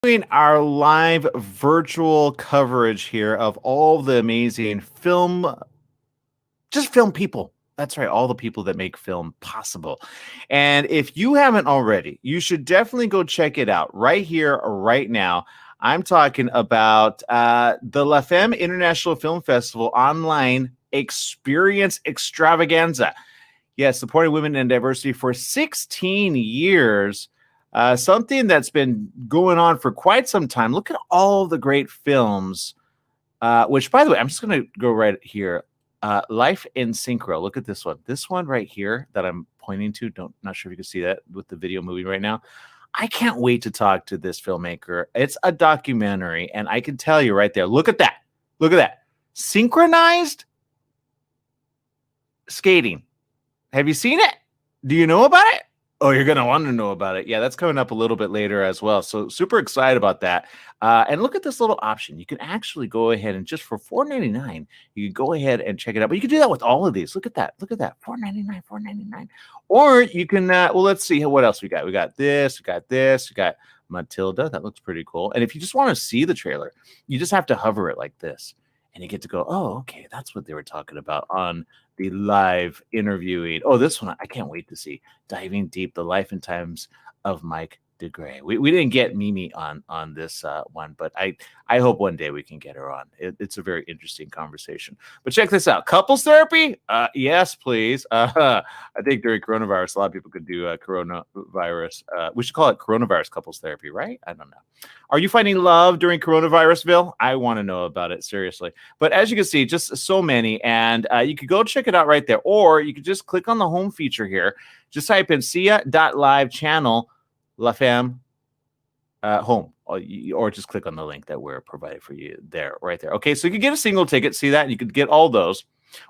Doing our live virtual coverage here of all the amazing film people. That's right, all the people that make film possible. And if you haven't already, you should definitely go check it out right here, right now. I'm talking about the La Femme International Film Festival online experience extravaganza. Yes, supporting women and diversity for 16 years. Something that's been going on for quite some time. Look at all the great films, which, by the way, I'm just going to go right here. Life in Synchro. Look at this one. This one right here that I'm pointing to. Not sure if you can see that with the video moving right now. I can't wait to talk to this filmmaker. It's a documentary, and I can tell you right there. Look at that. Look at that. Synchronized skating. Have you seen it? Do you know about it? Oh, you're going to want to know about it. Yeah, that's coming up a little bit later as well. So super excited about that. And look at this little option. You can actually go ahead and just for $4.99, you can go ahead and check it out. But you can do that with all of these. Look at that. Look at that. $4.99. Or you can, well, let's see what else we got. We got this. We got this. We got Matilda. That looks pretty cool. And if you just want to see the trailer, you just have to hover it like this. And you get to go, oh, okay, that's what they were talking about on the live interviewing. Oh, this one, I can't wait to see. Diving Deep, the life and times of Mike DeGray. We didn't get Mimi on this one, but I hope one day we can get her on. It's a very interesting conversation. But check this out. Couples therapy? Yes, please. I think during coronavirus, a lot of people could do coronavirus. We should call it coronavirus couples therapy, right? I don't know. Are you finding love during coronavirusville? I want to know about it, seriously. But as you can see, just so many. And you could go check it out right there. Or you could just click on the home feature here. Just type in sia.live channel La Femme home. Or just click on the link that we're provided for you there, right there. Okay, so you could get a single ticket, see that? You could get all those.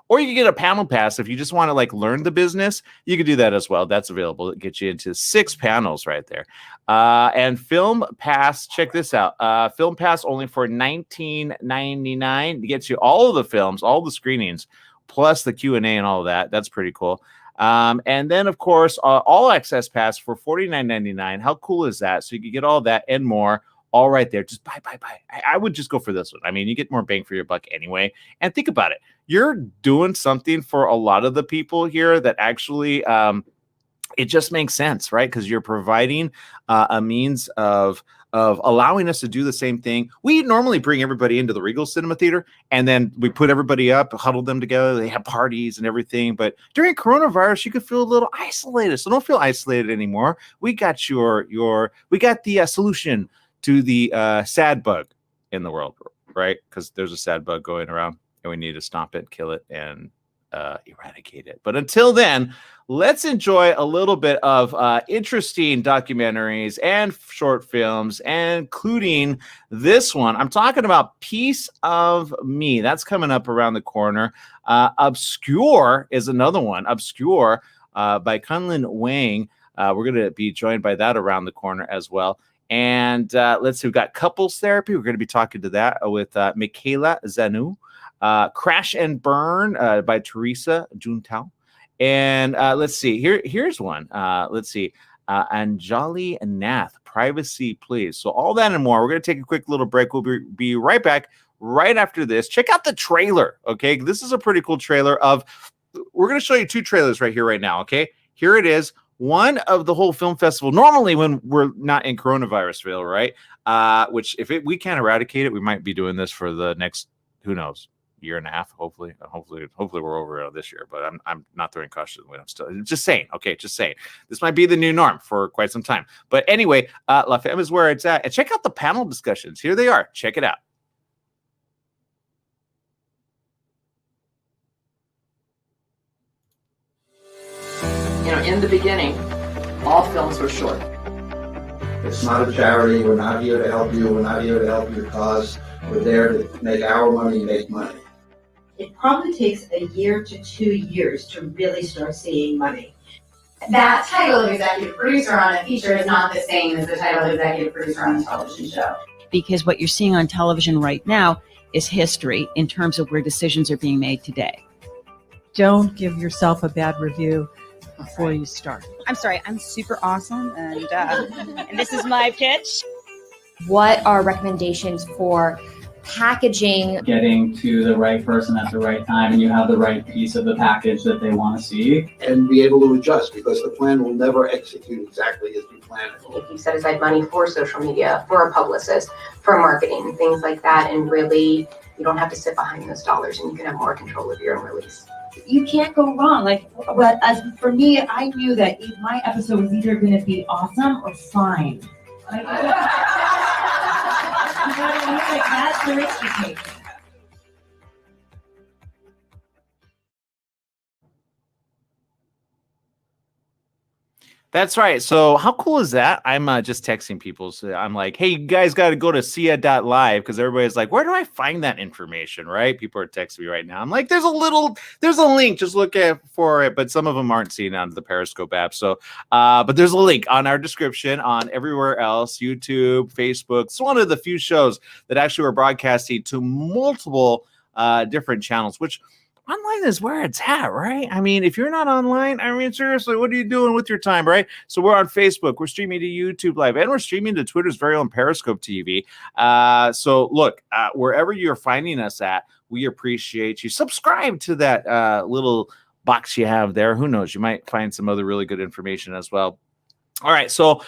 Or you can get a panel pass if you just want to like learn the business. You can do that as well. That's available. It gets you into 6 panels right there. And Film Pass, check this out. Film Pass only for $19.99. It gets you all of the films, all the screenings, plus the Q&A and all of that. That's pretty cool. And then, of course, All Access Pass for $49.99. How cool is that? So you can get all that and more all right there. Just buy. I would just go for this one. I mean, you get more bang for your buck anyway. And think about it. You're doing something for a lot of the people here that actually it just makes sense, right? Because you're providing a means of allowing us to do the same thing. We normally bring everybody into the Regal Cinema Theater, and then we put everybody up, huddle them together. They have parties and everything. But during coronavirus, you could feel a little isolated. So don't feel isolated anymore. We got we got the solution to the sad bug in the world, right? Because there's a sad bug going around, and we need to stomp it, kill it, and eradicate it. But until then, let's enjoy a little bit of interesting documentaries and short films, including this one. I'm talking about Piece of Me. That's coming up around the corner. Obscure is another one. Obscure by Kunlin Wang. We're going to be joined by that around the corner as well. And let's see, we've got Couples Therapy. We're going to be talking to that with Michaela Zanu. Crash and Burn by Teresa Juntao. And let's see, here's one. Let's see, Anjali Nath, Privacy Please. So all that and more. We're going to take a quick little break. We'll be right back right after this. Check out the trailer, okay? This is a pretty cool trailer we're going to show you 2 trailers right here, right now, okay? Here it is. One of the whole film festival, normally when we're not in coronavirusville, right? Which if we can't eradicate it, we might be doing this for the next, who knows, year and a half. Hopefully we're over this year, but I'm not throwing caution. I'm still just saying, okay, just saying. This might be the new norm for quite some time. But anyway, La Femme is where it's at. And check out the panel discussions. Here they are. Check it out. You know, in the beginning, all films were short. It's not a charity. We're not here to help you. We're not here to help your cause. We're there to make our money make money. It probably takes a year to 2 years to really start seeing money. That title of executive producer on a feature is not the same as the title of executive producer on a television show. Because what you're seeing on television right now is history in terms of where decisions are being made today. Don't give yourself a bad review before you start. I'm sorry, I'm super awesome, and this is my pitch. What are recommendations for packaging? Getting to the right person at the right time, and you have the right piece of the package that they want to see. And be able to adjust, because the plan will never execute exactly as you plan it. If you set aside money for social media, for a publicist, for marketing, things like that, and really you don't have to sit behind those dollars and you can have more control of your own release. You can't go wrong. Like, but as for me, I knew that my episode was either going to be awesome or fine. Like, you know what I mean? Like, that's the risk you take. That's right. So how cool is that? I'm just texting people. So I'm like, hey, you guys got to go to sia.live, because everybody's like, where do I find that information? Right? People are texting me right now. I'm like, there's a link. Just look for it. But some of them aren't seeing it on the Periscope app. So, but there's a link on our description on everywhere else, YouTube, Facebook. It's one of the few shows that actually were broadcasting to multiple different channels, which online is where it's at, right? I mean, if you're not online, I mean, seriously, what are you doing with your time, right? So we're on Facebook, we're streaming to YouTube Live, and we're streaming to Twitter's very own Periscope TV. So look, wherever you're finding us at, we appreciate you. Subscribe to that little box you have there. Who knows? You might find some other really good information as well. All right, so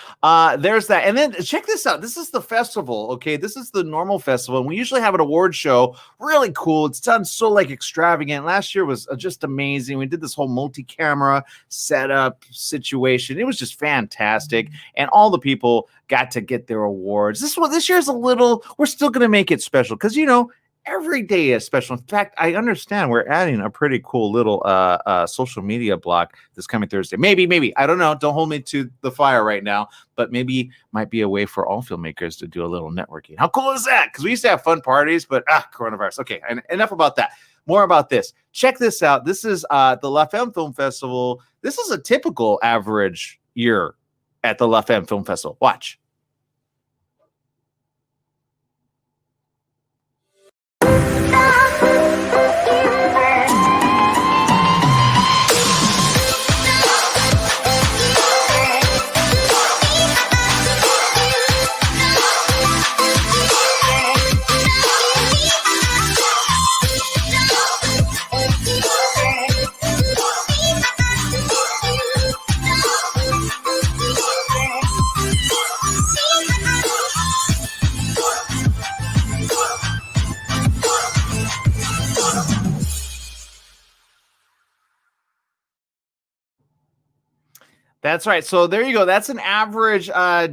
there's that. And then check this out. This is the festival, okay? This is the normal festival. And we usually have an award show. Really cool. It's done so, like, extravagant. Last year was just amazing. We did this whole multi-camera setup situation. It was just fantastic. And all the people got to get their awards. This year's a little, we're still going to make it special because, you know, every day is special. In fact, I understand we're adding a pretty cool little social media block this coming Thursday. Maybe. I don't know. Don't hold me to the fire right now. But maybe might be a way for all filmmakers to do a little networking. How cool is that? Because we used to have fun parties, but coronavirus. Okay, and enough about that. More about this. Check this out. This is the La Femme Film Festival. This is a typical average year at the La Femme Film Festival. Watch. That's right. So there you go. That's an average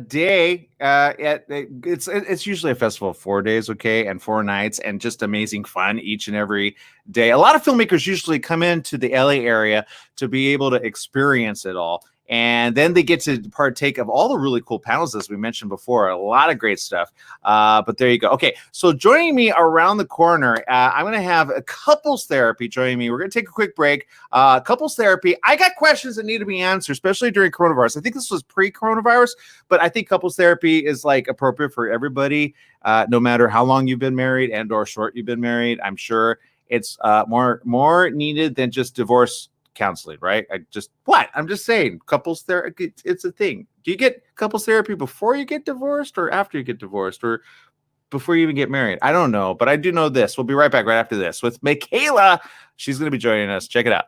day. It's usually a festival of 4 days, okay, and 4 nights, and just amazing fun each and every day. A lot of filmmakers usually come into the LA area to be able to experience it all. And then they get to partake of all the really cool panels, as we mentioned before. A lot of great stuff. But there you go. Okay, so joining me around the corner, I'm going to have a couples therapy joining me. We're going to take a quick break. Couples therapy. I got questions that need to be answered, especially during coronavirus. I think this was pre-coronavirus, but I think couples therapy is like appropriate for everybody, no matter how long you've been married and or short you've been married. I'm sure it's more needed than just divorce counseling, right? I'm just saying, couples therapy, it's a thing. Do you get couples therapy before you get divorced or after you get divorced or before you even get married? I don't know, but I do know this. We'll be right back right after this with Michaela. She's going to be joining us. Check it out.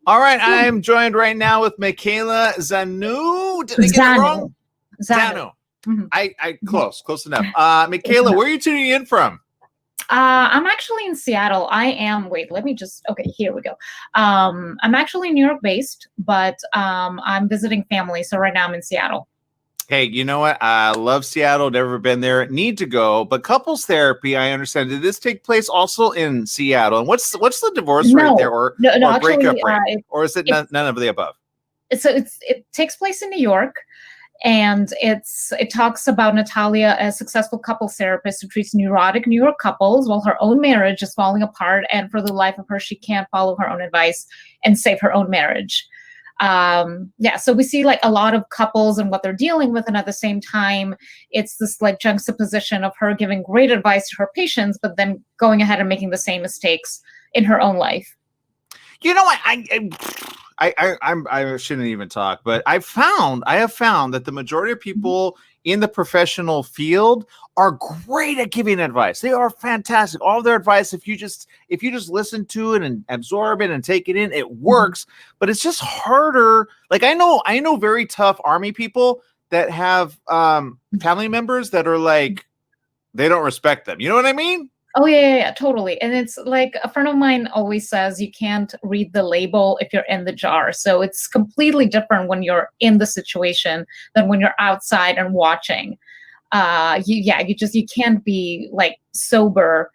All right, I'm joined right now with Michaela Zanu. Did I get it wrong? Zanu. Mm-hmm. Close enough. Michaela, where are you tuning in from? I'm actually in Seattle. Okay, here we go. I'm actually New York based, but I'm visiting family. So right now I'm in Seattle. Hey, you know what? I love Seattle. Never been there. Need to go. But couples therapy, I understand. Did this take place also in Seattle? And what's the divorce rate there, or breakup rate, or is it none of the above? So it takes place in New York, And it talks about Natalia, a successful couples therapist who treats neurotic New York couples while her own marriage is falling apart, and for the life of her, she can't follow her own advice and save her own marriage. So we see like a lot of couples and what they're dealing with, and at the same time, it's this like juxtaposition of her giving great advice to her patients, but then going ahead and making the same mistakes in her own life. You know, I shouldn't even talk, but I have found that the majority of people in the professional field are great at giving advice. They are fantastic. All their advice, if you just listen to it and absorb it and take it in, it works. But it's just harder. Like I know very tough Army people that have family members that are like, they don't respect them. You know what I mean? Oh, yeah, totally. And it's like a friend of mine always says, you can't read the label if you're in the jar. So it's completely different when you're in the situation than when you're outside and watching. You can't be like sober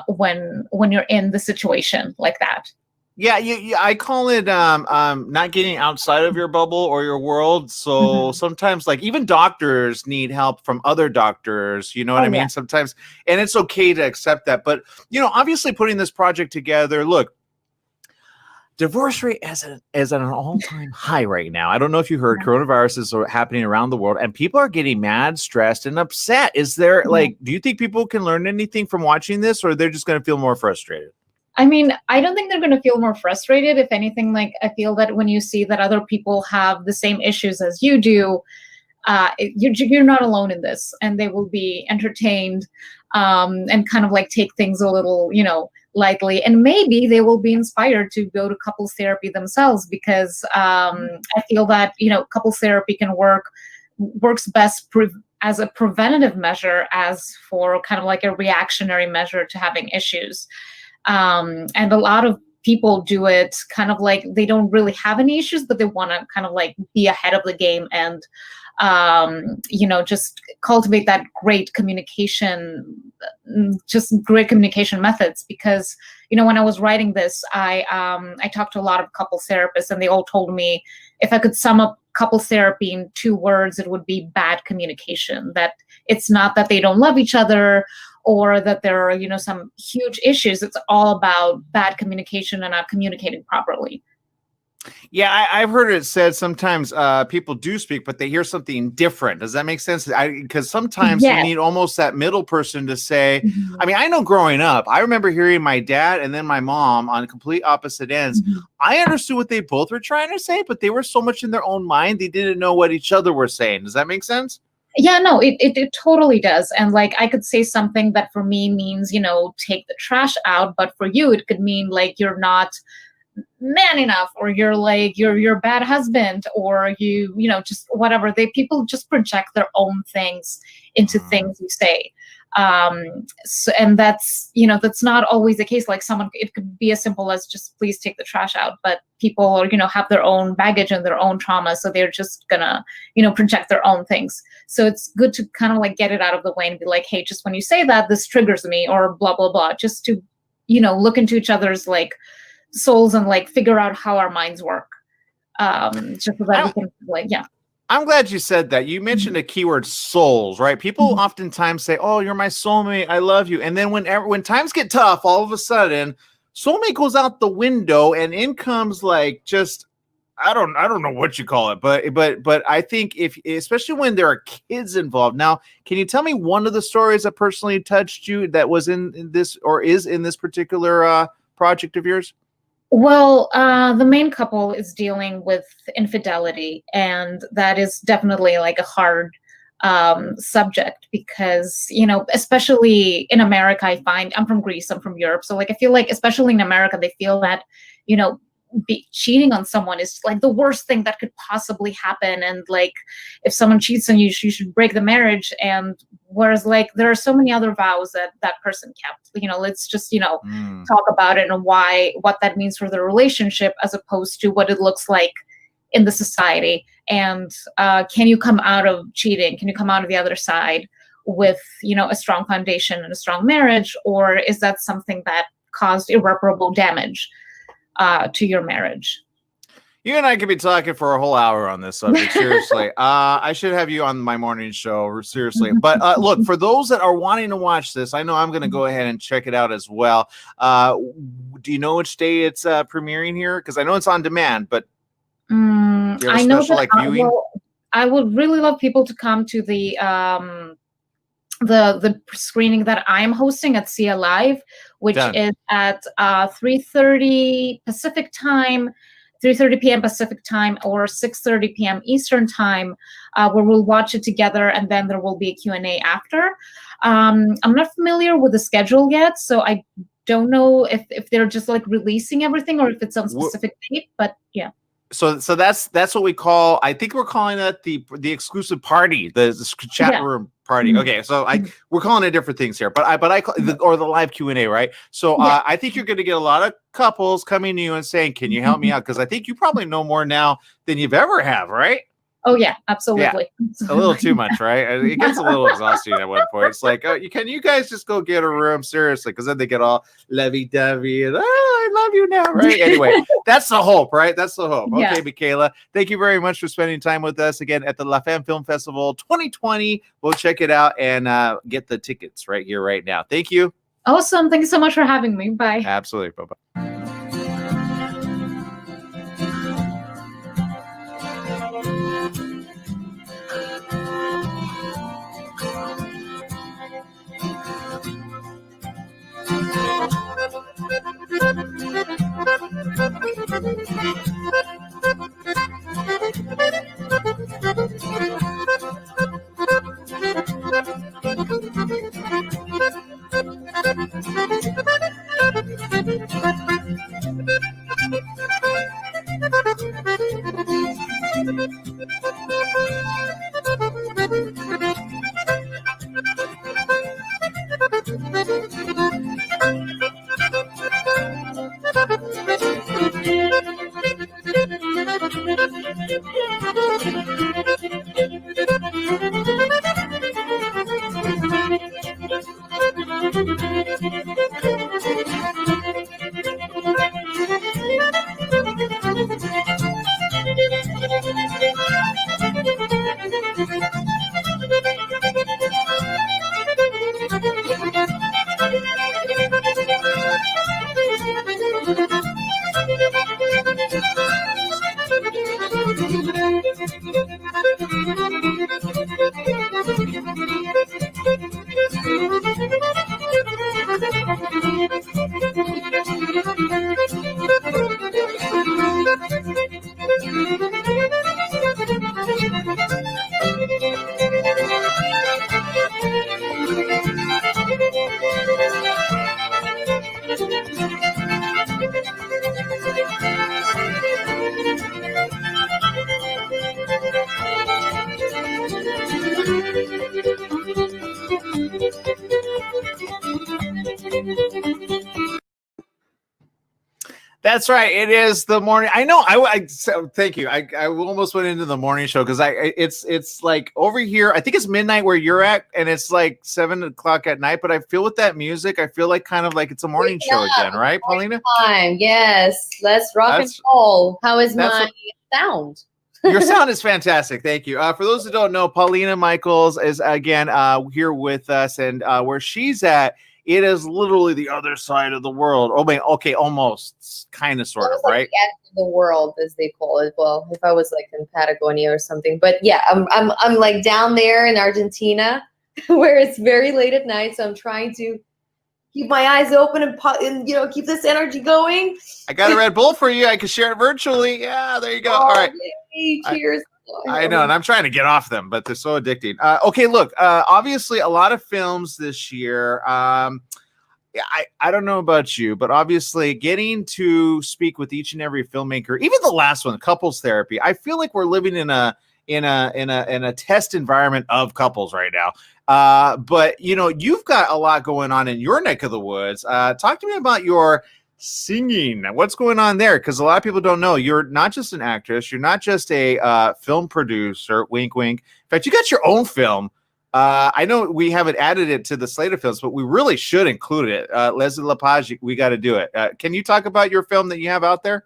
when you're in the situation like that. Yeah, I call it not getting outside of your bubble or your world. So sometimes, like, even doctors need help from other doctors. You know what I mean? Yeah. Sometimes, and it's okay to accept that. But obviously, putting this project together, look, divorce rate is at an all-time high right now. I don't know if you heard, coronavirus is happening around the world, and people are getting mad, stressed, and upset. Is there do you think people can learn anything from watching this, or they're just going to feel more frustrated? I mean, I don't think they're going to feel more frustrated. If anything, like I feel that when you see that other people have the same issues as you do, you're not alone in this, and they will be entertained and kind of like take things a little, lightly, and maybe they will be inspired to go to couples therapy themselves, because I feel that couples therapy works best as a preventative measure as for kind of like a reactionary measure to having issues. And a lot of people do it kind of like they don't really have any issues, but they want to kind of like be ahead of the game and, just cultivate that great communication methods. Because, when I was writing this, I talked to a lot of couples therapists, and they all told me if I could sum up couples therapy in 2 words, it would be bad communication. That it's not that they don't love each other, or that there are, some huge issues. It's all about bad communication and not communicating properly. Yeah, I've heard it said sometimes people do speak, but they hear something different. Does that make sense? Because sometimes you need almost that middle person to say, I mean, I know growing up, I remember hearing my dad and then my mom on complete opposite ends. I understood what they both were trying to say, but they were so much in their own mind, they didn't know what each other were saying. Does that make sense? Yeah, no, it totally does. And like I could say something that for me means, take the trash out, but for you it could mean like you're not man enough, or you're like you're a bad husband, or just whatever. People just project their own things into things you say. And that's not always the case. Like it could be as simple as just please take the trash out, but people are have their own baggage and their own trauma, so they're just gonna project their own things. So it's good to kind of like get it out of the way and be like, hey, just when you say that, this triggers me, or blah blah blah, just to look into each other's like souls and like figure out how our minds work, just so that we can like I'm glad you said that. You mentioned a keyword, souls, right? People oftentimes say, oh, you're my soulmate, I love you. And then when times get tough, all of a sudden, soulmate goes out the window and in comes like just, I don't know what you call it, but I think especially when there are kids involved. Now, can you tell me one of the stories that personally touched you that was in this or is in this particular project of yours? Well, the main couple is dealing with infidelity, and that is definitely like a hard subject because, especially in America, I find I'm from Greece, I'm from Europe. So like, I feel like, especially in America, they feel that, cheating on someone is like the worst thing that could possibly happen. And like, if someone cheats on you, you should break the marriage. And whereas like, there are so many other vows that person kept, let's just, talk about it and what that means for the relationship, as opposed to what it looks like in the society. And can you come out of cheating? Can you come out of the other side with, a strong foundation and a strong marriage? Or is that something that caused irreparable damage to your marriage? You and I could be talking for a whole hour on this subject. Seriously, I should have you on my morning show. Seriously, but look, for those that are wanting to watch this, I know I'm going to go ahead and check it out as well. Do you know which day it's premiering here? Because I know it's on demand, but do you have a I know special that viewing? I would really love people to come to the screening that I'm hosting at SIA Live, which is at 3:30 Pacific time, 3:30 p.m. Pacific time, or 6:30 p.m. Eastern time, where we'll watch it together, and then there will be a Q&A after. I'm not familiar with the schedule yet, so I don't know if they're just like releasing everything or if it's on specific date, but yeah. So that's what we call. I think we're calling that the exclusive party, the chat room party. Okay, so we're calling it different things here, but I call or the live Q&A, right? So I think you're going to get a lot of couples coming to you and saying, "Can you help me out?" Because I think you probably know more now than you've ever have, right? Oh yeah, absolutely. Yeah, a little too much, right? It gets a little exhausting at one point. It's like, can you guys just go get a room? Seriously, because then they get all lovey-dovey and I love you now, right? Anyway, that's the hope, right? That's the hope. Yeah. Okay, Michaela, thank you very much for spending time with us again at the La Femme Film Festival 2020. We'll check it out and get the tickets right here, right now. Thank you. Awesome. Thank you so much for having me. Bye. Absolutely. Bye-bye. That's right. It is the morning. I know. So thank you. I almost went into the morning show because it's like over here. I think it's midnight where you're at, and it's like 7 o'clock at night. But I feel with that music, I feel like kind of like it's a morning show again, right, Paulina? Time. Yes. Let's rock and roll. How is my sound? Your sound is fantastic. Thank you. For those who don't know, Paulina Michaels is again here with us, and where she's at, it is literally the other side of the world. Oh, wait, okay, almost, kind of, sort of, right? Like the end of the world, as they call it. Well, if I was like in Patagonia or something, but yeah, I'm like down there in Argentina, where it's very late at night. So I'm trying to keep my eyes open and keep this energy going. I got a Red Bull for you. I can share it virtually. Yeah, there you go. All right. Yay, cheers. I know, and I'm trying to get off them, but they're so addicting. Okay, look, obviously a lot of films this year. I don't know about you, but obviously getting to speak with each and every filmmaker, even the last one, Couples Therapy, I feel like we're living in a test environment of couples right now. But you've got a lot going on in your neck of the woods. Talk to me about your singing. What's going on there? Because a lot of people don't know you're not just an actress, you're not just a film producer, wink wink. In fact, you got your own film. I know we haven't added it to the slate of films, but we really should include it. Leslie Lepage, we got to do it. Can you talk about your film that you have out there?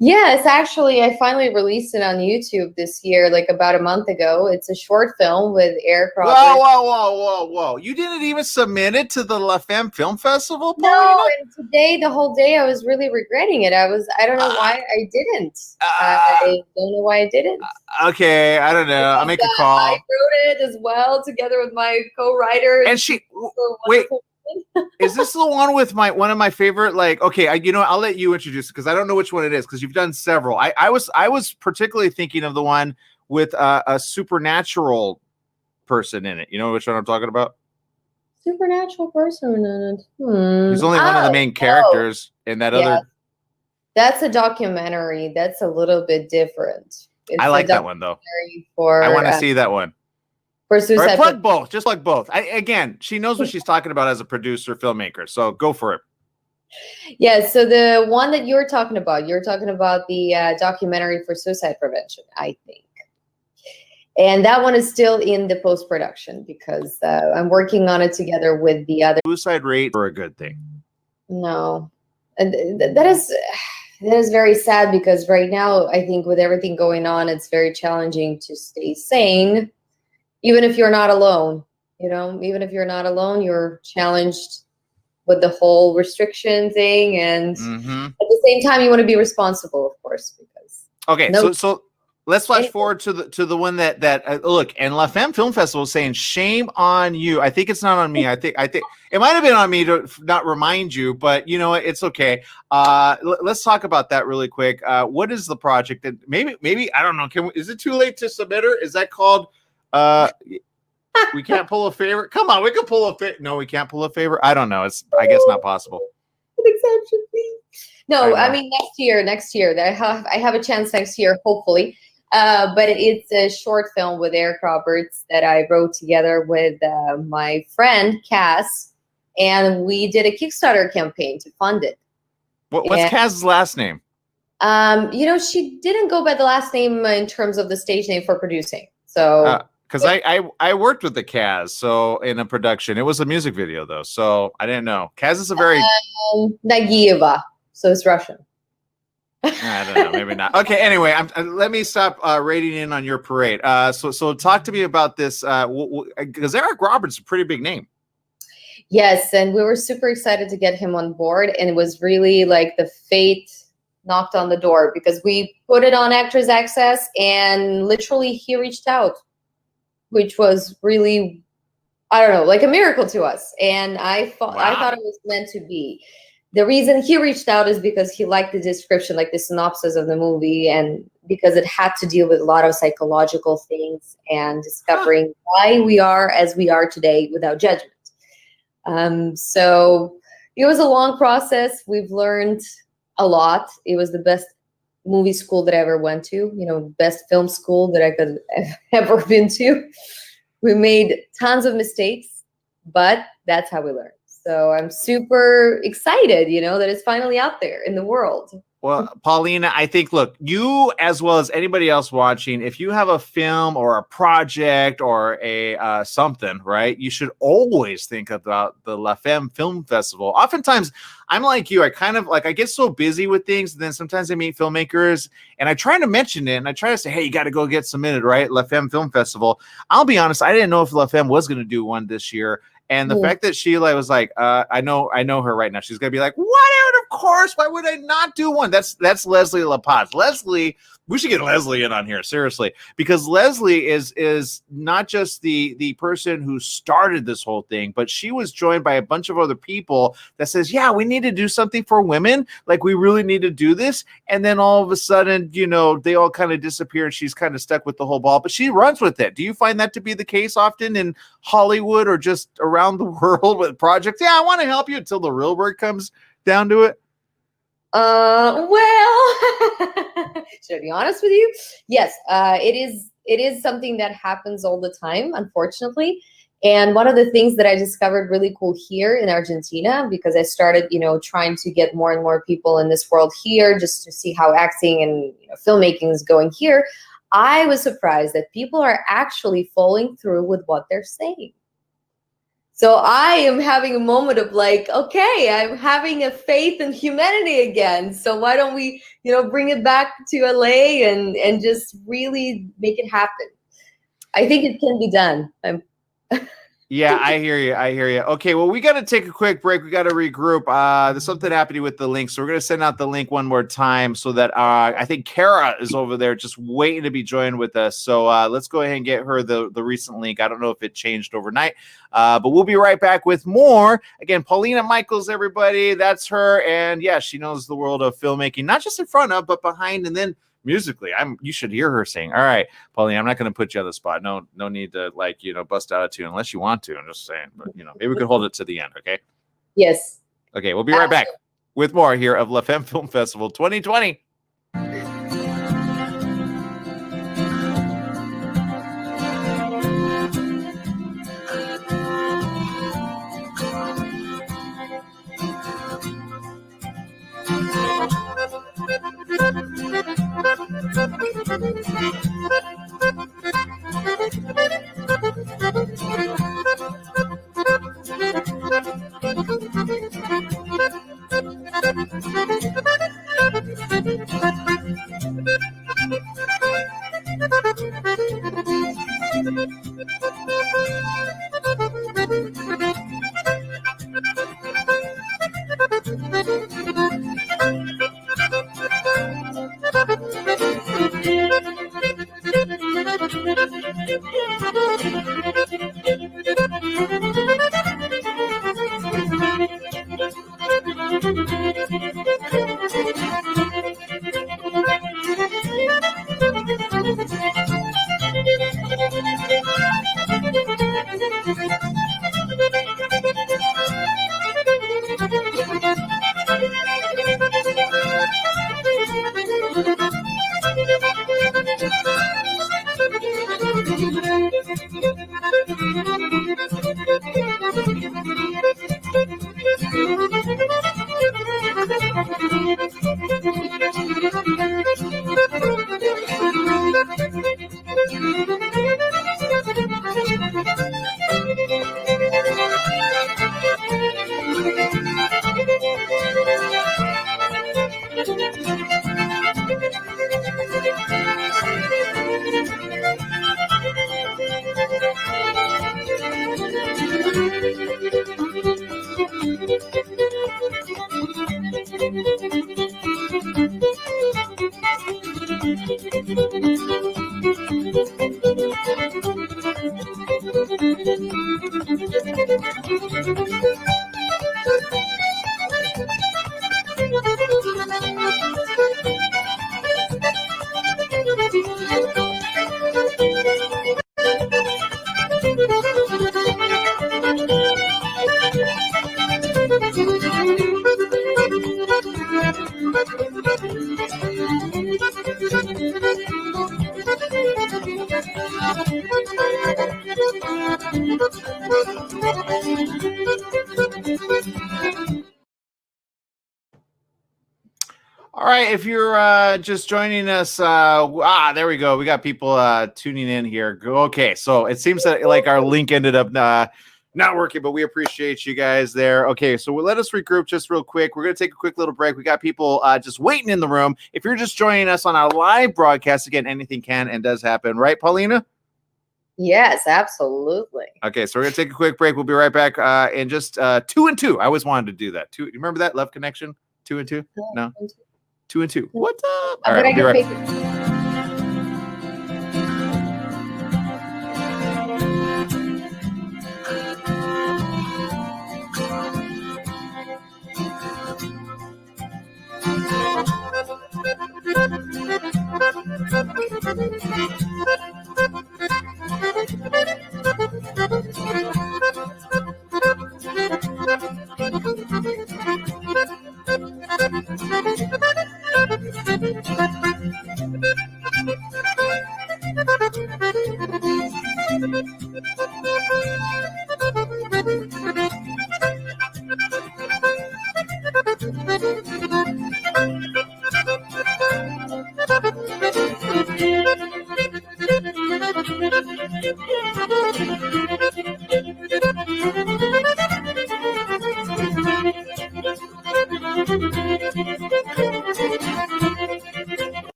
Yes, actually, I finally released it on YouTube this year, like about a month ago. It's a short film with Eric Whoa, Roberts. whoa! You didn't even submit it to the La Femme Film Festival, No, Paulina? and today, the whole day, I was really regretting it. I don't know why I didn't. I don't know why I didn't. Okay, I don't know. I'll make a I call. wrote it as well, together with my co-writer. And she, wait, is this the one with one of my favorite? Like, okay, I'll let you introduce it because I don't know which one it is because you've done several. I was particularly thinking of the one with a supernatural person in it. You know which one I'm talking about? Supernatural person in it. He's only one of the main characters in that other. That's a documentary. That's a little bit different. It's I like that one though. I want to see that one. For Suicide. Right, plug both. Just plug both. Again, she knows what she's talking about as a producer, filmmaker. So go for it. Yeah. So the one that you're talking about the documentary for suicide prevention, I think. And that one is still in the post-production because I'm working on it together with the other. Suicide rate for a good thing. No, and that is very sad because right now I think with everything going on, it's very challenging to stay sane, even if you're not alone. Even if you're not alone, you're challenged with the whole restriction thing, and at the same time, you want to be responsible, of course, because okay. So let's flash forward to the one that look, and La Femme Film Festival is saying shame on you. I think it's not on me. I think it might have been on me to not remind you, but you know what? It's okay. Let's talk about that really quick. What is the project? And maybe I don't know. Is it too late to submit her? Is that called? We can't pull a favorite. Come on, we can pull a favorite. No, we can't pull a favorite. I don't know. It's I guess not possible. No, I mean next year. I have a chance next year, hopefully. But it's a short film with Eric Roberts that I wrote together with my friend Cass, and we did a Kickstarter campaign to fund it. What's Cass's last name? She didn't go by the last name in terms of the stage name for producing. So because I worked with the Kaz, so in a production. It was a music video though, so I didn't know. Kaz is a very Nagieva, so it's Russian. I don't know, maybe not. Okay, anyway, let me stop rating in on your parade. So talk to me about this because Eric Roberts is a pretty big name. Yes, and we were super excited to get him on board, and it was really like the fate knocked on the door because we put it on Actors Access, and literally he reached out, which was really, I don't know, like a miracle to us. And I thought it was meant to be. The reason he reached out is because he liked the description, like the synopsis of the movie, and because it had to deal with a lot of psychological things and discovering why we are as we are today without judgment. So it was a long process. We've learned a lot. It was the best movie school that I ever went to, best film school that I could have ever been to. We made tons of mistakes, but that's how we learn. So I'm super excited, that it's finally out there in the world. Well, Paulina, I think, look, you as well as anybody else watching, if you have a film or a project or a something, right, you should always think about the La Femme Film Festival. Oftentimes, I'm like you. I kind of I get so busy with things, and then sometimes I meet filmmakers, and I try to mention it, and I try to say, hey, you got to go get submitted, right? La Femme Film Festival. I'll be honest, I didn't know if La Femme was going to do one this year. And the fact that Sheila was like, I know her right now. She's gonna be like, what? Of course. Why would I not do one? That's Leslie La Paz. Leslie, we should get Leslie in on here, seriously, because Leslie is not just the person who started this whole thing, but she was joined by a bunch of other people that says, yeah, we need to do something for women. Like, we really need to do this. And then all of a sudden, they all kind of disappear and she's kind of stuck with the whole ball, but she runs with it. Do you find that to be the case often in Hollywood or just around the world with projects? Yeah, I want to help you until the real work comes down to it. Well, should I be honest with you? Yes, it is something that happens all the time, unfortunately. And one of the things that I discovered really cool here in Argentina, because I started, trying to get more and more people in this world here just to see how acting and filmmaking is going here, I was surprised that people are actually following through with what they're saying. So I am having a moment of like, okay, I'm having a faith in humanity again. So why don't we, bring it back to LA and just really make it happen? I think it can be done. Yeah, I hear you. Okay, well, we got to take a quick break. We got to regroup. There's something happening with the link, so we're going to send out the link one more time so that I think Kara is over there just waiting to be joined with us. So let's go ahead and get her the recent link. I don't know if it changed overnight, but we'll be right back with more. Again, Paulina Michaels, everybody, that's her. And yeah, she knows the world of filmmaking, not just in front of, but behind, and then musically. You should hear her sing. All right, Paulina, I'm not going to put you on the spot. No need to bust out a tune unless you want to. I'm just saying, but maybe we could hold it to the end. Okay. Yes. Okay. We'll be right back with more here of La Femme Film Festival 2020. All right, if you're just joining us, there we go. We got people tuning in here. Okay, so it seems that like our link ended up not working, but we appreciate you guys there. Okay, so let us regroup just real quick. We're going to take a quick little break. We got people just waiting in the room. If you're just joining us on our live broadcast, again, anything can and does happen. Right, Paulina? Yes, absolutely. Okay, so we're going to take a quick break. We'll be right back in just 2 and 2. I always wanted to do that. You remember that? Love Connection? 2 and 2? No? 2 and 2. What's up? All right, we'll be right back.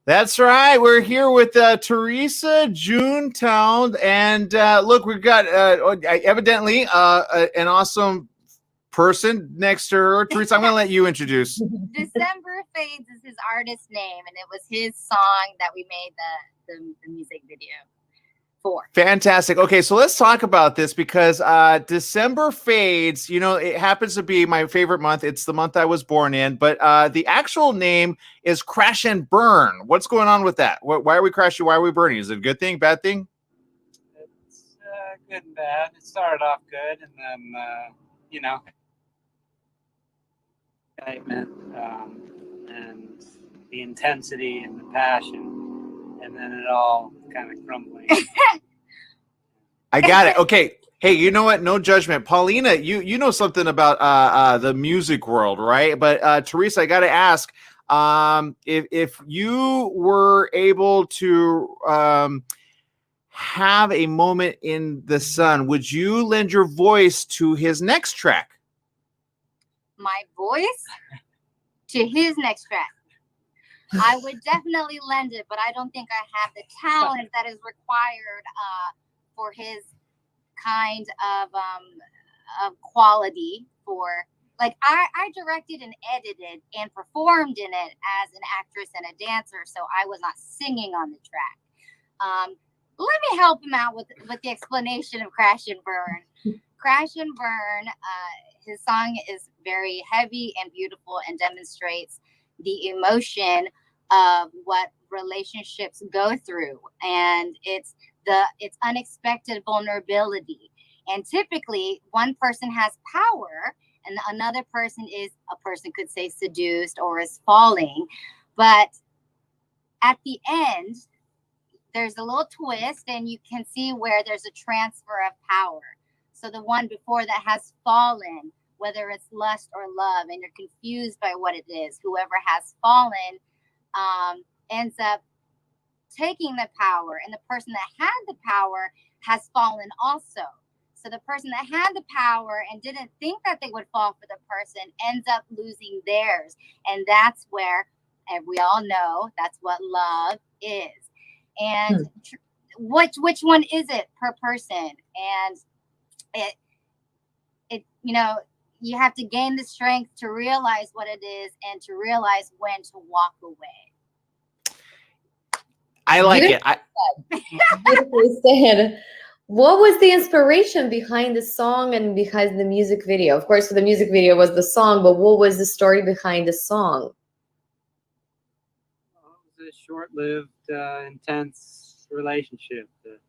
That's right. We're here with Teresa Junetown, and look, we've got evidently an awesome person next to her. Teresa, I'm going to let you introduce. December Fades is his artist name, and it was his song that we made the music video for. Fantastic. Okay, so let's talk about this because December Fades, you know, it happens to be my favorite month. It's the month I was born in, but the actual name is Crash and Burn. What's going on with that? Why are we crashing? Why are we burning? Is it a good thing, bad thing? It's good and bad. It started off good, and then, you know, excitement and the intensity and the passion, and then it all kind of crumbling. I got it. Okay. Hey, you know what? No judgment. Paulina, you know something about the music world, right? But Teresa, I got to ask, if you were able to have a moment in the sun, would you lend your voice to his next track? My voice to his next track. I would definitely lend it, but I don't think I have the talent that is required for his kind of quality. For like I directed and edited and performed in it as an actress and a dancer, so I was not singing on the track. Let me help him out with the explanation of Crash and Burn. Crash and Burn, his song is very heavy and beautiful and demonstrates the emotion of what relationships go through, and it's unexpected vulnerability. And typically one person has power and another person could say seduced or is falling, but at the end there's a little twist and you can see where there's a transfer of power. So the one before that has fallen, whether it's lust or love, and you're confused by what it is, whoever has fallen ends up taking the power, and the person that had the power has fallen also. So the person that had the power and didn't think that they would fall for the person ends up losing theirs. And that's where, and we all know, that's what love is. And which one is it per person? And it you know, you have to gain the strength to realize what it is and to realize when to walk away. I like it. Beautifully said. What was the inspiration behind the song and behind the music video? Of course, the music video was the song, but what was the story behind the song? Well, it was a short-lived, intense relationship that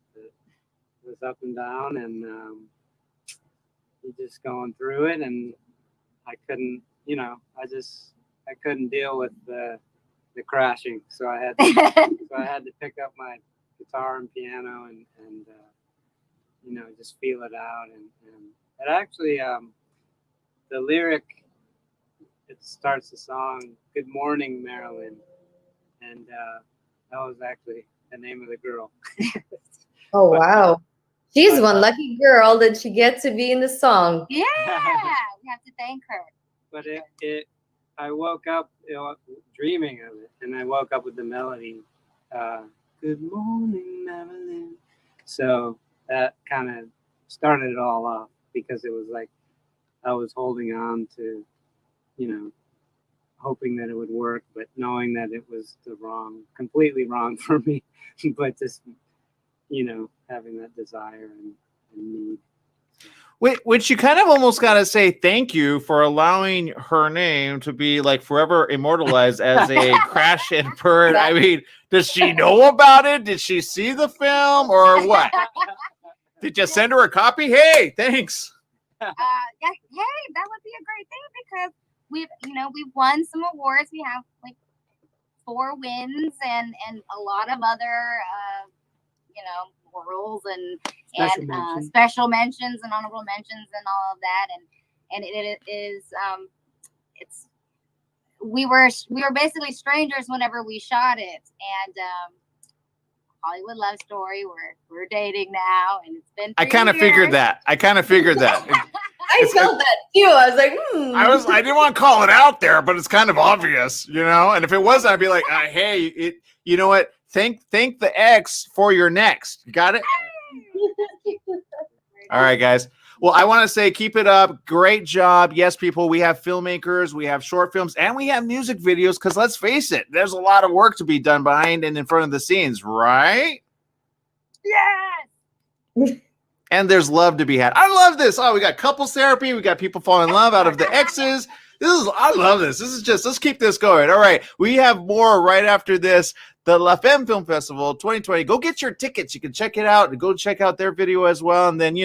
was up and down, and just going through it, and I couldn't, you know, I couldn't deal with the crashing, so I had to pick up my guitar and piano and you know, just feel it out, and it actually the lyric, it starts the song "Good Morning Marilyn," and that was actually the name of the girl. Oh wow, she's one lucky girl that she gets to be in the song. Yeah, we have to thank her. But I woke up, you know, dreaming of it, and I woke up with the melody, "Good morning, Marilyn." So that kind of started it all off, because it was like I was holding on to, you know, hoping that it would work, but knowing that it was completely wrong for me, but just, you know, having that desire and need. Which you kind of almost got to say thank you for allowing her name to be like forever immortalized as a Crash and Burn. I mean, does she know about it? Did she see the film or what? Did you send her a copy? Hey, thanks. Hey, that would be a great thing, because we've won some awards. We have like 4 wins and a lot of other morals and special mentions and honorable mentions and all of that, and it is we were basically strangers whenever we shot it, and Hollywood love story. We're dating now, and it's been 3 I kind of figured that. I felt that too. I was like, I didn't want to call it out there, but it's kind of obvious, you know. And if it was, I'd be like, hey, You know what? Thank the X for your next. You got it? All right, guys. Well, I want to say keep it up. Great job. Yes, people, we have filmmakers, we have short films, and we have music videos because let's face it, there's a lot of work to be done behind and in front of the scenes, right? Yes. And there's love to be had. I love this. Oh, we got couples therapy. We got people falling in love out of the exes. I love this. This is just, let's keep this going. All right. We have more right after this. The La Femme Film Festival 2020. Go get your tickets. You can check it out and go check out their video as well. And then,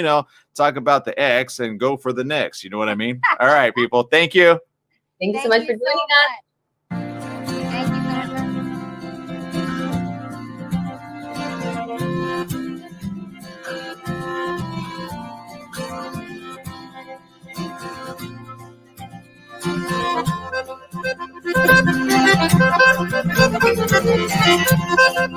talk about the X and go for the next. You know what I mean? All right, people. Thank you. Thank you so much for joining us. Thank you so much.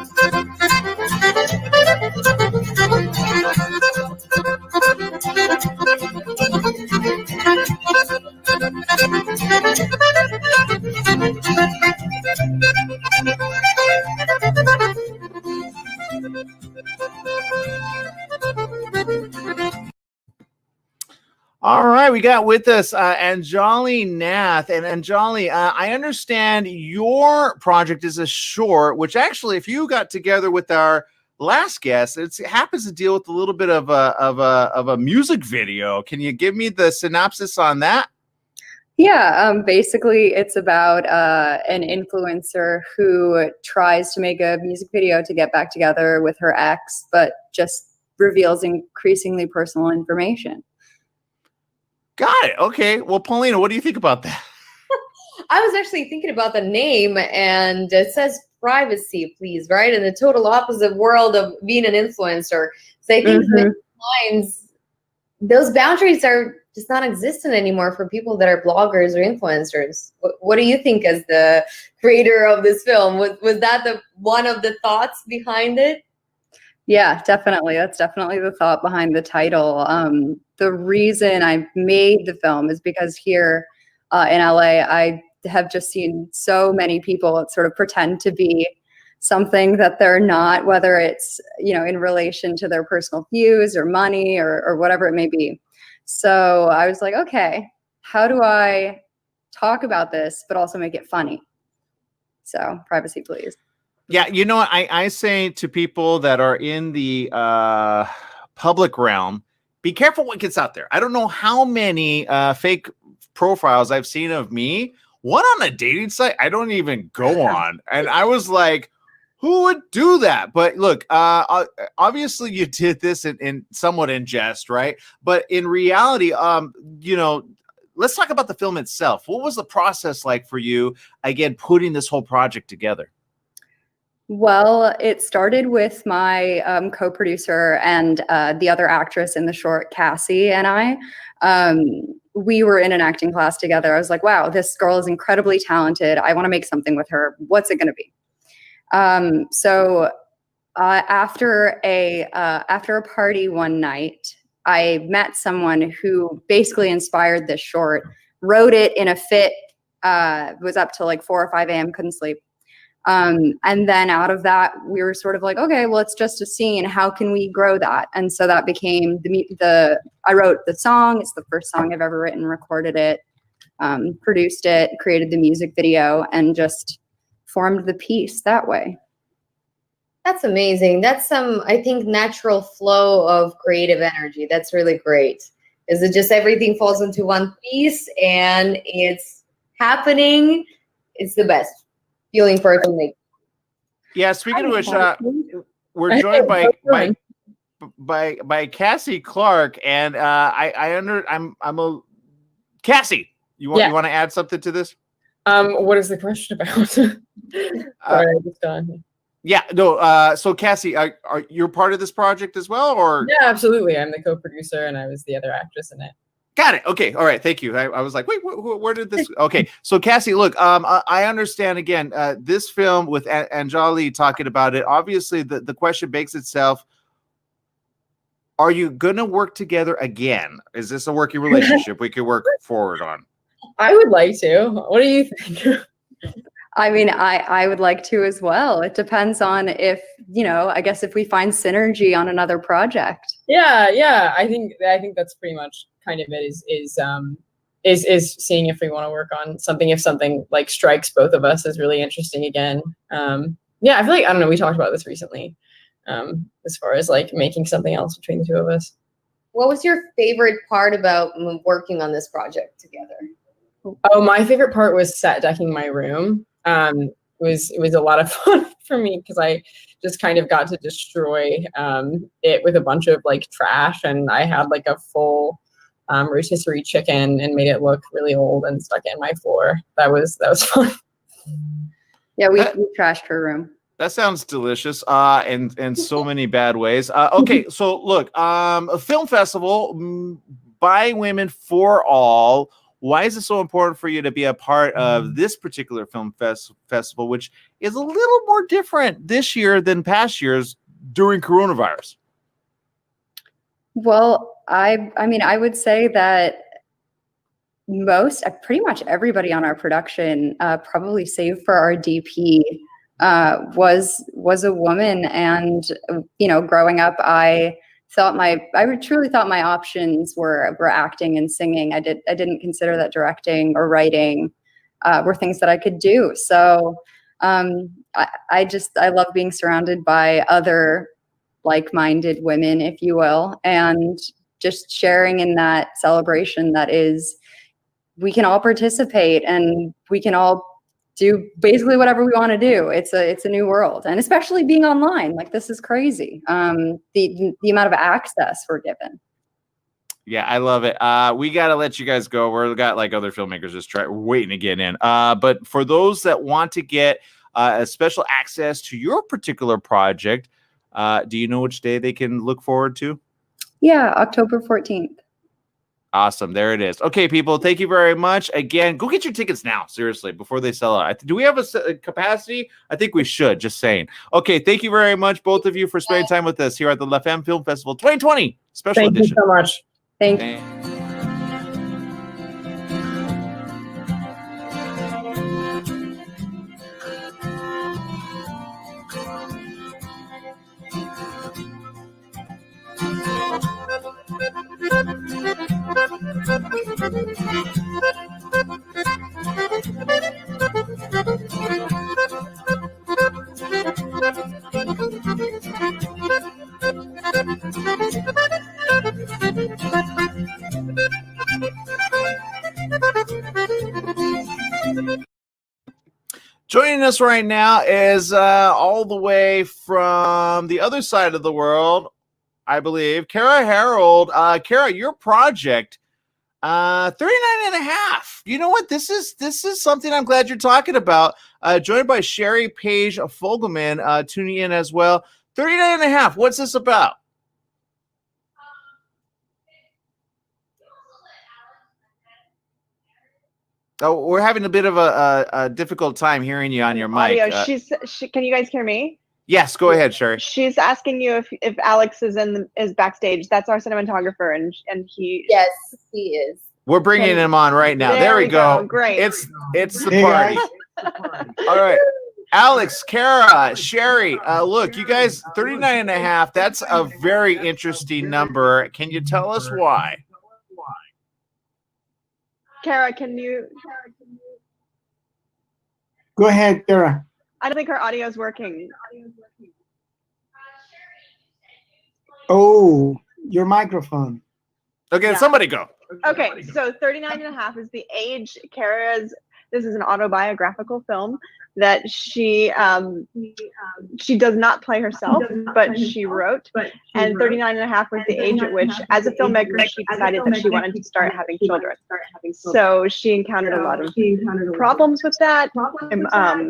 All right, we got with us Anjali Nath. And Anjali, I understand your project is a short, which actually, if you got together with our last guest, it happens to deal with a little bit of a music video. Can you give me the synopsis on that? Yeah, basically it's about an influencer who tries to make a music video to get back together with her ex, but just reveals increasingly personal information. Got it. Okay. Well, Paulina, what do you think about that? I was actually thinking about the name, and it says privacy, please, right? In the total opposite world of being an influencer. So I think sometimes those boundaries are just not existent anymore for people that are bloggers or influencers. What do you think as the creator of this film? Was that one of the thoughts behind it? Yeah, definitely. That's definitely the thought behind the title. The reason I made the film is because here in LA, I have just seen so many people sort of pretend to be something that they're not, whether it's, in relation to their personal views or money or whatever it may be. So I was like, okay, how do I talk about this, but also make it funny? So privacy, please. Yeah, you know what? I say to people that are in the public realm, be careful what gets out there. I don't know how many fake profiles I've seen of me. One on a dating site I don't even go on. And I was like, who would do that? But look, obviously you did this in somewhat in jest, right? But in reality, let's talk about the film itself. What was the process like for you, again, putting this whole project together? Well, it started with my co-producer and the other actress in the short, Cassie, and I. We were in an acting class together. I was like, wow, this girl is incredibly talented. I want to make something with her. What's it going to be? So after a party one night, I met someone who basically inspired this short, wrote it in a fit, was up till like 4 or 5 a.m., couldn't sleep. And then out of that, we were sort of like, okay, well, it's just a scene. How can we grow that? And so that became I wrote the song. It's the first song I've ever written, recorded it, produced it, created the music video, and just formed the piece that way. That's amazing. That's I think, natural flow of creative energy. That's really great. Is it just everything falls into one piece and it's happening? It's the best feeling for a filmmaker. Yeah, speaking of which, we're joined by Cassie Clark, and Cassie. You want to add something to this? What is the question about? Sorry, I just gone. Yeah, no. So Cassie, are you part of this project as well, or? Yeah, absolutely. I'm the co-producer, and I was the other actress in it. Got it. Okay. All right. Thank you. I was like, wait, where did this? Okay. So Cassie, look, I understand again, this film with Anjali talking about it. Obviously the question begs itself. Are you going to work together again? Is this a working relationship we could work forward on? I would like to. What do you think? I mean, I would like to as well. It depends on if, I guess if we find synergy on another project. Yeah. I think that's pretty much kind of it is seeing if we want to work on something, if something like strikes both of us as really interesting again. Yeah, I feel like, I don't know, we talked about this recently, as far as like making something else between the two of us. What was your favorite part about working on this project together? Oh, my favorite part was set decking my room. It was a lot of fun for me because I just kind of got to destroy it with a bunch of like trash, and I had like a full rotisserie chicken and made it look really old and stuck it in my floor. That was fun. Yeah, we trashed her room. That sounds delicious, in so many bad ways. Okay, so look, a film festival by women for all. Why is it so important for you to be a part of this particular film festival, which is a little more different this year than past years during coronavirus? Well, I mean, I would say that pretty much everybody on our production, probably save for our DP, was a woman. And, growing up, I truly thought my options were acting and singing. I didn't consider that directing or writing were things that I could do. So I love being surrounded by other like-minded women, if you will, and just sharing in that celebration that is, we can all participate and we can all do basically whatever we want to do. It's a new world, and especially being online, like this is crazy. The amount of access we're given. Yeah, I love it. We got to let you guys go. We've got like other filmmakers waiting to get in. But for those that want to get a special access to your particular project, do you know which day they can look forward to? Yeah, October 14th. Awesome. There it is. Okay, people, thank you very much. Again, go get your tickets now, seriously, before they sell out. Do we have a capacity? I think we should, just saying. Okay, thank you very much, both of you, for spending time with us here at the La Femme Film Festival 2020 special edition. Thank you so much. Thank you. Joining us right now is all the way from the other side of the world, I believe, Kara Harold. Kara, your project, 39 and a half. You know what? This is something I'm glad you're talking about. Joined by Sherry Page Fogelman, tuning in as well. 39 and a half. What's this about? Oh, we're having a bit of a difficult time hearing you on your mic. Audio. Can you guys hear me? Yes, go ahead, Sherry. She's asking you if Alex is backstage. That's our cinematographer, and he. Yes, he is. We're bringing him on right now. There we go. Great. It's the party. All right. Alex, Kara, Sherry, look, you guys, 39 and a half. That's a very interesting number. Can you tell us why? Kara, can you? Go ahead, Kara. I don't think her audio is working. Oh, your microphone. Okay, Yeah. somebody go. Okay, so 39 and a half is the age Kara's. This is an autobiographical film that she does not play herself, but she wrote. And 39 and a half was the age at which, as a filmmaker, she decided that she wanted to start having children. So she encountered a lot of problems with that,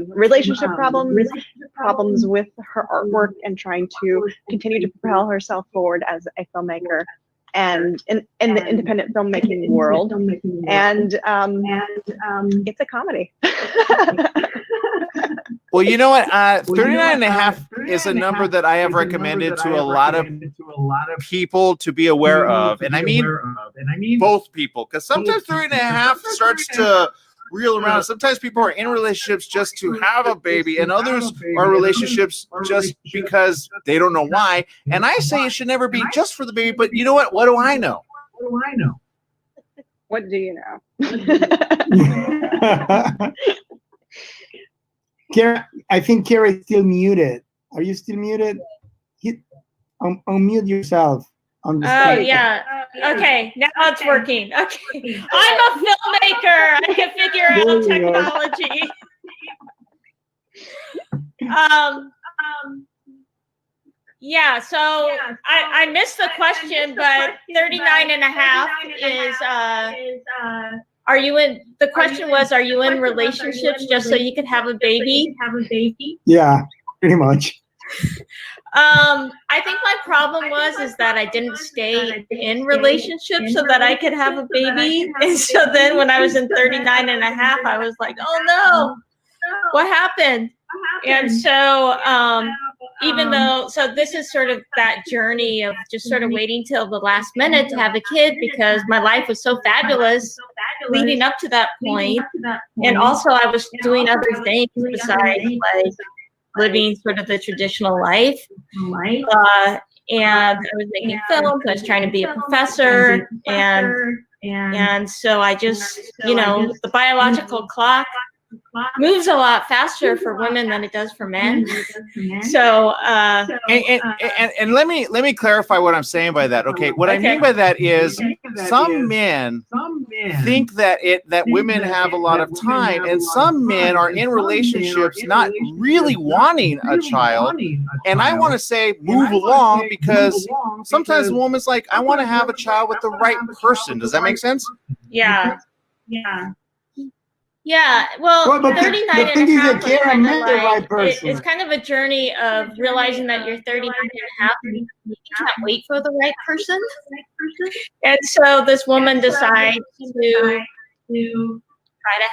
relationship problems with her artwork, and trying to continue to propel herself forward as a filmmaker. And in the independent filmmaking world, and it's a comedy. Well, you know what? 39 and a half is a number that I have recommended to a lot of people to be aware of. And I mean both people, because sometimes 39 and a half starts to real around. Sometimes people are in relationships just to have a baby, and others are in relationships just because they don't know why. And I say it should never be just for the baby, but you know what? What do I know? What do you know? Kara, I think Kara is still muted. Are you still muted? Unmute yourself. On the Oh, screen. yeah. Okay, now it's working. Okay. I'm a filmmaker. I can figure There out you go. technology. Yeah, so I missed the question, but 39 and a half is, are you in, the question was, are you in relationships just so you could have a baby? Yeah, pretty much. I think my problem is that I didn't stay in relationships so that I could have a baby. And so then when I was in 39 and a half, I was like, oh no, what happened? And so even though, so this is sort of that journey of just sort of waiting till the last minute to have a kid because my life was so fabulous leading up to that point. And also I was doing other things besides like living sort of the traditional life. And I was making films, I was trying to be a professor, and so I just, you know, the biological clock moves a lot faster for women than it does for men. So and let me clarify what I'm saying by that. Okay, what I mean by that is some men think that women have a lot of time, and some men are in relationships not really wanting a child. And I want to say move along, because sometimes a woman's like, I want to have a child with the right person. Does that make sense? Yeah. Yeah, well, But 39 the thing and a is half that Kara kind of met the right person. it's kind of a journey of realizing that you're 39 and a half and you can't wait for the right person. And so this woman decides to try to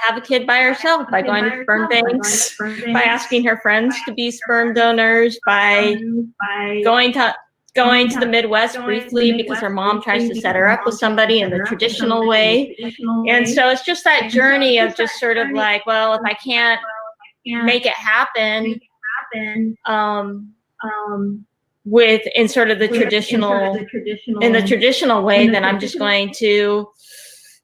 have a kid by herself by going to sperm banks, by asking her friends to be sperm donors, by going to the Midwest briefly because her mom tries to set her up with somebody in the traditional way. And so it's just that journey of just sort of like, well, if I can't make it happen in sort of the traditional way, then I'm just going to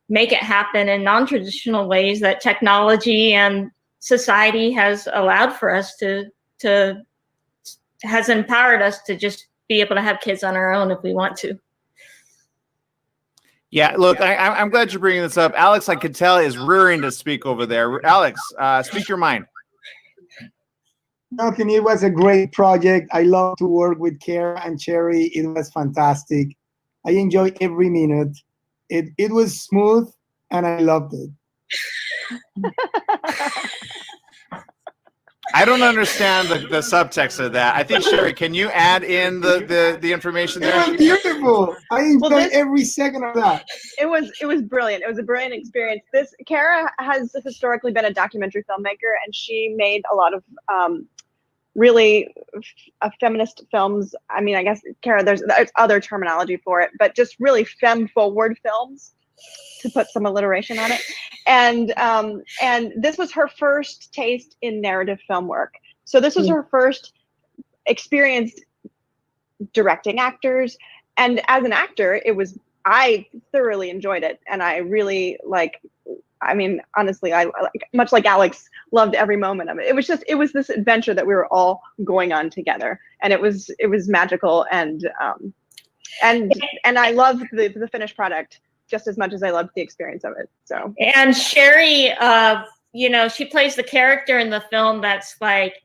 make it happen in non-traditional ways that technology and society has allowed for us has empowered us to just be able to have kids on our own if we want to. Yeah, look, I'm glad you're bringing this up. Alex, I could tell, is rearing to speak over there. Alex, speak your mind. Nothing. It was a great project. I love to work with Kara and Cherry. It was fantastic. I enjoyed every minute. It was smooth, and I loved it. I don't understand the subtext of that. I think, Sherry, can you add in the information there? It was beautiful. I enjoyed every second of that. It was brilliant. It was a brilliant experience. Kara has historically been a documentary filmmaker, and she made a lot of really feminist films. I mean, I guess, Kara, there's other terminology for it, but just really femme-forward films, to put some alliteration on it. And this was her first taste in narrative film work. So this was her first experience directing actors. And as an actor, I thoroughly enjoyed it. And I really honestly, I much like Alex, loved every moment of it. It was this adventure that we were all going on together. And it was magical. And I love the finished product just as much as I loved the experience of it. So, and Sherry, she plays the character in the film that's like,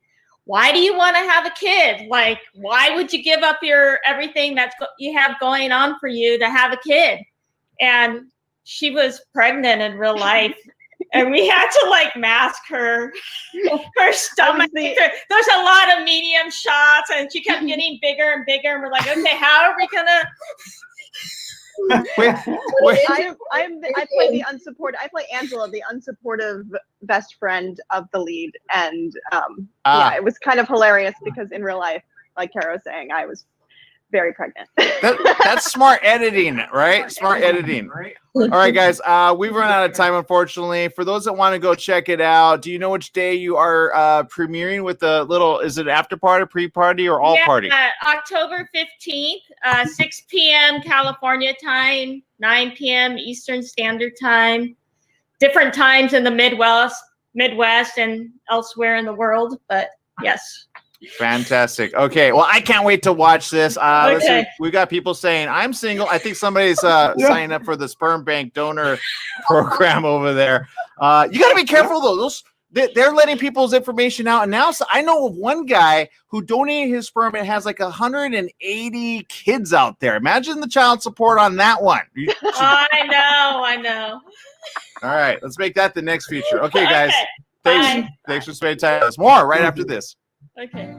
why do you want to have a kid? Like, why would you give up everything you have going on for you to have a kid? And she was pregnant in real life, and we had to mask her stomach. There's a lot of medium shots, and she kept getting bigger and bigger, and we're like, okay, how are we gonna? I play Angela, the unsupportive best friend of the lead, and it was kind of hilarious because in real life, like Kara was saying, I was very pregnant. That's smart editing, right? Smart editing. All right, guys. We've run out of time, unfortunately. For those that want to go check it out, do you know which day you are premiering with the little? Is it after party, pre-party, or all party? October 15th, 6 p.m. California time, 9 p.m. Eastern Standard Time. Different times in the Midwest, and elsewhere in the world, but yes. Fantastic. Okay. Well, I can't wait to watch this. Listen, we got people saying I'm single. I think somebody's signing up for the sperm bank donor program over there. You got to be careful though. They're letting people's information out. And now I know of one guy who donated his sperm and has like 180 kids out there. Imagine the child support on that one. I know. All right. Let's make that the next feature. Okay, guys. Thanks for spending time with us. More right after this. Okay.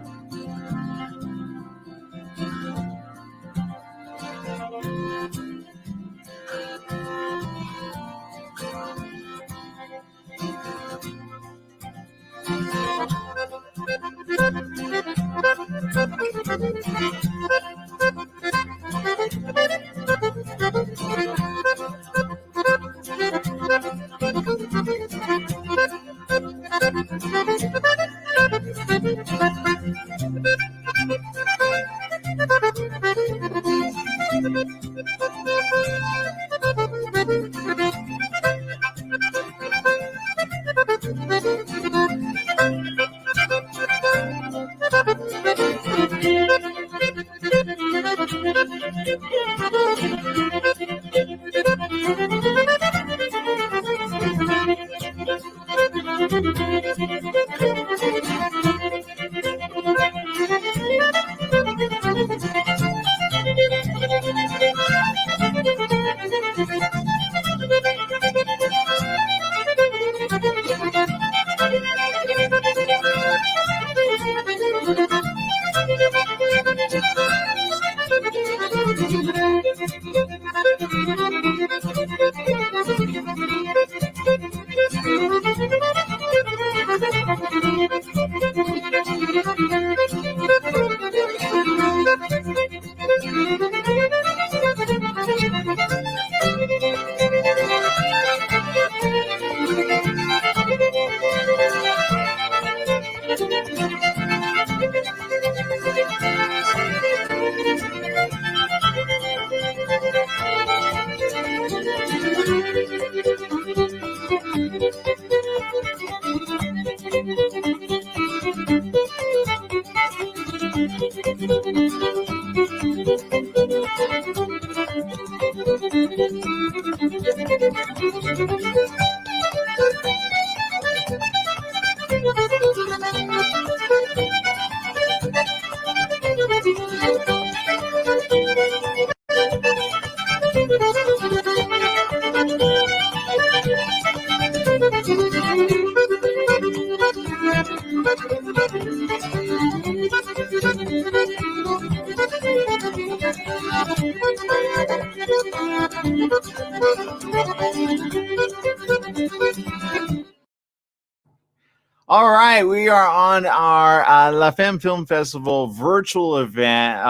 All right, we are on our La Femme Film Festival virtual event.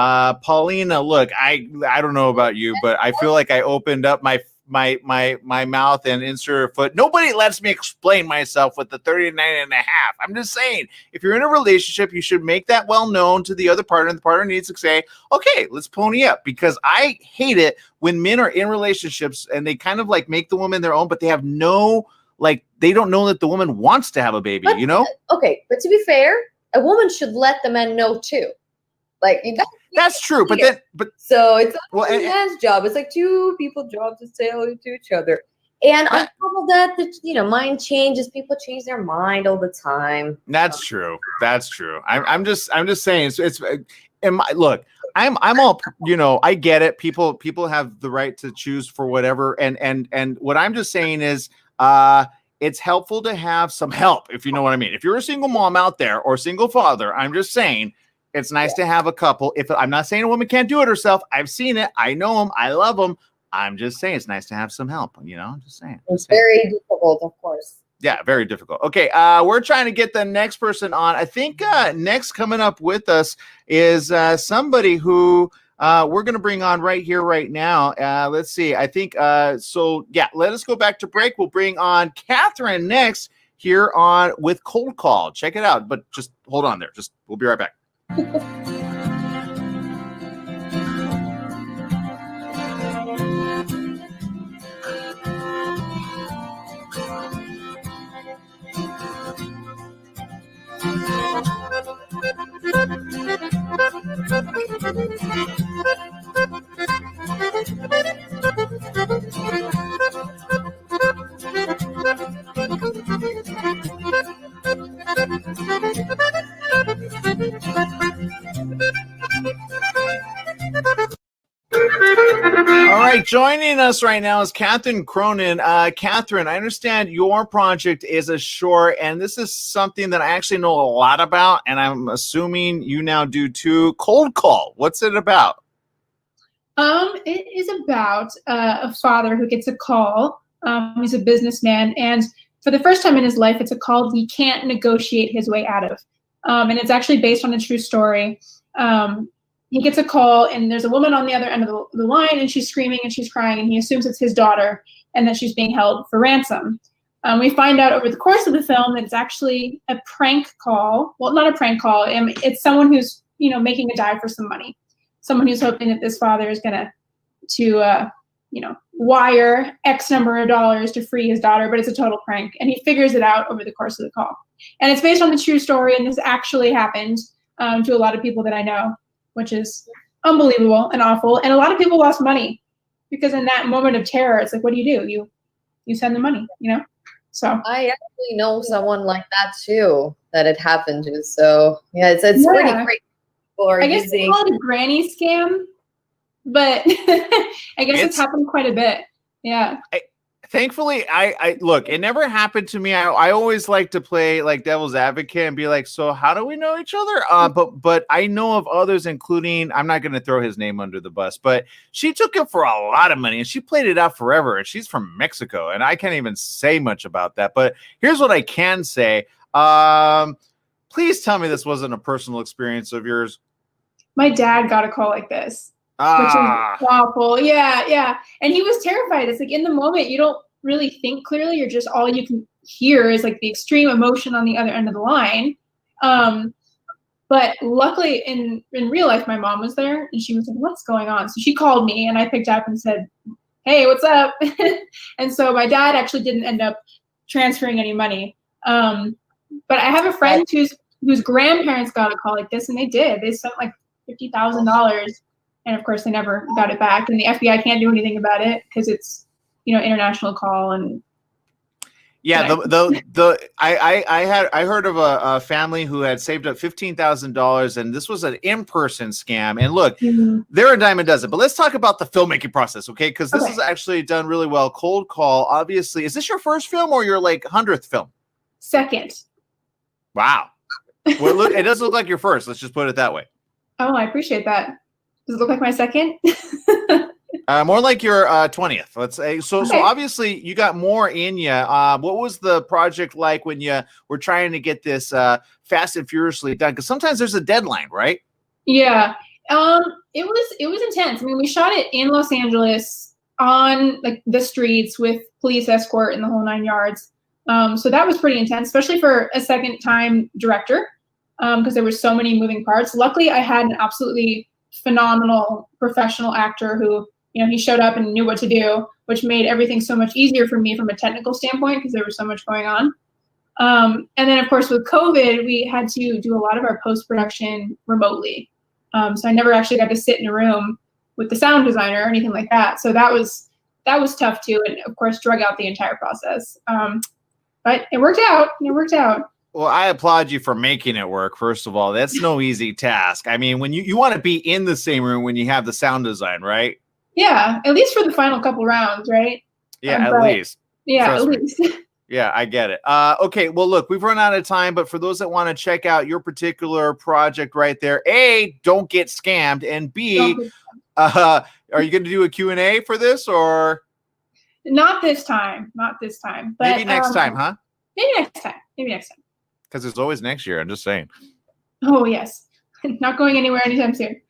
Paulina, look, I don't know about you, but I feel like I opened up my mouth and insert a foot. Nobody lets me explain myself with the 39 and a half. I'm just saying, if you're in a relationship, you should make that well known to the other partner, and the partner needs to say, okay, let's pony up, because I hate it when men are in relationships and they kind of like make the woman their own, but they have no, like, they don't know that the woman wants to have a baby, you know? Okay, but to be fair, a woman should let the man know too. Like, that's true, but so it's not a man's job. It's like two people's jobs to say hello to each other. And on top of that, mind changes. People change their mind all the time. That's true. That's true. I'm just saying. Look, I'm all, I get it. People have the right to choose for whatever. And what I'm just saying is, it's helpful to have some help, if you know what I mean. If you're a single mom out there or single father, I'm just saying it's nice to have a couple. I'm not saying a woman can't do it herself. I've seen it. I know them. I love them. I'm just saying it's nice to have some help. I'm just saying. It's very difficult, of course. Yeah, very difficult. Okay, we're trying to get the next person on. I think next coming up with us is somebody who we're going to bring on right here, right now. Let's see. I think so. Yeah, let us go back to break. We'll bring on Catherine next here on with Cold Call. Check it out, but just hold on there. We'll be right back. All right, joining us right now is Catherine Cronin. Catherine, I understand your project is a short, and this is something that I actually know a lot about, and I'm assuming you now do too. Cold Call, what's it about? It is about a father who gets a call. He's a businessman, and for the first time in his life, it's a call he can't negotiate his way out of. And it's actually based on a true story. He gets a call, and there's a woman on the other end of the line, and she's screaming and she's crying, and he assumes it's his daughter and that she's being held for ransom. We find out over the course of the film that it's actually a prank call. Well, not a prank call. It's someone who's, making a dive for some money. Someone who's hoping that this father is gonna wire X number of dollars to free his daughter, but it's a total prank. And he figures it out over the course of the call. And it's based on the true story, and this actually happened to a lot of people that I know, which is unbelievable and awful. And a lot of people lost money because in that moment of terror, it's like, what do? You send the money, So I actually know someone like that too, that it happened to. So yeah, it's pretty great. I guess they call it a granny scam, but I guess it's happened quite a bit. Yeah. Thankfully, I look, it never happened to me. I always like to play like devil's advocate and be like, so how do we know each other? But I know of others, including, I'm not going to throw his name under the bus, but she took it for a lot of money and she played it out forever. And she's from Mexico, and I can't even say much about that. But here's what I can say. Please tell me this wasn't a personal experience of yours. My dad got a call like this. Which is awful. Yeah. And he was terrified. It's like in the moment, you don't really think clearly. You're just, all you can hear is like the extreme emotion on the other end of the line. But luckily in real life, my mom was there and she was like, what's going on? So she called me and I picked up and said, hey, what's up? And so my dad actually didn't end up transferring any money. But I have a friend whose grandparents got a call like this, and they did. They sent like $50,000. And of course, they never got it back, and the FBI can't do anything about it because it's, international call. And yeah, I heard of a family who had saved up $15,000, and this was an in-person scam. And look, they're a dime a dozen. But let's talk about the filmmaking process, okay? Because this is actually done really well. Cold Call, obviously, is this your first film or your 100th film? Second. Wow. Well, look, it doesn't look like your first. Let's just put it that way. Oh, I appreciate that. Does it look like my second? More like your 20th, let's say. So obviously you got more in you. What was the project like when you were trying to get this fast and furiously done? Because sometimes there's a deadline, right? Yeah. It was intense. I mean, we shot it in Los Angeles on the streets with police escort and the whole 9 yards. So that was pretty intense, especially for a second time director, because there were so many moving parts. Luckily, I had an absolutely phenomenal professional actor who, he showed up and knew what to do, which made everything so much easier for me from a technical standpoint because there was so much going on. And then, of course, with COVID, we had to do a lot of our post-production remotely. So I never actually got to sit in a room with the sound designer or anything like that. So that was tough too, and of course, drug out the entire process. But it worked out. Well, I applaud you for making it work. First of all, that's no easy task. I mean, when you want to be in the same room when you have the sound design, right? Yeah, at least for the final couple rounds, right? Yeah, at least. Yeah, Trust at me. least. Yeah, I get it. Okay, well, look, we've run out of time, but for those that want to check out your particular project right there, A, don't get scammed, and B, are you going to do a Q&A for this, or? Not this time. But maybe next time, huh? Maybe next time. Because there's always next year. I'm just saying. Oh, yes. Not going anywhere anytime soon.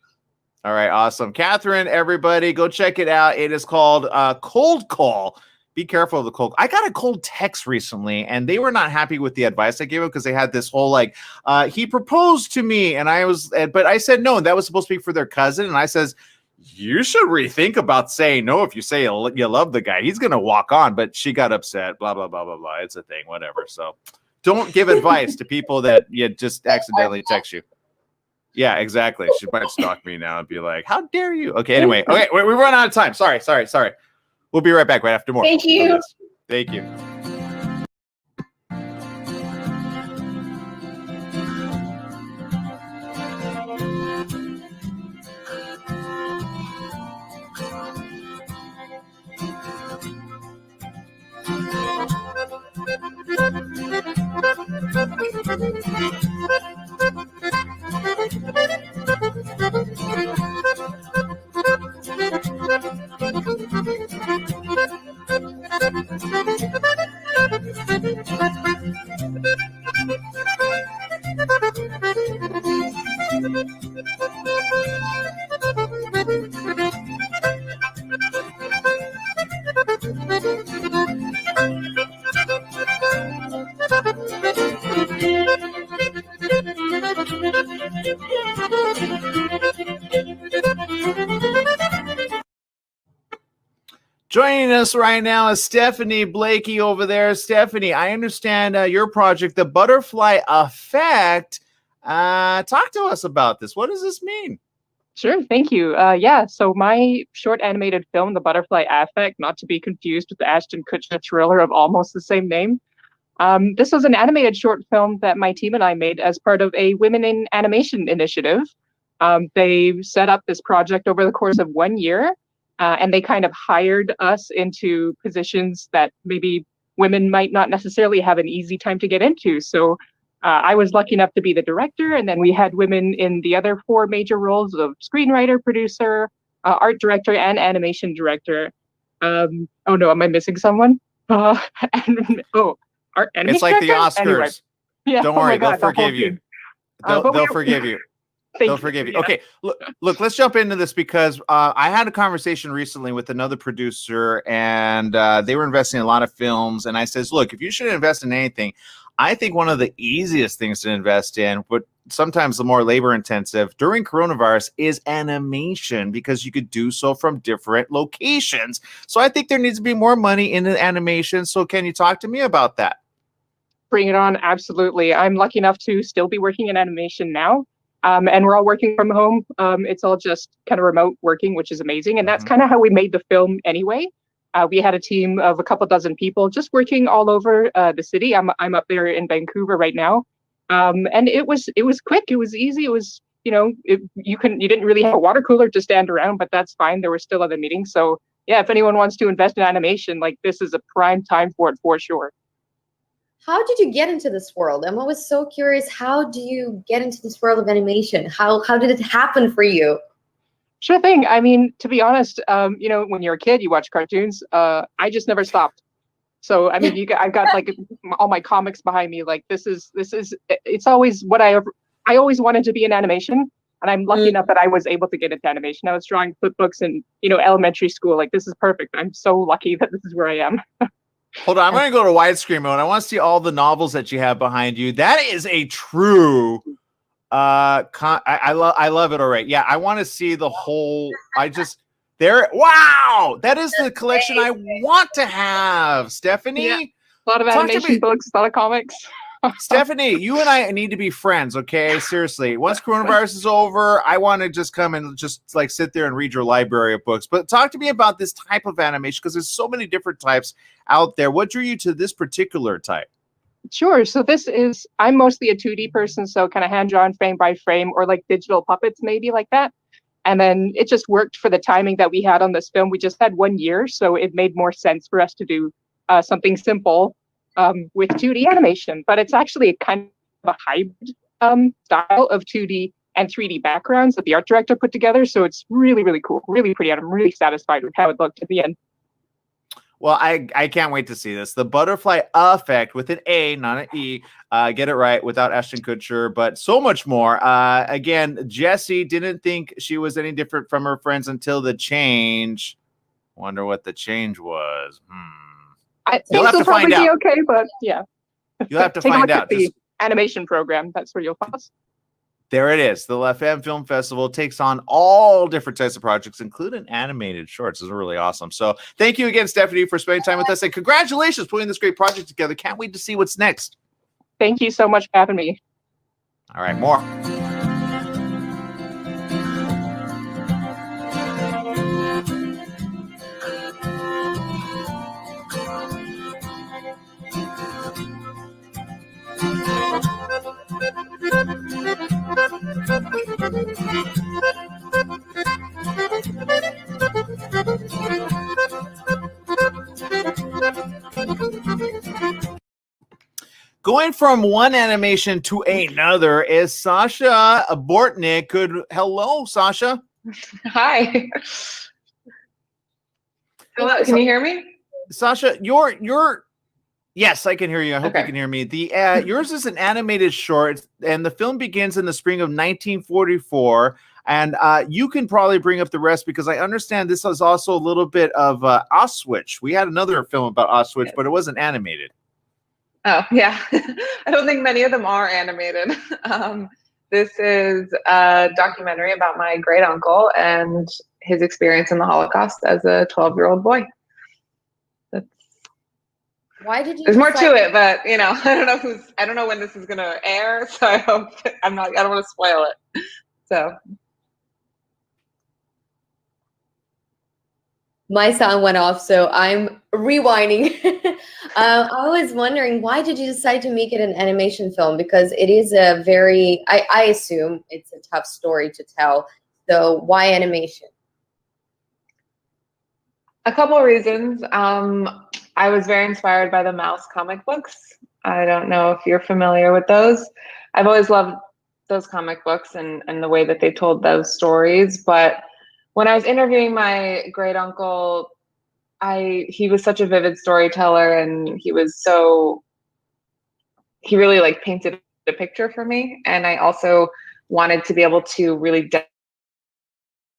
All right, awesome. Catherine, everybody, go check it out. It is called Cold Call. Be careful of the cold. I got a cold text recently, and they were not happy with the advice I gave them because they had this whole like, he proposed to me, and but I said no, and that was supposed to be for their cousin, and I says, you should rethink about saying no. If you say you love the guy, he's gonna walk on. But she got upset. Blah blah blah blah blah. It's a thing, whatever. So, don't give advice to people that you just accidentally text you. Yeah, exactly. She might stalk me now and be like, "How dare you?" Okay, anyway. Okay, we run out of time. Sorry. We'll be right back right after more. Thank you. Thank you. Joining us right now is Stephanie Blakey over there. Stephanie, I understand your project, The Butterfly Effect. Talk to us about this. What does this mean? Sure, thank you. So my short animated film, The Butterfly Effect, not to be confused with the Ashton Kutcher thriller of almost the same name. This was an animated short film that my team and I made as part of a Women in Animation initiative. They set up this project over the course of 1 year, and they kind of hired us into positions that maybe women might not necessarily have an easy time to get into. So I was lucky enough to be the director, and then we had women in the other 4 major roles of screenwriter, producer, art director, and animation director. Oh no, am I missing someone? Art animation It's like the director? Oscars. Anyway. Yeah, Don't oh my worry, God, they'll the whole forgive you. team. They'll forgive you. They'll forgive you. Yeah. Okay, look, let's jump into this because I had a conversation recently with another producer, and they were investing in a lot of films. And I says, look, if you should invest in anything, I think one of the easiest things to invest in, but sometimes the more labor intensive during coronavirus, is animation, because you could do so from different locations. So I think there needs to be more money in the animation. So can you talk to me about that? Bring it on. Absolutely. I'm lucky enough to still be working in animation now. And we're all working from home. It's all just kind of remote working, which is amazing. And that's kind of how we made the film anyway. We had a team of a couple dozen people just working all over the city. I'm up there in Vancouver right now. And it was quick. It was easy. It was, you didn't really have a water cooler to stand around, but that's fine. There were still other meetings. So yeah, if anyone wants to invest in animation, like, this is a prime time for it for sure. How did you get into this world? I'm always so curious. How do you get into this world of animation? How did it happen for you? Sure thing. I mean, to be honest, when you're a kid, you watch cartoons. I just never stopped. So I mean, I've got like all my comics behind me. Like, it's always what I always wanted to be in animation, and I'm lucky enough that I was able to get into animation. I was drawing flip books in elementary school. Like, this is perfect. I'm so lucky that this is where I am. Hold on, I'm going to go to widescreen mode. I want to see all the novels that you have behind you. That is a true. I love it. All right, yeah, I want to see the whole. Wow, that is the collection I want to have, Stephanie. Yeah. A lot of animation books, a lot of comics. Stephanie, you and I need to be friends, okay? Seriously. Once coronavirus is over, I want to just come and just like sit there and read your library of books. But talk to me about this type of animation, because there's so many different types out there. What drew you to this particular type? Sure. So I'm mostly a 2D person, so kind of hand-drawn frame by frame, or like digital puppets, maybe like that. And then it just worked for the timing that we had on this film. We just had 1 year, so it made more sense for us to do something simple with 2D animation. But it's actually a kind of a hybrid style of 2D and 3D backgrounds that the art director put together. So it's really, really cool, really pretty, and I'm really satisfied with how it looked at the end. Well, I can't wait to see this. The Butterfly Effect with an A, not an E. Get it right without Ashton Kutcher, but so much more. Again, Jessie didn't think she was any different from her friends until the change. Wonder what the change was. I You'll think have it'll to probably find be out. okay, but yeah. You'll have to Take a find look at out. the animation program. That's where you'll find us. There it is. The Femme Film Festival takes on all different types of projects, including animated shorts. This is really awesome. So thank you again, Stephanie, for spending time with us. And congratulations putting this great project together. Can't wait to see what's next. Thank you so much for having me. All right, more. Going from one animation to another is Sasha Bortnick. Hello, Sasha. Hi. Hello, can you hear me? Sasha, yes, I can hear you. I hope you can hear me. The yours is an animated short, and the film begins in the spring of 1944. And you can probably bring up the rest because I understand this is also a little bit of Auschwitz. We had another film about Auschwitz, but it wasn't animated. Oh, yeah. I don't think many of them are animated. This is a documentary about my great uncle and his experience in the Holocaust as a 12-year-old boy. Why did you? There's more to it, but I don't know when this is gonna air, so I don't want to spoil it. So my sound went off, so I'm rewinding. I was wondering, why did you decide to make it an animation film? Because it is a very, I assume it's a tough story to tell. So why animation? a couple of reasons. I was very inspired by the Mouse comic books. I don't know if you're familiar with those. I've always loved those comic books and the way that they told those stories. But when I was interviewing my great uncle, he was such a vivid storyteller, and he really like painted a picture for me. And I also wanted to be able to really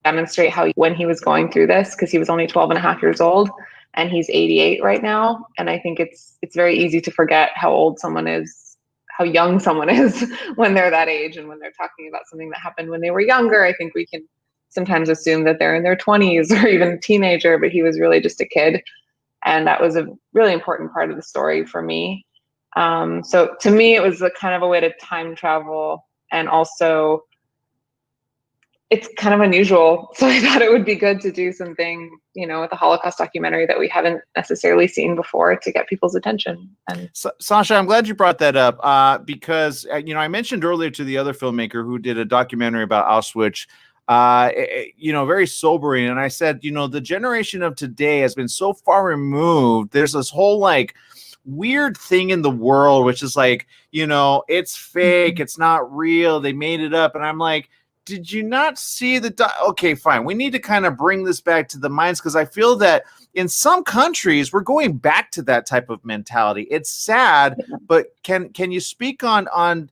demonstrate how when he was going through this, because he was only 12 and a half years old and he's 88 right now. And I think it's very easy to forget how old someone is, how young someone is when they're that age. And when they're talking about something that happened when they were younger, I think we can sometimes assume that they're in their 20s or even a teenager, but he was really just a kid. And that was a really important part of the story for me. So to me, it was a kind of a way to time travel, and also it's kind of unusual. So I thought it would be good to do something, with a Holocaust documentary that we haven't necessarily seen before to get people's attention. And Sasha, I'm glad you brought that up because, I mentioned earlier to the other filmmaker who did a documentary about Auschwitz, very sobering. And I said, the generation of today has been so far removed. There's this whole weird thing in the world, which is it's fake. It's not real. They made it up. And I'm like, did you not see okay, fine. We need to kind of bring this back to the minds, because I feel that in some countries we're going back to that type of mentality. It's sad, but can you speak on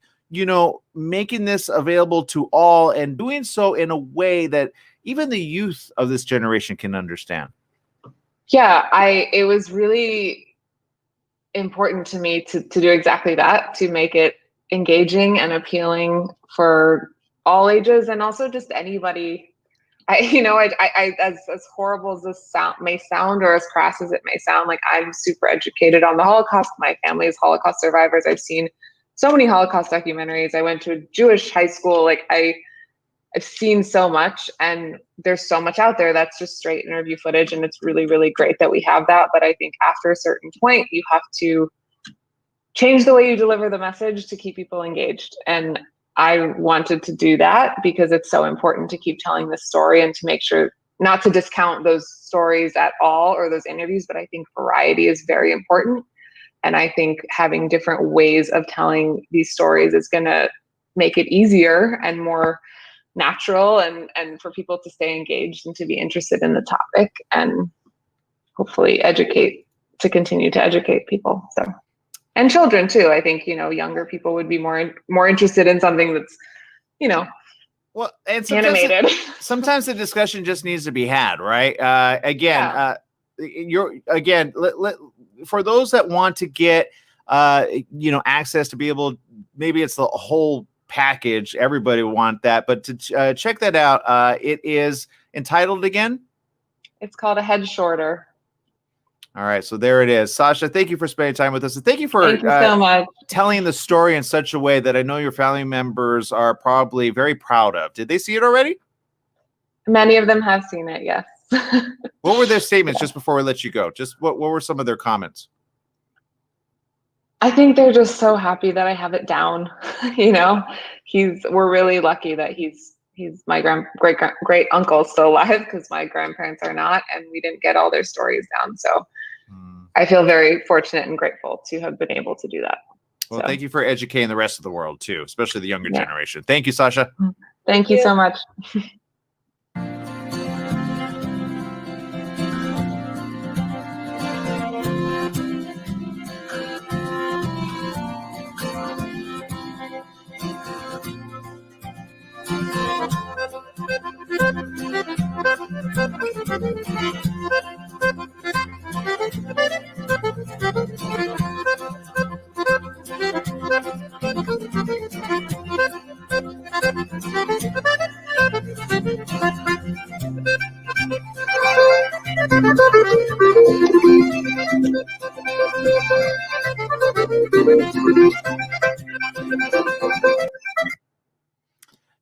making this available to all and doing so in a way that even the youth of this generation can understand? Yeah, it was really important to me to do exactly that, to make it engaging and appealing for all ages, and also just anybody. As horrible as this may sound, or as crass as it may sound, I'm super educated on the Holocaust. My family is Holocaust survivors. I've seen so many Holocaust documentaries. I went to a Jewish high school. I've seen so much, and there's so much out there that's just straight interview footage, and it's really, really great that we have that. But I think after a certain point, you have to change the way you deliver the message to keep people engaged. And I wanted to do that because it's so important to keep telling this story, and to make sure not to discount those stories at all, or those interviews, but I think variety is very important. And I think having different ways of telling these stories is going to make it easier and more natural, and for people to stay engaged and to be interested in the topic. And hopefully continue to educate people. So, and children too. I think, younger people would be more interested in something that's, well, and animated. Sometimes the discussion just needs to be had, right? For those that want to get, access to be able, maybe it's the whole package. Everybody want that, but to check that out, it is entitled again. It's called A Head Shorter. All right, so there it is. Sasha, thank you for spending time with us. And thank you for so much. telling the story in such a way that I know your family members are probably very proud of. Did they see it already? Many of them have seen it, yes. What were their statements just before we let you go? Just what were some of their comments? I think they're just so happy that I have it down. We're really lucky that he's my great uncle still alive, because my grandparents are not, and we didn't get all their stories down. So I feel very fortunate and grateful to have been able to do that. Well, thank you for educating the rest of the world too, especially the younger generation. Thank you, Sasha. Thank you so much.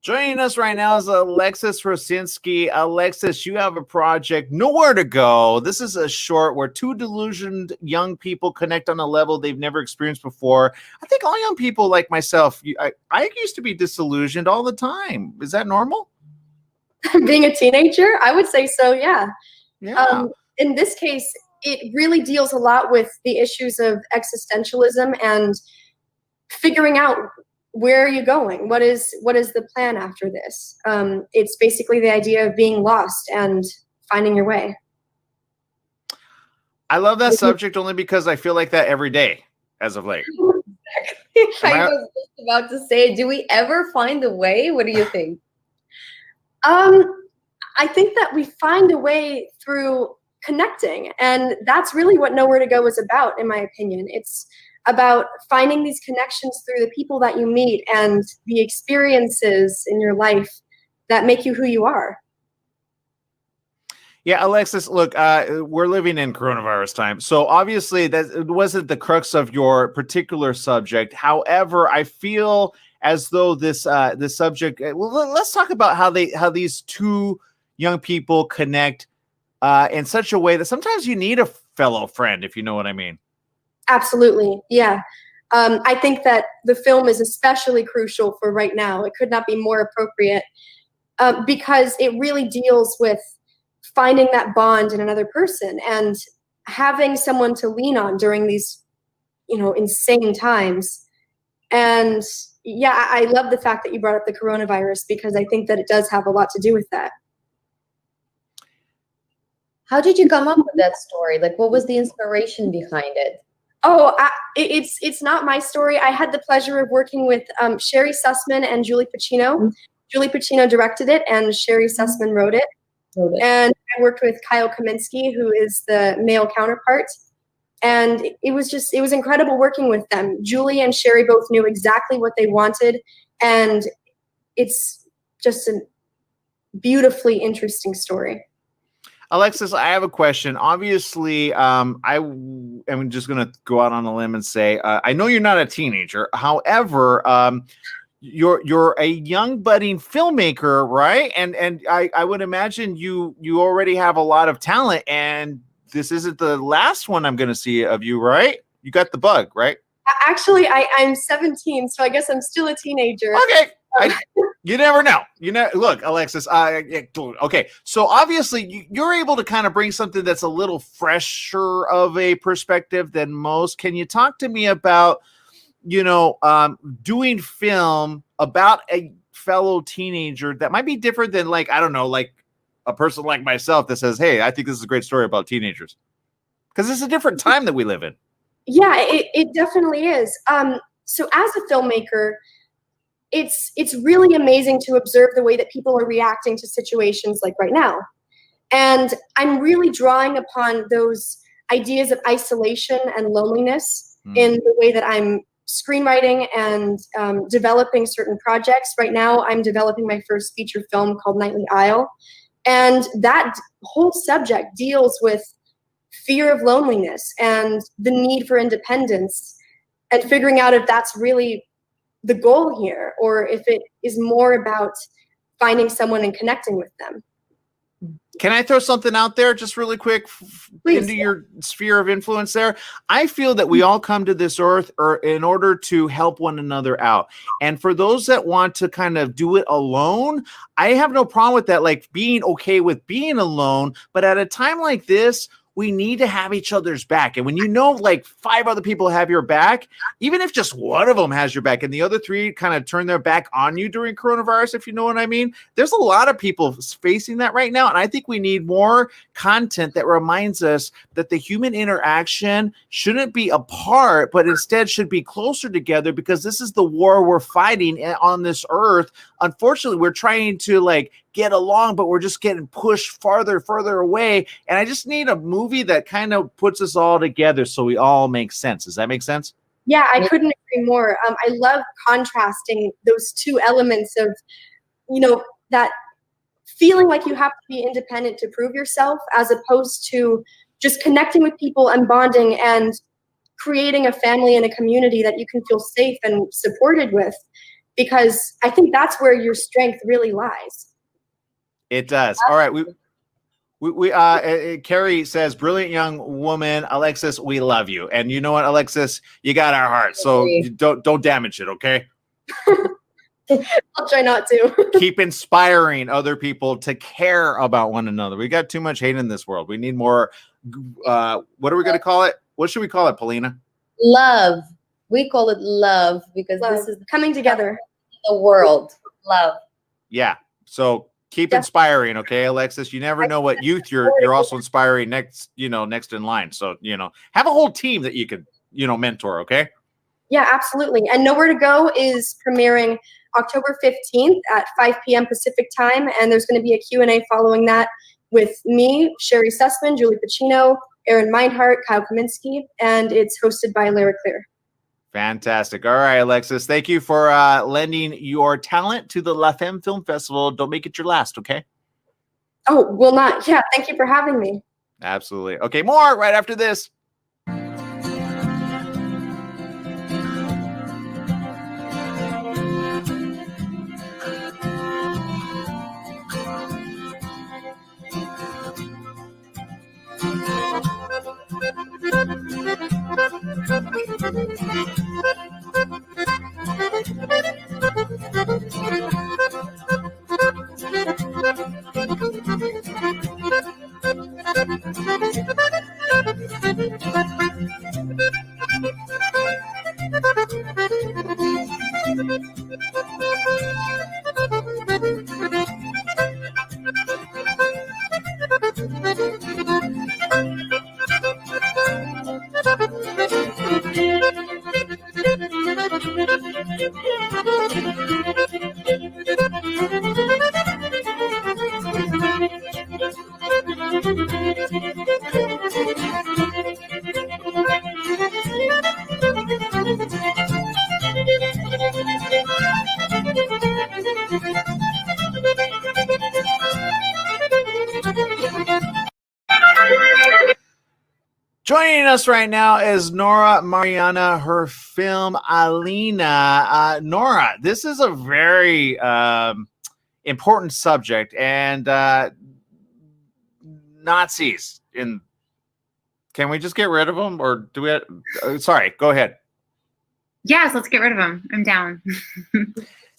Joining us right now is Alexis Rosinski. Alexis, you have a project, Nowhere to Go. This is a short where two delusioned young people connect on a level they've never experienced before. I think all young people like myself, I used to be disillusioned all the time. Is that normal? Being a teenager? I would say so, yeah. Yeah. In this case, it really deals a lot with the issues of existentialism and figuring out, where are you going? What is the plan after this? It's basically the idea of being lost and finding your way. I love that subject only because I feel like that every day as of late. I was just about to say, do we ever find a way? What do you think? I think that we find a way through connecting, and that's really what Nowhere to Go is about, in my opinion. It's about finding these connections through the people that you meet and the experiences in your life that make you who you are. Yeah, Alexis, look, we're living in coronavirus time. So obviously that wasn't the crux of your particular subject. However, I feel as though this subject, let's talk about how these two young people connect in such a way that sometimes you need a fellow friend, if you know what I mean. Absolutely. Yeah. I think that the film is especially crucial for right now. It could not be more appropriate because it really deals with finding that bond in another person and having someone to lean on during these, insane times. And yeah, I love the fact that you brought up the coronavirus, because I think that it does have a lot to do with that. How did you come up with that story? Like, what was the inspiration behind it? Oh, it's not my story. I had the pleasure of working with Sherry Sussman and Julie Pacino. Julie Pacino directed it, and Sherry Sussman wrote it. And I worked with Kyle Kaminsky, who is the male counterpart. And it was incredible working with them. Julie and Sherry both knew exactly what they wanted. And it's just a beautifully interesting story. Alexis, I have a question. Obviously, I'm just going to go out on a limb and say, I know you're not a teenager. However, you're a young budding filmmaker, right? And I would imagine you already have a lot of talent, and this isn't the last one I'm going to see of you, right? You got the bug, right? Actually, I'm 17, so I guess I'm still a teenager. Okay. You never know. Look, Alexis. Okay, so obviously you're able to kind of bring something that's a little fresher of a perspective than most. Can you talk to me about, doing film about a fellow teenager that might be different than, like, I don't know, like a person like myself that says, "Hey, I think this is a great story about teenagers." Because it's a different time that we live in. Yeah, it definitely is. So as a filmmaker, it's really amazing to observe the way that people are reacting to situations like right now. And I'm really drawing upon those ideas of isolation and loneliness in the way that I'm screenwriting and developing certain projects. Right now, I'm developing my first feature film called Nightly Isle. And that whole subject deals with fear of loneliness and the need for independence, and figuring out if that's really the goal here, or if it is more about finding someone and connecting with them. Can I throw something out there just really quick into your sphere of influence there? I feel that we all come to this earth in order to help one another out. And for those that want to kind of do it alone, I have no problem with that, like being okay with being alone. But at a time like this, we need to have each other's back. And when you know like 5 other people have your back, even if just one of them has your back and the other 3 kind of turn their back on you during coronavirus, if you know what I mean, there's a lot of people facing that right now. And I think we need more content that reminds us that the human interaction shouldn't be apart, but instead should be closer together, because this is the war we're fighting on this earth. Unfortunately, we're trying to like get along, but we're just getting pushed farther away. And I just need a movie that kind of puts us all together so we all make sense. Does that make sense? Yeah, I couldn't agree more. I love contrasting those 2 elements of, that feeling like you have to be independent to prove yourself, as opposed to just connecting with people and bonding and creating a family and a community that you can feel safe and supported with, because I think that's where your strength really lies. It does. All right. Carrie says, brilliant young woman. Alexis, we love you. And you know what, Alexis, you got our heart. So don't damage it. Okay. I'll try not to. Keep inspiring other people to care about one another. We got too much hate in this world. We need more. What are we going to call it? What should we call it, Paulina? Love. We call it love, because this is coming together. The world. Love. Yeah. So keep inspiring, okay, Alexis. You never know what youth you're also inspiring next in line. So, have a whole team that you could, mentor, okay? Yeah, absolutely. And Nowhere to Go is premiering October 15th at 5 p.m. Pacific time. And there's going to be a Q&A following that with me, Sherry Sussman, Julie Pacino, Aaron Meinhardt, Kyle Kaminsky, and it's hosted by Lara Clear. Fantastic. All right, Alexis. Thank you for lending your talent to the La Femme Film Festival. Don't make it your last, okay? Oh, will not. Yeah, thank you for having me. Absolutely. Okay, more right after this. Joining us right now is Nora Mariana, her film Alina. Nora, this is a very important subject, and Nazis. Can we just get rid of them, or do we? Sorry, go ahead. Yes, let's get rid of them. I'm down.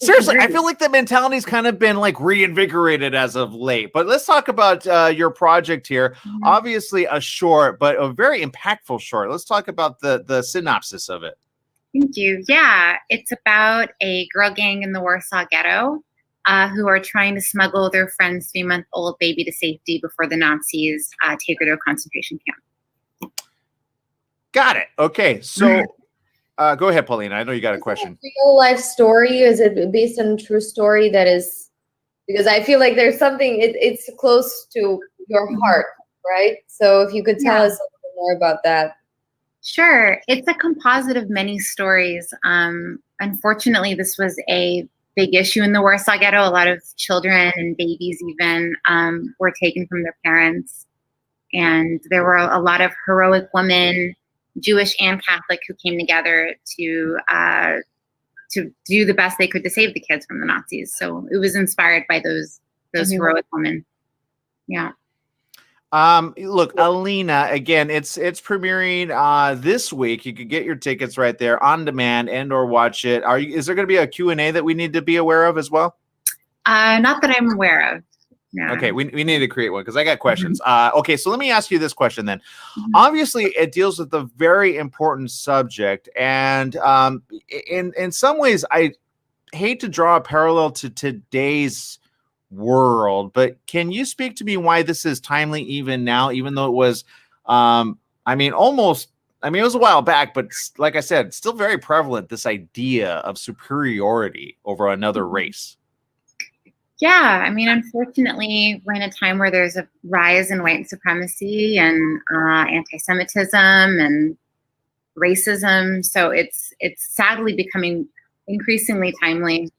Seriously, I feel like the mentality's kind of been like reinvigorated as of late. But let's talk about your project here. Mm-hmm. Obviously a short, but a very impactful short. Let's talk about the synopsis of it. Thank you. Yeah, it's about a girl gang in the Warsaw Ghetto who are trying to smuggle their friend's 3-month-old baby to safety before the Nazis take her to a concentration camp. Got it. Okay, so go ahead, Paulina. I know you got a question. Real life story? Is it based on a true story that is, because I feel like there's something, it's close to your heart, right? So if you could tell us a little more about that. Sure. It's a composite of many stories. Unfortunately, this was a big issue in the Warsaw Ghetto. A lot of children and babies even were taken from their parents. And there were a lot of heroic women, Jewish and Catholic, who came together to do the best they could to save the kids from the Nazis. So it was inspired by those heroic women. Yeah. Look, Alina, again, it's premiering this week. You could get your tickets right there on demand and or watch it. Is there going to be a Q&A that we need to be aware of as well? Not that I'm aware of. No. Okay, we need to create one because I got questions. Okay, so let me ask you this question then. Obviously, it deals with a very important subject, and in some ways, I hate to draw a parallel to today's world, but can you speak to me why this is timely even now, even though it was, it was a while back, but like I said, still very prevalent, this idea of superiority over another race. Yeah, I mean, unfortunately, we're in a time where there's a rise in white supremacy and anti-Semitism and racism. So it's sadly becoming increasingly timely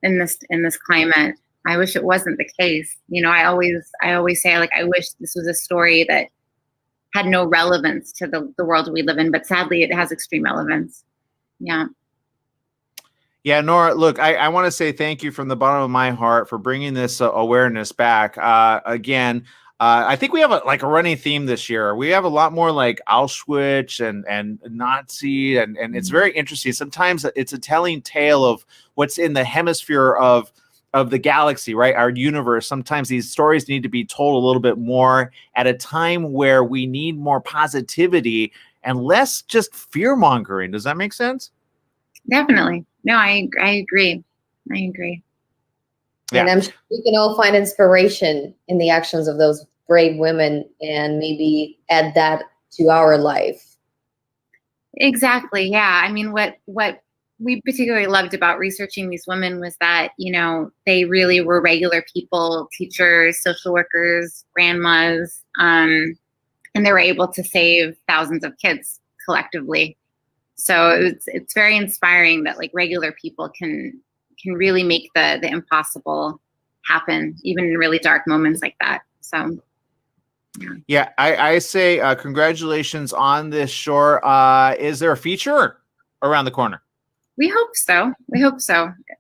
in this climate. I wish it wasn't the case. You know, I always say, like, I wish this was a story that had no relevance to the world we live in, but sadly, it has extreme relevance. Yeah. Yeah, Nora, look, I want to say thank you from the bottom of my heart for bringing this awareness back. Again, I think we have a running theme this year. We have a lot more like Auschwitz and Nazi, and it's very interesting. Sometimes it's a telling tale of what's in the hemisphere of the galaxy, right? Our universe. Sometimes these stories need to be told a little bit more at a time where we need more positivity and less just fear mongering. Does that make sense? Definitely. No, I agree. I agree. Yeah. And I'm sure we can all find inspiration in the actions of those brave women and maybe add that to our life. Exactly. Yeah. I mean, what we particularly loved about researching these women was that, you know, they really were regular people, teachers, social workers, grandmas, and they were able to save thousands of kids collectively. So it's very inspiring that like regular people can really make the impossible happen, even in really dark moments like that. So yeah, I say congratulations on this short. Is there a feature around the corner? We hope so.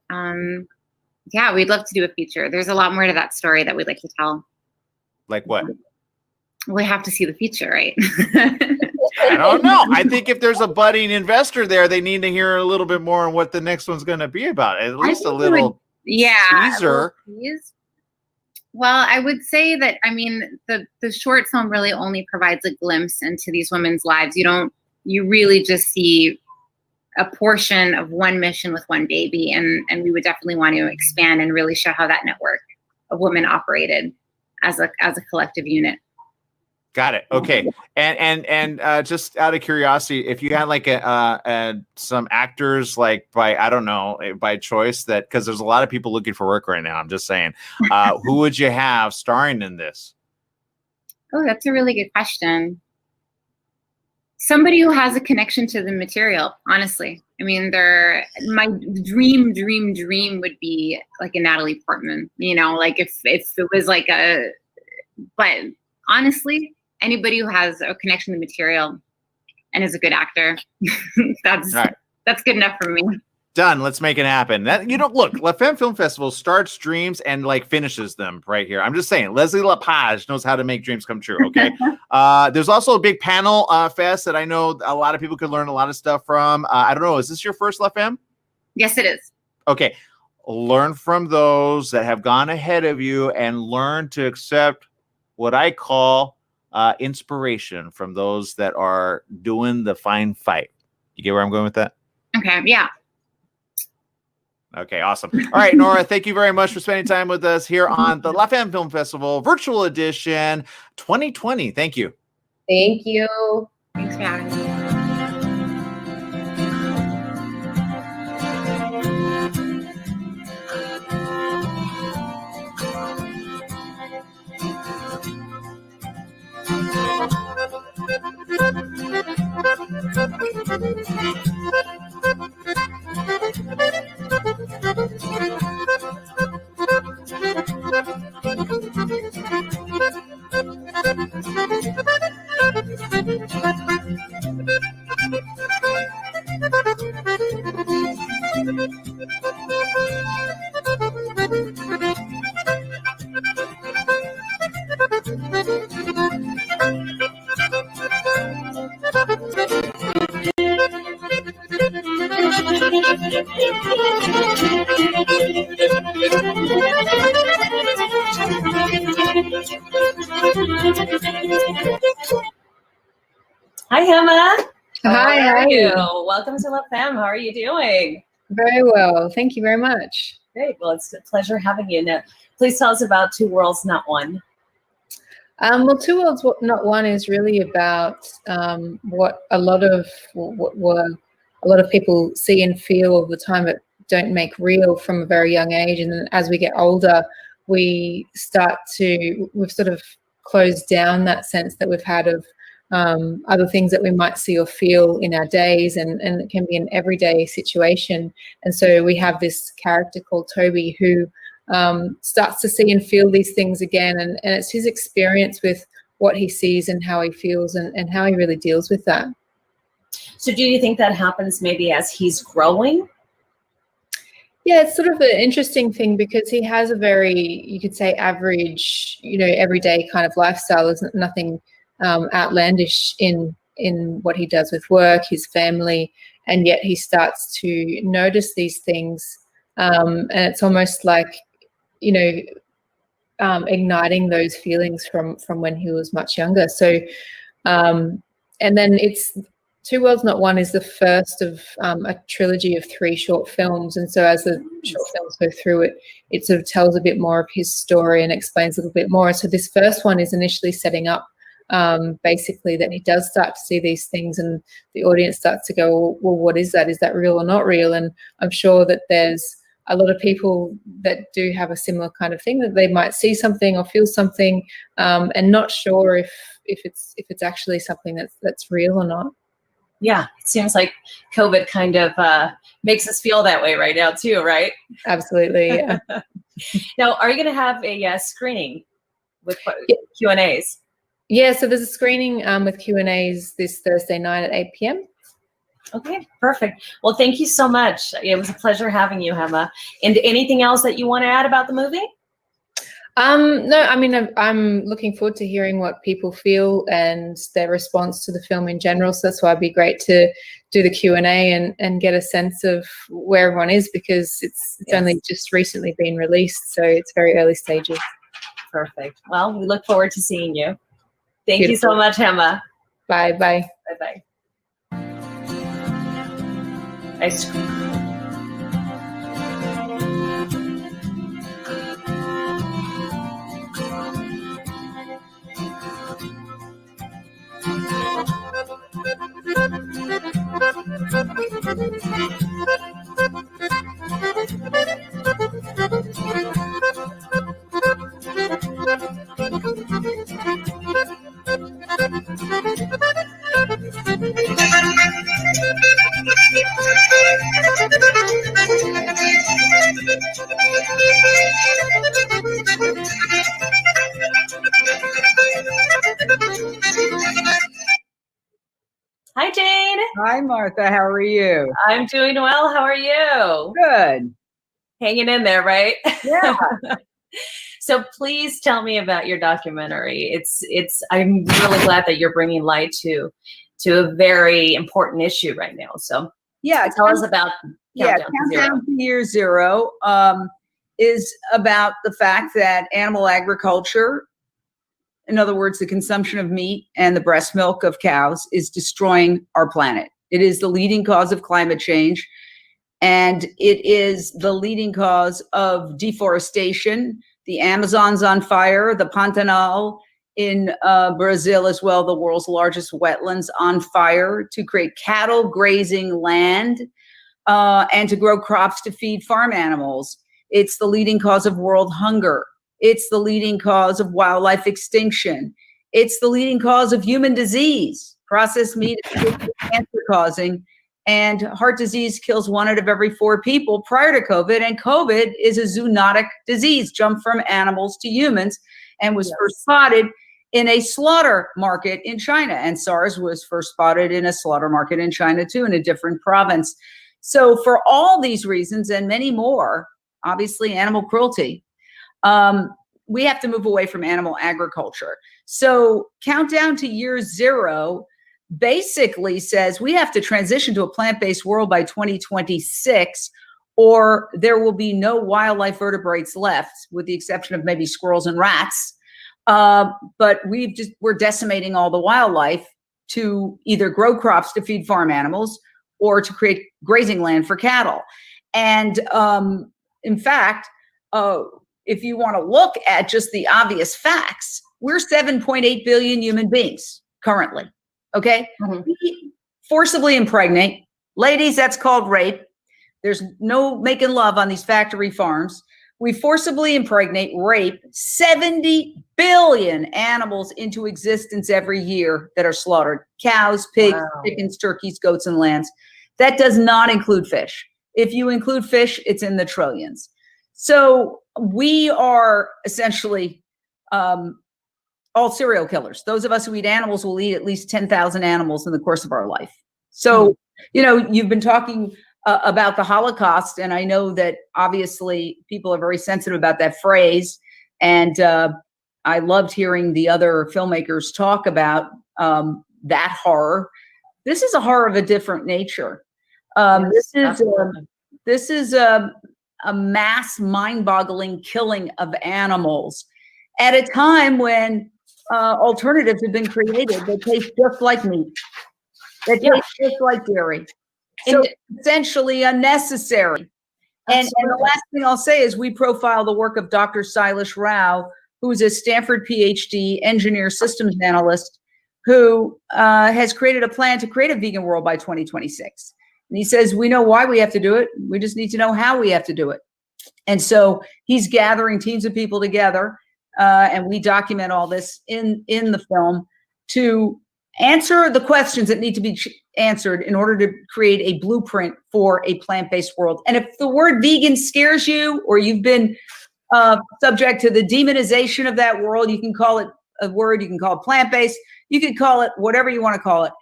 Yeah, we'd love to do a feature. There's a lot more to that story that we'd like to tell. Like what? We have to see the feature, right? I don't know. I think if there's a budding investor there, they need to hear a little bit more on what the next one's going to be about. At least a little teaser. Well, I would say that, I mean, the short film really only provides a glimpse into these women's lives. You really just see a portion of one mission with one baby, and we would definitely want to expand and really show how that network of women operated as a collective unit. Got it. Okay. And just out of curiosity, if you had like some actors like by choice, that because there's a lot of people looking for work right now, I'm just saying, who would you have starring in this? Oh, that's a really good question. Somebody who has a connection to the material, honestly. I mean, my dream would be like a Natalie Portman, you know, like if it was like but honestly, anybody who has a connection to the material and is a good actor, that's good enough for me. Done. Let's make it happen. Look, La Femme Film Festival starts dreams and like finishes them right here. I'm just saying, Leslie Lapage knows how to make dreams come true. Okay. There's also a big panel fest that I know a lot of people could learn a lot of stuff from. I don't know. Is this your first La Femme? Yes, it is. Okay. Learn from those that have gone ahead of you and learn to accept what I call inspiration from those that are doing the fine fight. You get where I'm going with that? Okay. Yeah. Okay, awesome. All right, Nora, thank you very much for spending time with us here on the La Femme Film Festival Virtual Edition 2020. Thank you. Thank you. Thanks for having me. Hi, Emma. Hi, How how are are you? you? Welcome to La Femme. How are you doing? Very well. Thank you very much. Great. Well, it's a pleasure having you. Now, please tell us about Two Worlds, Not One. Well, Two Worlds, Not One is really about what a lot of people see and feel all the time, but don't make real from a very young age. And then as we get older, we've sort of closed down that sense that we've had of other things that we might see or feel in our days, and it can be an everyday situation. And so we have this character called Toby who starts to see and feel these things again, and it's his experience with what he sees and how he feels and how he really deals with that. So do you think that happens maybe as he's growing? Yeah, it's sort of an interesting thing because he has a very, you could say, average, everyday kind of lifestyle. There's nothing outlandish in what he does with work, his family, and yet he starts to notice these things, and it's almost like igniting those feelings from when he was much younger. So and then it's Two Worlds Not One is the first of a trilogy of 3 short films, and so as the short films go through it sort of tells a bit more of his story and explains a little bit more. So this first one is initially setting up basically that he does start to see these things, and the audience starts to go, well, what is that? Is that real or not real? And I'm sure that there's a lot of people that do have a similar kind of thing, that they might see something or feel something and not sure if it's actually something that's real or not. Yeah, it seems like COVID kind of makes us feel that way right now too, right? Absolutely. Yeah. Now, are you going to have a screening with Q&As? Yeah, so there's a screening with Q&As this Thursday night at 8 p.m. Okay, perfect. Well, thank you so much. It was a pleasure having you, Emma. And anything else that you want to add about the movie? No, I mean, I'm looking forward to hearing what people feel and their response to the film in general. So that's why it'd be great to do the Q&A and get a sense of where everyone is, because it's only just recently been released, so it's very early stages. Perfect. Well, we look forward to seeing you. Thank Beautiful. you so much, Emma. Bye. Bye-bye. Ice cream. Hi, Jane. Hi, Martha. How are you? I'm doing well. How are you? Good. Hanging in there, right? Yeah. So please tell me about your documentary. I'm really glad that you're bringing light to a very important issue right now. So yeah, tell us about Countdown to Year Zero is about the fact that animal agriculture, in other words, the consumption of meat and the breast milk of cows, is destroying our planet. It is the leading cause of climate change, and it is the leading cause of deforestation. The Amazon's on fire, the Pantanal in Brazil as well, the world's largest wetlands, on fire to create cattle grazing land and to grow crops to feed farm animals. It's the leading cause of world hunger. It's the leading cause of wildlife extinction. It's the leading cause of human disease. Processed meat is cancer causing, and heart disease kills 1 out of every 4 people prior to COVID. And COVID is a zoonotic disease, jumped from animals to humans, and was first spotted in a slaughter market in China. And SARS was first spotted in a slaughter market in China too, in a different province. So for all these reasons and many more, obviously animal cruelty, we have to move away from animal agriculture. So Countdown to Year Zero basically says we have to transition to a plant-based world by 2026, or there will be no wildlife vertebrates left, with the exception of maybe squirrels and rats. But we're decimating all the wildlife to either grow crops to feed farm animals or to create grazing land for cattle. And in fact, if you want to look at just the obvious facts, we're 7.8 billion human beings currently. Okay. We forcibly impregnate. Ladies, that's called rape. There's no making love on these factory farms. We forcibly impregnate, rape 70 billion animals into existence every year that are slaughtered. Cows, pigs, chickens, turkeys, goats, and lambs. That does not include fish. If you include fish, it's in the trillions. So we are essentially all serial killers. Those of us who eat animals will eat at least 10,000 animals in the course of our life. So, you know, you've been talking about the Holocaust, and I know that obviously people are very sensitive about that phrase. And I loved hearing the other filmmakers talk about that horror. This is a horror of a different nature. This is a mass, mind-boggling killing of animals at a time when alternatives have been created that taste just like meat, that taste just like dairy. So essentially unnecessary. And the last thing I'll say is we profile the work of Dr. Sailesh Rao, who's a Stanford PhD engineer systems analyst, who has created a plan to create a vegan world by 2026. And he says, we know why we have to do it. We just need to know how we have to do it. And so he's gathering teams of people together, and we document all this in the film to answer the questions that need to be answered in order to create a blueprint for a plant-based world. And if the word vegan scares you, or you've been subject to the demonization of that world, you can call it a word, you can call it plant-based, you can call it whatever you want to call it.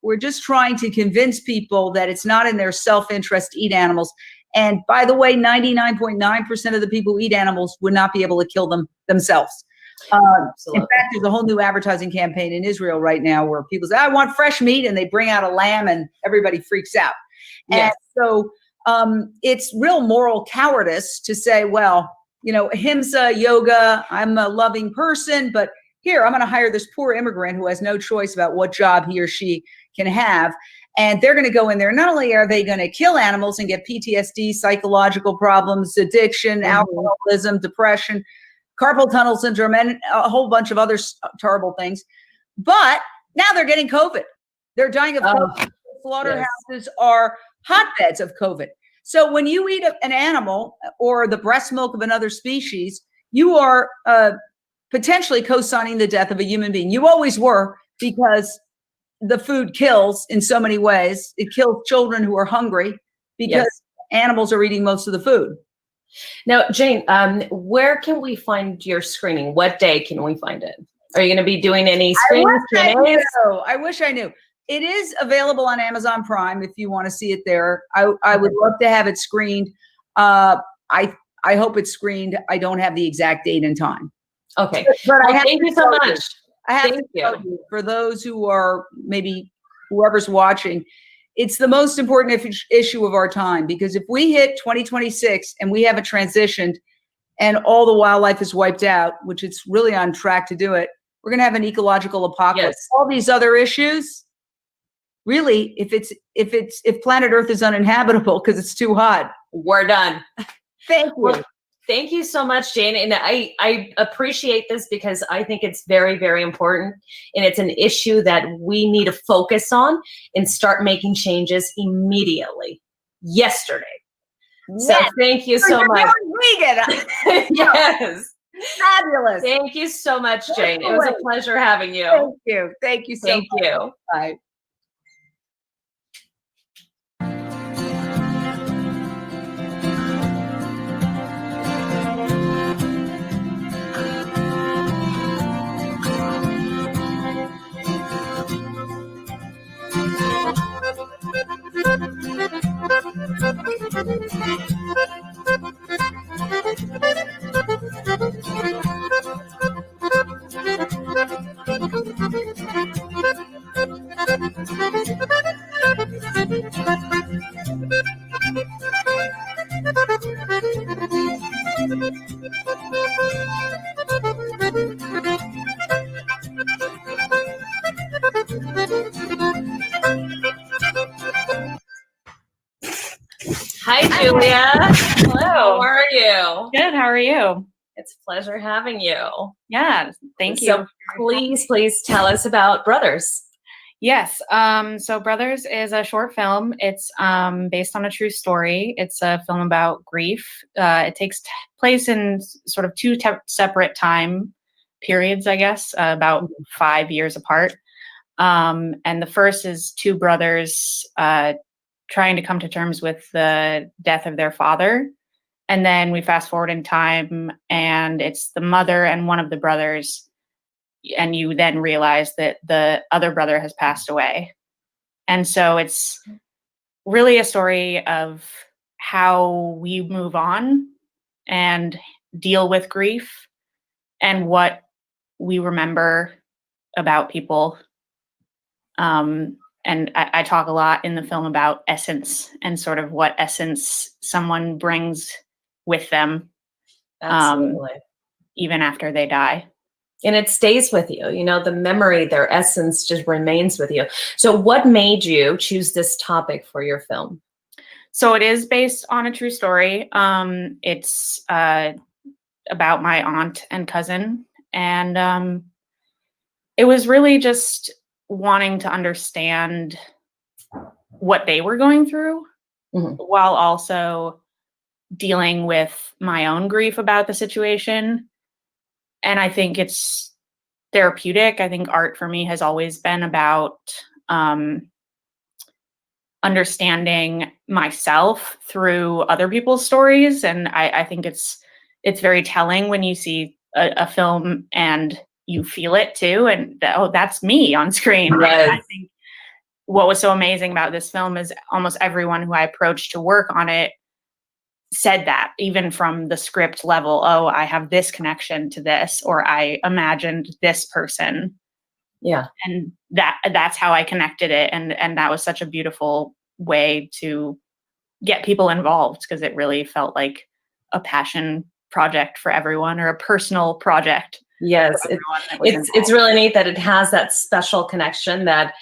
We're just trying to convince people that it's not in their self-interest to eat animals. And by the way, 99.9% of the people who eat animals would not be able to kill them themselves. In fact, there's a whole new advertising campaign in Israel right now where people say, I want fresh meat, and they bring out a lamb and everybody freaks out. Yes. And so it's real moral cowardice to say, well, you know, ahimsa, yoga, I'm a loving person, but here, I'm going to hire this poor immigrant who has no choice about what job he or she can have. And they're going to go in there. Not only are they going to kill animals and get PTSD, psychological problems, addiction, alcoholism, depression, carpal tunnel syndrome, and a whole bunch of other terrible things, but now they're getting COVID. They're dying of COVID. Slaughterhouses are hotbeds of COVID. So when you eat an animal or the breast milk of another species, you are potentially co-signing the death of a human being. You always were, because the food kills in so many ways. It kills children who are hungry because animals are eating most of the food. Now, Jane, where can we find your screening? What day can we find it? Are you going to be doing any screenings? I wish I knew. It is available on Amazon Prime if you want to see it there. I would love to have it screened. I hope it's screened. I don't have the exact date and time. Okay. But well, thank you so much. I have to tell you, for those who are, maybe whoever's watching, it's the most important issue of our time, because if we hit 2026 and we haven't transitioned and all the wildlife is wiped out, which it's really on track to do it, we're going to have an ecological apocalypse. Yes. All these other issues, really, if planet Earth is uninhabitable because it's too hot, we're done. Thank you. Well, thank you so much, Jane. And I appreciate this because I think it's very, very important. And it's an issue that we need to focus on and start making changes immediately. Yesterday. So thank you so much. Vegan. Yes. Fabulous. Thank you so much, Jane. It was a pleasure having you. Thank you. Thank you so Thank much. you. Bye. Hi, Julia. Hello. How are you? Good. How are you? It's a pleasure having you. Yeah. Thank you. So please tell us about Brothers. Yes. So Brothers is a short film. It's based on a true story. It's a film about grief. It takes place in sort of two separate time periods, I guess, about 5 years apart. And the first is two brothers trying to come to terms with the death of their father. And then we fast forward in time, and it's the mother and one of the brothers. And you then realize that the other brother has passed away. And so it's really a story of how we move on and deal with grief and what we remember about people. And I talk a lot in the film about essence and sort of what essence someone brings with them, Absolutely. even after they die. And it stays with you. You know, the memory, their essence just remains with you. So what made you choose this topic for your film? So it is based on a true story. It's about my aunt and cousin. And it was really just wanting to understand what they were going through, while also dealing with my own grief about the situation. And I think it's therapeutic. I think art for me has always been about understanding myself through other people's stories. And I think it's very telling when you see a film and you feel it too. And oh, that's me on screen. Right? I think what was so amazing about this film is almost everyone who I approached to work on it said that, even from the script level. Oh, I have this connection to this, or I imagined this person. Yeah. And that's how I connected it. And that was such a beautiful way to get people involved, because it really felt like a passion project for everyone, or a personal project. Yes, it's really neat that it has that special connection, that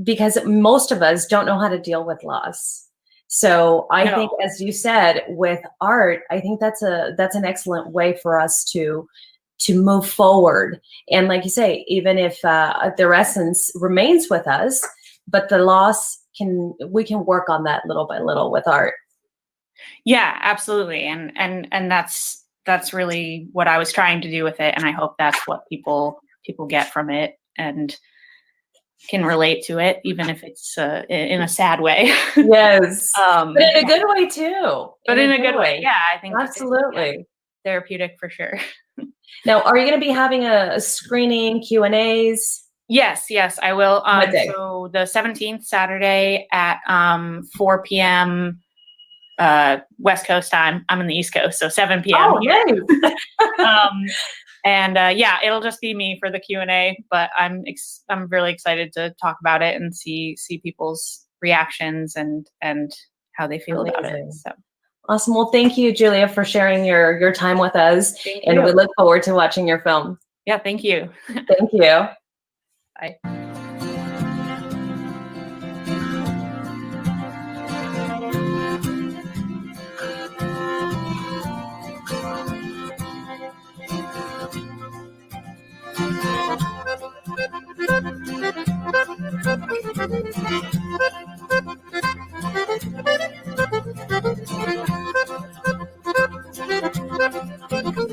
because most of us don't know how to deal with loss. So I think, as you said, with art, I think that's an excellent way for us to move forward. And like you say, even if their essence remains with us, but the loss we can work on that little by little with art. Yeah, absolutely. And that's really what I was trying to do with it. And I hope that's what people get from it and can relate to it, even if it's in a sad way. Yes. But in a good way too. But in a good way. Yeah, I think absolutely therapeutic for sure. Now, are you going to be having a screening, Q&As? Yes, I will. What day? So the 17th, Saturday at 4 p.m. West Coast time. I'm in the East Coast, so 7 p.m. Oh, here. nice. And yeah, it'll just be me for the Q&A, but I'm really excited to talk about it and see people's reactions and how they feel about it. So awesome. Well, thank you, Julia, for sharing your time with us. Thank and you. we look forward to watching your film. Yeah, thank you. Thank you. Bye.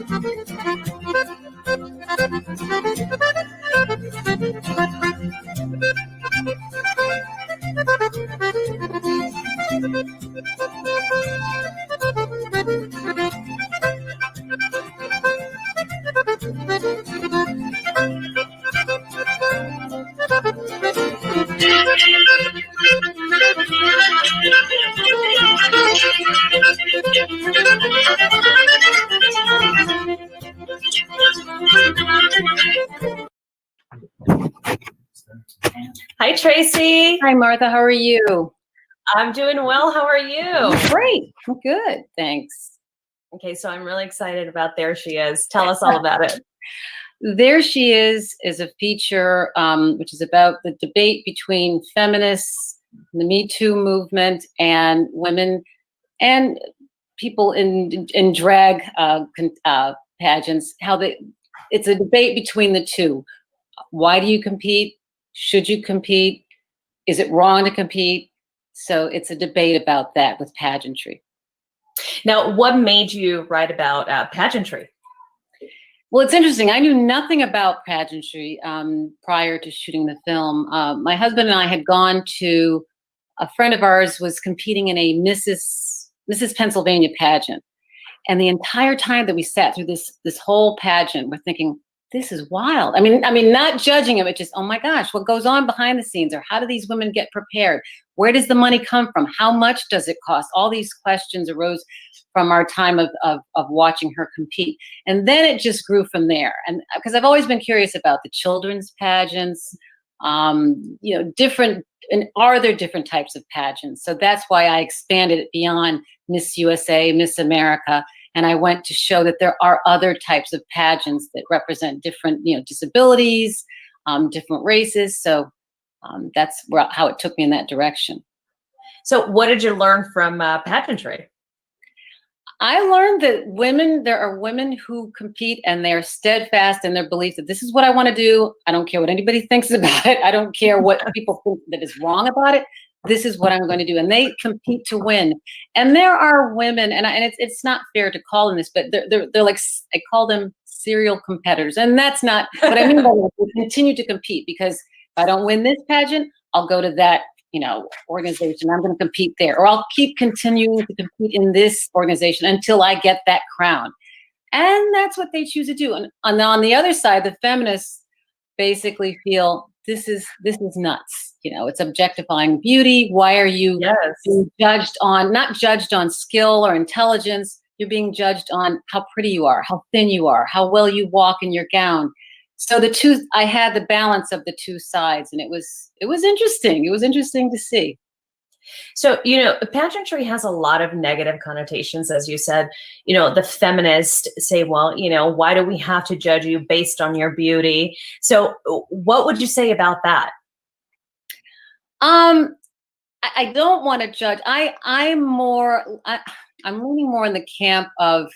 Thank you. Hi, Tracy. Hi, Martha. How are you? I'm doing well. How are you? Great. I'm good. Thanks. Okay, so I'm really excited about There She Is. Tell us all about it. There She Is a feature which is about the debate between feminists, the Me Too movement, and women and people in drag pageants. It's a debate between the two. Why do you compete? Should you compete? Is it wrong to compete? So it's a debate about that with pageantry. Now, what made you write about pageantry? Well, it's interesting. I knew nothing about pageantry prior to shooting the film. My husband and I had gone to, a friend of ours was competing in a Mrs. Pennsylvania pageant. And the entire time that we sat through this whole pageant, we're thinking, this is wild. I mean, not judging them, but just, oh my gosh, what goes on behind the scenes? Or how do these women get prepared? Where does the money come from? How much does it cost? All these questions arose from our time of watching her compete. And then it just grew from there. And because I've always been curious about the children's pageants, different, and are there different types of pageants? So that's why I expanded it beyond Miss USA, Miss America. And I went to show that there are other types of pageants that represent different, disabilities, different races. So that's how it took me in that direction. So what did you learn from pageantry? I learned that there are women who compete and they're steadfast in their belief that this is what I want to do. I don't care what anybody thinks about it. I don't care what people think that is wrong about it. This is what I'm going to do. And they compete to win. And there are women, and it's not fair to call them this, but they're like, I call them serial competitors. And that's not what I mean by that. They continue to compete because if I don't win this pageant, I'll go to that organization. I'm going to compete there, or I'll keep continuing to compete in this organization until I get that crown. And that's what they choose to do. And on the other side, the feminists basically feel this is nuts. It's objectifying beauty. Why are you being judged on, not judged on skill or intelligence? You're being judged on how pretty you are, how thin you are, how well you walk in your gown. So I had the balance of the two sides, and it was interesting. It was interesting to see. So, pageantry has a lot of negative connotations, as you said. The feminists say, well, why do we have to judge you based on your beauty? So what would you say about that? I don't want to judge. I'm leaning more in the camp of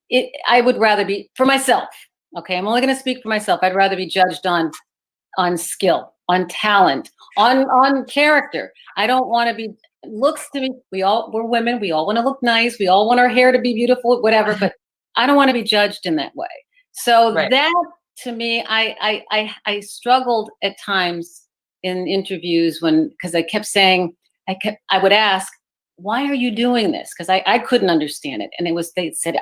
it. I would rather be, for myself. Okay, I'm only going to speak for myself. I'd rather be judged on skill, on talent, on character. I don't want to be looks to me. We're women. We all want to look nice. We all want our hair to be beautiful, whatever. But I don't want to be judged in that way. So that, to me, I struggled at times in interviews because I kept saying, I would ask, why are you doing this? Because I couldn't understand it. And they said,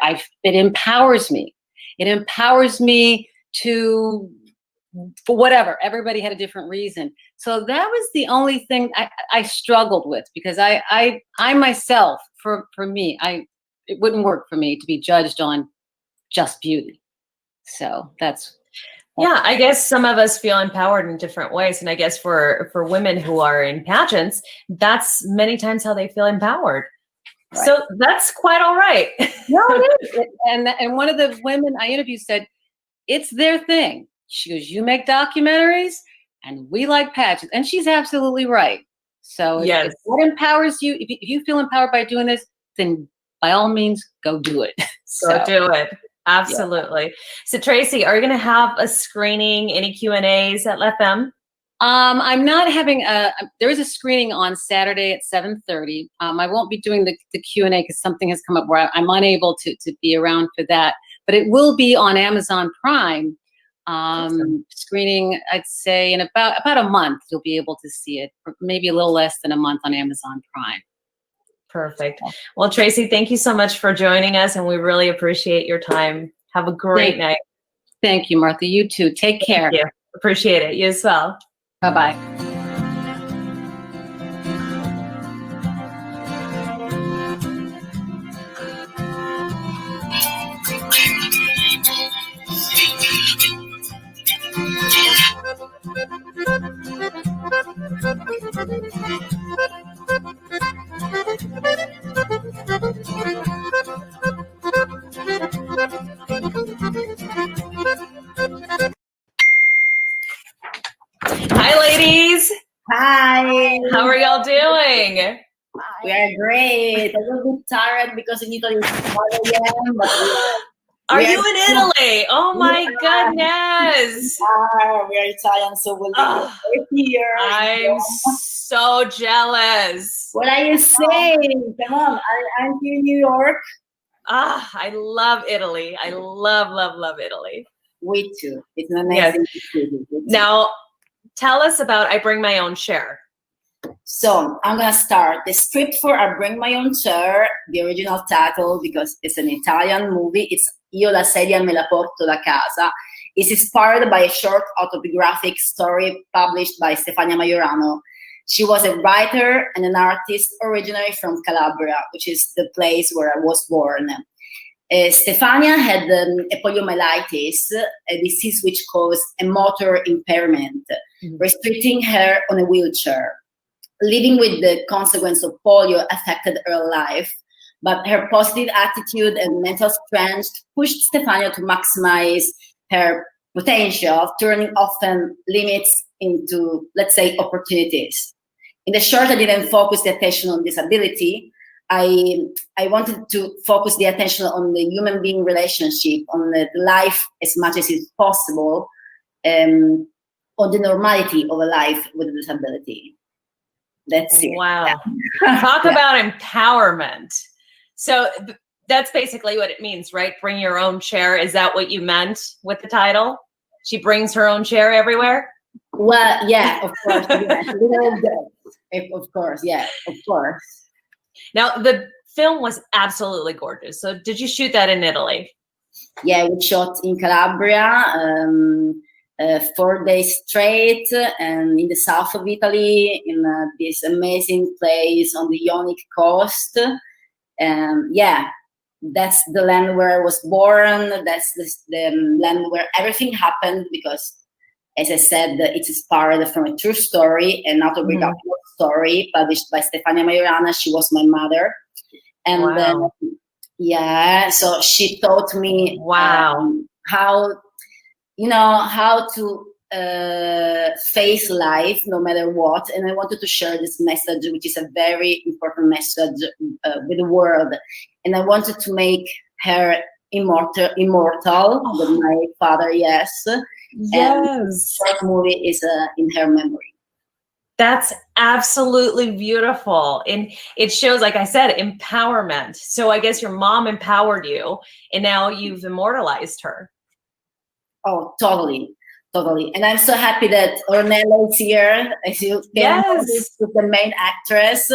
it empowers me. It empowers me for whatever. Everybody had a different reason. So that was the only thing I struggled with, because I myself, for me, it wouldn't work for me to be judged on just beauty. So that's yeah, I guess some of us feel empowered in different ways. And I guess for women who are in pageants, that's many times how they feel empowered. Right. So that's quite all right. No, it is. And one of the women I interviewed said, it's their thing. She goes, you make documentaries and we like pageants. And she's absolutely right. So if what empowers you, if you feel empowered by doing this, then by all means, go do it. Go do it. Absolutely. Yeah. So Tracy, are you going to have a screening, any Q&As at Femme? I'm not having there is a screening on Saturday at 7:30. I won't be doing the Q&A because something has come up where I'm unable to be around for that, but it will be on Amazon Prime Screening, I'd say in about a month, you'll be able to see it, or maybe a little less than a month on Amazon Prime. Perfect. Well, Tracy, thank you so much for joining us, and we really appreciate your time. Have a great night. Thank you, Martha. You too. Take care. Thank you. Appreciate it. You as well. Bye-bye. Hi, ladies. Hi. How are y'all doing? We are great. A little bit tired because in Italy it's 4 a.m. But Are you in Italy? Oh my goodness. We are Italian, so we'll be here. I'm so jealous. What are you saying? Come on, I'm here in New York. I love Italy. I love Italy. We too. It's an amazing city. Now, tell us about I Bring My Own Chair. So I'm gonna start the script for I Bring My Own Chair. The original title, because it's an Italian movie, it's Io la sedia me la porto da casa. It's inspired by a short autobiographic story published by Stefania Majorano. She was a writer and an artist originally from Calabria, which is the place where I was born. Stefania had a poliomyelitis, a disease which caused a motor impairment, restricting her on a wheelchair. Living with the consequence of polio affected her life, but her positive attitude and mental strength pushed Stefania to maximize her potential, turning often limits into, let's say, opportunities. In the short, I didn't focus the attention on disability. I wanted to focus the attention on the human being relationship, on the life as much as is possible, on the normality of a life with a disability. That's it. Wow. Talk about empowerment. So that's basically what it means, right? Bring your own chair. Is that what you meant with the title? She brings her own chair everywhere? Well, yeah, of course. Of course, yeah, of course. Now, the film was absolutely gorgeous. So did you shoot that in Italy? Yeah, we shot in Calabria, 4 days straight, and in the south of Italy, in this amazing place on the Ionic coast. Yeah, that's the land where I was born. That's the land where everything happened, because, as I said, it's inspired from a true story, an autobiographical story published by Stefania Majorana. She was my mother. And yeah, so she taught me how to face life no matter what. And I wanted to share this message, which is a very important message with the world. And I wanted to make her immortal with my father, yes. And that movie is in her memory. That's absolutely beautiful. And it shows, like I said, empowerment. So I guess your mom empowered you, and now you've immortalized her. Oh, totally. And I'm so happy that Ornella is here. As you can notice, the main actress.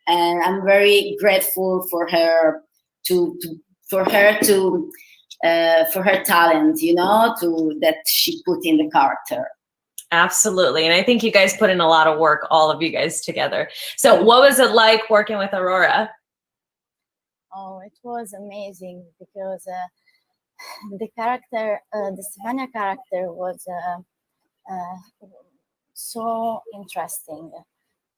And I'm very grateful for her for her talent, that she put in the character. Absolutely. And I think you guys put in a lot of work, all of you guys together. So what was it like working with Aurora? Oh, it was amazing, because the character, the Stefania character was so interesting.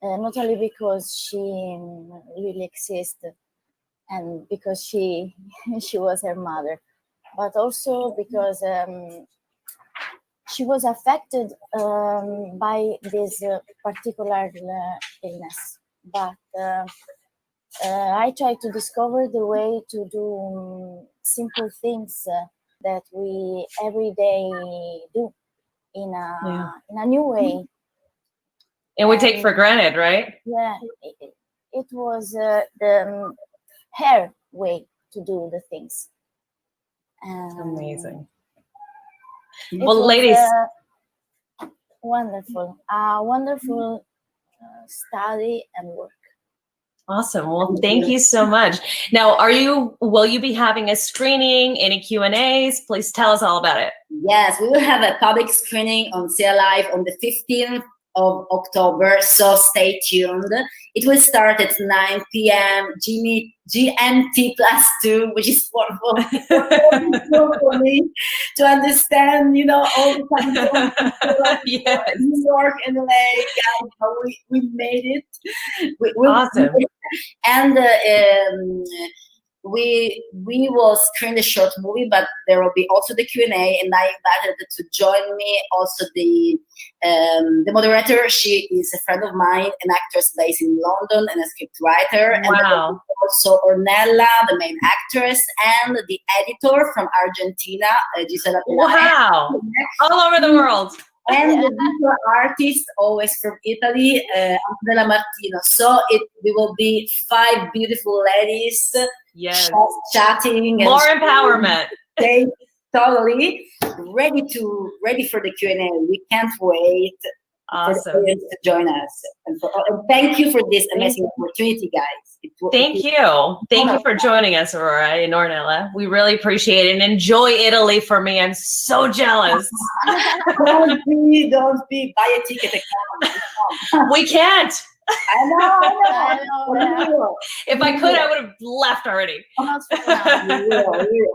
Not only because she really existed and because she was her mother, but also because she was affected by this particular illness. But I tried to discover the way to do simple things that we every day do in a new way. And we take for granted, right? Yeah, it was the her way to do the things. Amazing. It Well, was, ladies. Wonderful. Wonderful study and work. Awesome. Well, thank you so much. Now, will you be having a screening, any Q&As? Please tell us all about it. Yes, we will have a public screening on CL Live on the 15th of October, so stay tuned. It will start at 9 p.m. GMT +2, which is for me to understand, all the time. Yes. New York and LA, guys, how we made it. Awesome. And we will screen the short movie, but there will be also the Q&A, and I invited to join me also the moderator. She is a friend of mine, an actress based in London and a script writer. Wow. And also Ornella, the main actress, and the editor from Argentina, Gisela. Wow. All over the world. And the visual artist, always from Italy, Antonella Martino. So we will be 5 beautiful ladies, yes, chatting. More empowerment. Totally ready for the Q&A. We can't wait for the audience to join us. And thank you for this amazing opportunity, guys. Thank you. Thank you for joining us, Aurora and Ornella. We really appreciate it. And enjoy Italy for me. I'm so jealous. Don't be. Buy a ticket. We can't. I know. If I could, I would have left already.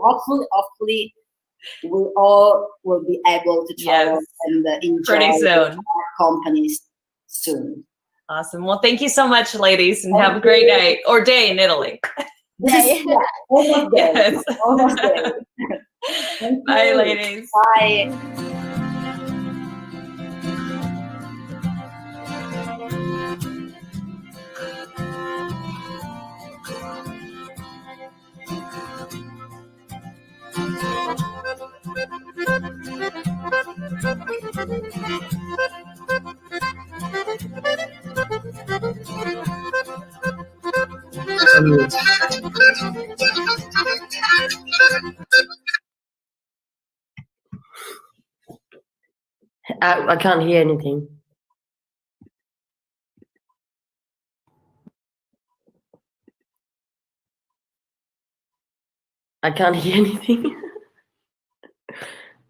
Hopefully, we all will be able to travel and enjoy pretty soon. Our companies soon. Awesome. Well, thank you so much, ladies, and have a great night or day in Italy. Almost there. Yes. Almost there. Bye, ladies. Bye. I can't hear anything. I can't hear anything.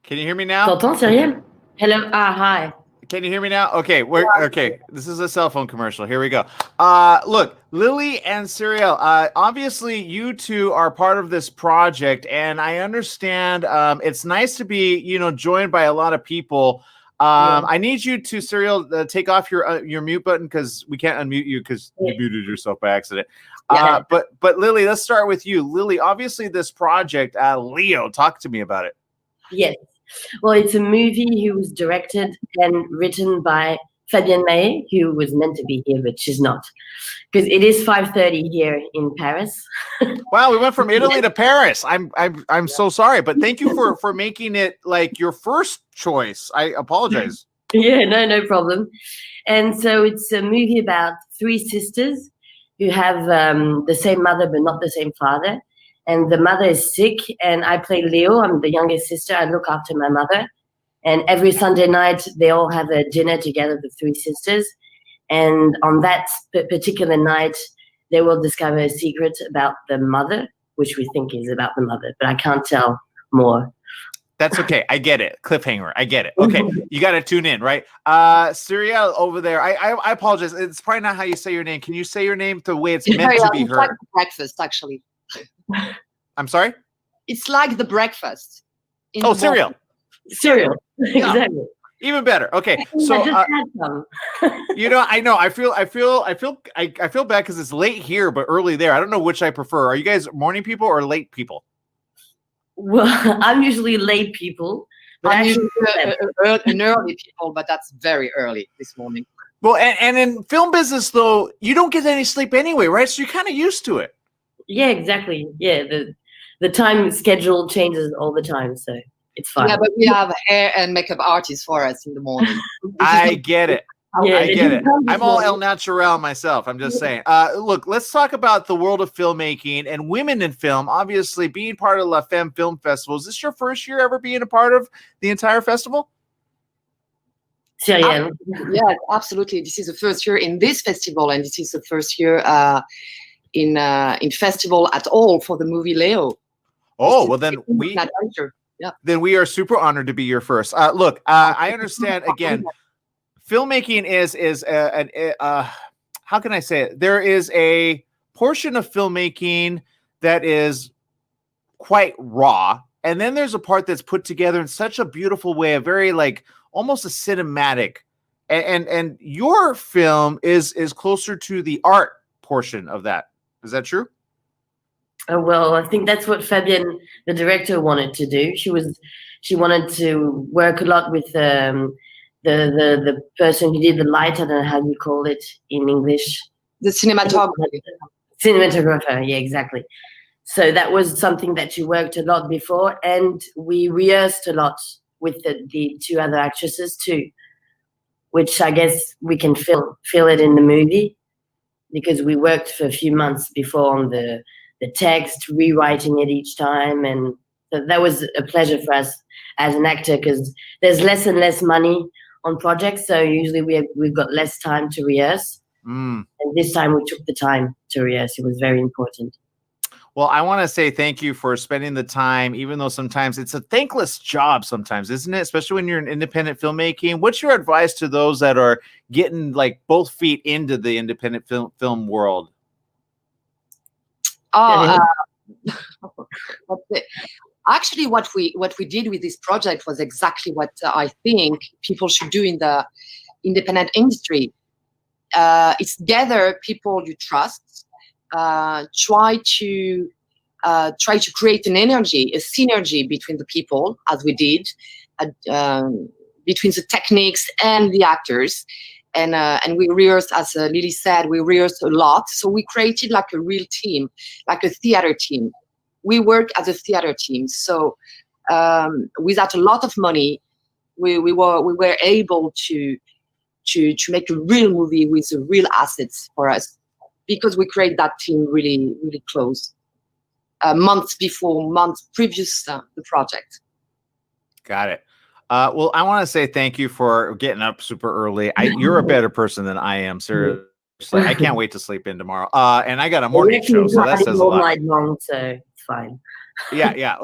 Can you hear me now? T'entends, Cyril? Hello. Hi. Can you hear me now? Okay, okay. This is a cell phone commercial. Here we go. Look, Lily and Cyril, obviously you two are part of this project, and I understand it's nice to be, joined by a lot of people. I need you to, Cyril, take off your mute button because we can't unmute you because you muted yourself by accident. But Lily, let's start with you. Lily, obviously this project, Leo, talk to me about it. Yes. Well, it's a movie who was directed and written by Fabienne Maé, who was meant to be here, but she's not. Because it is 5:30 here in Paris. Wow, we went from Italy to Paris. I'm so sorry, but thank you for making it like your first choice. I apologize. Yeah, no problem. And so it's a movie about 3 sisters who have the same mother but not the same father. And the mother is sick, and I play Leo. I'm the youngest sister. I look after my mother. And every Sunday night, they all have a dinner together, the 3 sisters. And on that particular night, they will discover a secret about the mother, which we think is about the mother, but I can't tell more. That's okay. I get it. Cliffhanger. I get it. Okay. You got to tune in, right? Cyril over there. I apologize. It's probably not how you say your name. Can you say your name the way it's meant to be heard? Like breakfast, actually. I'm sorry? It's like the breakfast. Oh, cereal. Cereal. Exactly. Even better. Okay. So I know. I feel bad because it's late here, but early there. I don't know which I prefer. Are you guys morning people or late people? Well, I'm usually late people. But I'm usually an early people, but that's very early this morning. Well, and in film business, though, you don't get any sleep anyway, right? So you're kind of used to it. Yeah, exactly. Yeah, the time schedule changes all the time, so it's fine. Yeah, but we have hair and makeup artists for us in the morning. I get it. I get it. I'm all El Natural myself. I'm just saying. Look, let's talk about the world of filmmaking and women in film. Obviously, being part of La Femme Film Festival. Is this your first year ever being a part of the entire festival? Cyrielle. Yeah, absolutely. This is the first year in this festival, and this is the first year in festival at all for the movie Leo. Oh, well then we adventure. Yeah. Then we are super honored to be your first. Look, I understand again. Filmmaking is how can I say it? There is a portion of filmmaking that is quite raw, and then there's a part that's put together in such a beautiful way, a very like almost a cinematic. And your film is closer to the art portion of that. Is that true? Well, I think that's what Fabienne, the director, wanted to do. She wanted to work a lot with the person who did the light. I don't know how you call it in English. The cinematographer. Cinematographer, yeah, exactly. So that was something that she worked a lot before, and we rehearsed a lot with the two other actresses too, which I guess we can feel it in the movie because we worked for a few months before on the text, rewriting it each time, and that was a pleasure for us as an actor because there's less and less money on projects, so usually we've got less time to rehearse. And this time we took the time to rehearse. It was very important. Well, I want to say thank you for spending the time, even though sometimes it's a thankless job sometimes, isn't it? Especially when you're in independent filmmaking. What's your advice to those that are getting like both feet into the independent film world? Actually, what we did with this project was exactly what I think people should do in the independent industry. It's gather people you trust, try to create an energy, a synergy between the people, as we did, between the techniques and the actors. And we rehearsed, as Lily said, we rehearsed a lot. So we created like a real team, like a theater team. We work as a theater team. So without a lot of money, we were able to make a real movie with real assets for us, because we create that team really, really close, months previous the project. Got it. Well, I want to say thank you for getting up super early. You're a better person than I am, seriously. I can't wait to sleep in tomorrow. And I got a morning show, so that says a lot. Long, so it's fine. Yeah.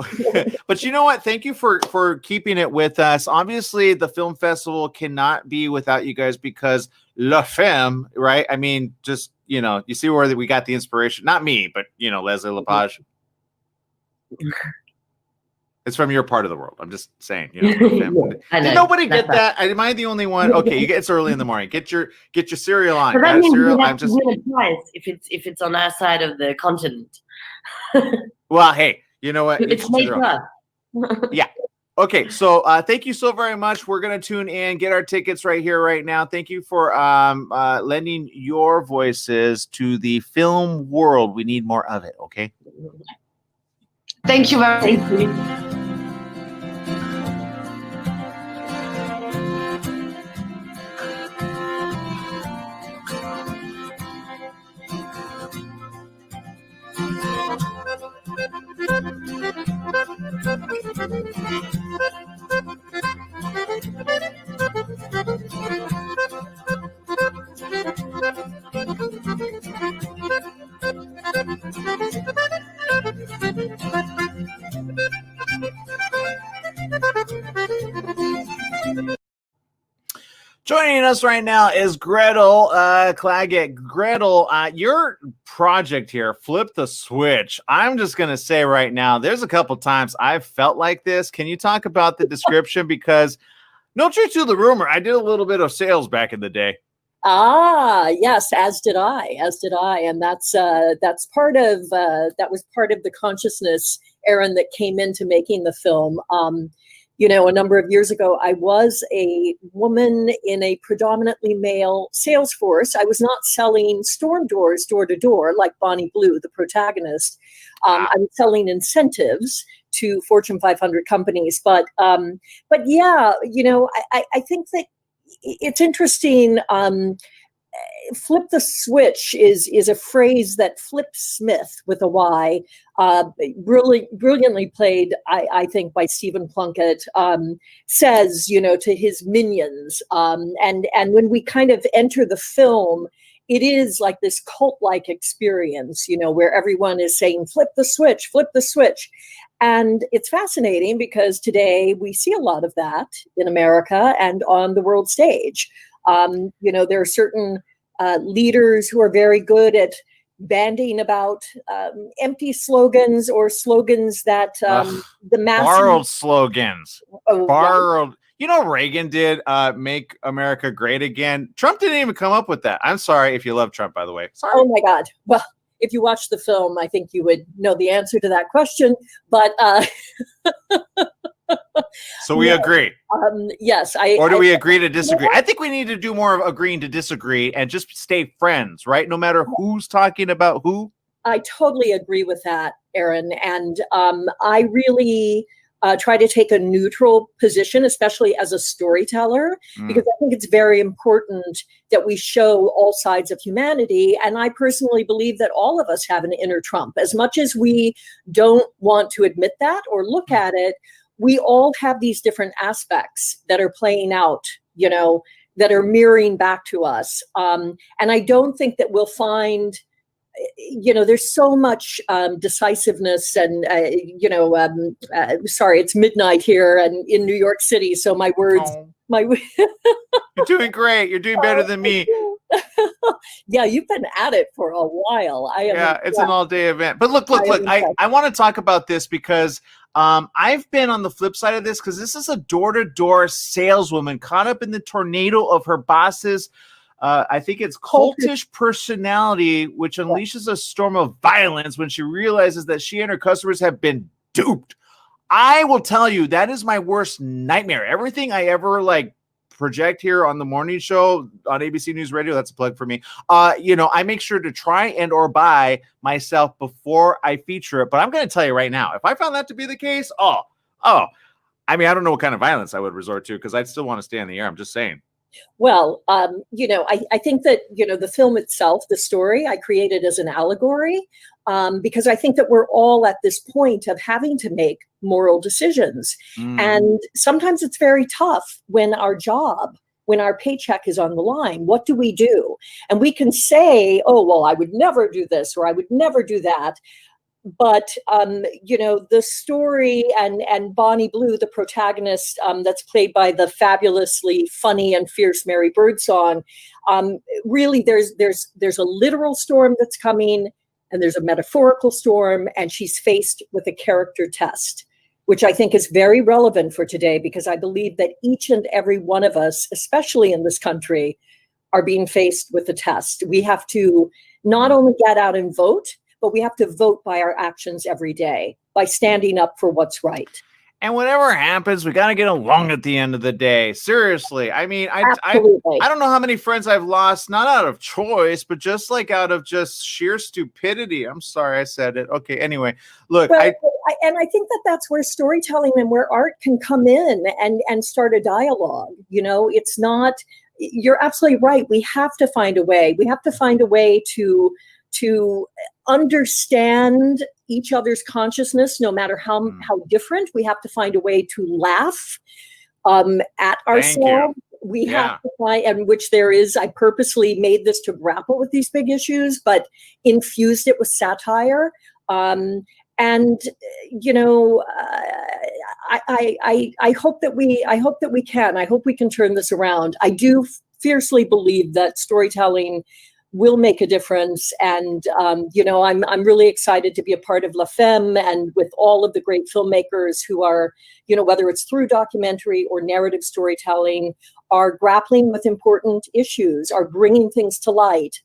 But you know what? Thank you for keeping it with us. Obviously, the film festival cannot be without you guys because La Femme, right? I mean, just, you see where we got the inspiration. Not me, but, Leslie Lepage. It's from your part of the world. I'm just saying, Did nobody get that? Am I the only one? Okay, it's early in the morning. Get your cereal on. But that means cereal. I'm just win a prize if it's on our side of the continent. Well, hey, you know what? It's made up. Yeah. Okay, so thank you so very much. We're gonna tune in, get our tickets right here, right now. Thank you for lending your voices to the film world. We need more of it. Okay. Thank you very much. Thank you. Joining us right now is Gretel Claggett. Gretel, your project here, Flip the Switch. I'm just going to say right now, there's a couple times I've felt like this. Can you talk about the description? Because no truth to the rumor, I did a little bit of sales back in the day. Yes, as did I, and that's part of that was part of the consciousness, Aaron, that came into making the film. A number of years ago, I was a woman in a predominantly male sales force. I was not selling storm doors door to door like Bonnie Blue, the protagonist. I was selling incentives to Fortune 500 companies. But yeah, I think that, it's interesting. Flip the switch is a phrase that Flip Smith with a Y, brilliantly played, I think, by Stephen Plunkett, says, to his minions. And when we kind of enter the film, it is like this cult-like experience, where everyone is saying, flip the switch, flip the switch. And it's fascinating because today we see a lot of that in America and on the world stage. There are certain leaders who are very good at banding about empty slogans or slogans that the masses borrowed slogans. Borrowed. Reagan did make America great again. Trump didn't even come up with that. I'm sorry if you love Trump, by the way. Sorry. Oh my God. Well, if you watch the film, I think you would know the answer to that question. But so we agree. Yes. Or do we agree to disagree? I think we need to do more of agreeing to disagree and just stay friends, right? No matter who's talking about who. I totally agree with that, Erin. And I really try to take a neutral position, especially as a storyteller, because I think it's very important that we show all sides of humanity. And I personally believe that all of us have an inner Trump. As much as we don't want to admit that or look at it, we all have these different aspects that are playing out, that are mirroring back to us. And I don't think that we'll find, there's so much decisiveness and, sorry, it's midnight here and in New York City. So my words, You're doing great. You're doing better than me. Yeah, you've been at it for a while. It's an all-day event. But look, I want to talk about this because I've been on the flip side of this because this is a door-to-door saleswoman caught up in the tornado of her boss's I think it's cultish personality, which unleashes a storm of violence when she realizes that she and her customers have been duped. I will tell you, that is my worst nightmare. Everything I ever project here on the morning show on ABC News Radio, that's a plug for me. I make sure to try and or buy myself before I feature it. But I'm going to tell you right now, if I found that to be the case, I don't know what kind of violence I would resort to because I'd still want to stay in the air. I'm just saying. Well, I think that, the film itself, the story, I created as an allegory because I think that we're all at this point of having to make moral decisions. And sometimes it's very tough when our paycheck is on the line. What do we do? And we can say, oh, well, I would never do this or I would never do that. But, the story and Bonnie Blue, the protagonist that's played by the fabulously funny and fierce Mary Birdsong, really there's a literal storm that's coming and there's a metaphorical storm, and she's faced with a character test, which I think is very relevant for today because I believe that each and every one of us, especially in this country, are being faced with a test. We have to not only get out and vote, but we have to vote by our actions every day, by standing up for what's right. And whatever happens, we got to get along at the end of the day. Seriously. I mean, I don't know how many friends I've lost, not out of choice, but just out of just sheer stupidity. I'm sorry I said it. Okay. Anyway, look, I think that that's where storytelling and where art can come in and start a dialogue. It's not, you're absolutely right. We have to find a way. We have to find a way to understand each other's consciousness, no matter how different. We have to find a way to laugh at ourselves. We have to find, and which there is, I purposely made this to grapple with these big issues, but infused it with satire. I hope that we can. I hope we can turn this around. I do fiercely believe that storytelling will make a difference. And, I'm really excited to be a part of La Femme and with all of the great filmmakers who are, whether it's through documentary or narrative storytelling, are grappling with important issues, are bringing things to light,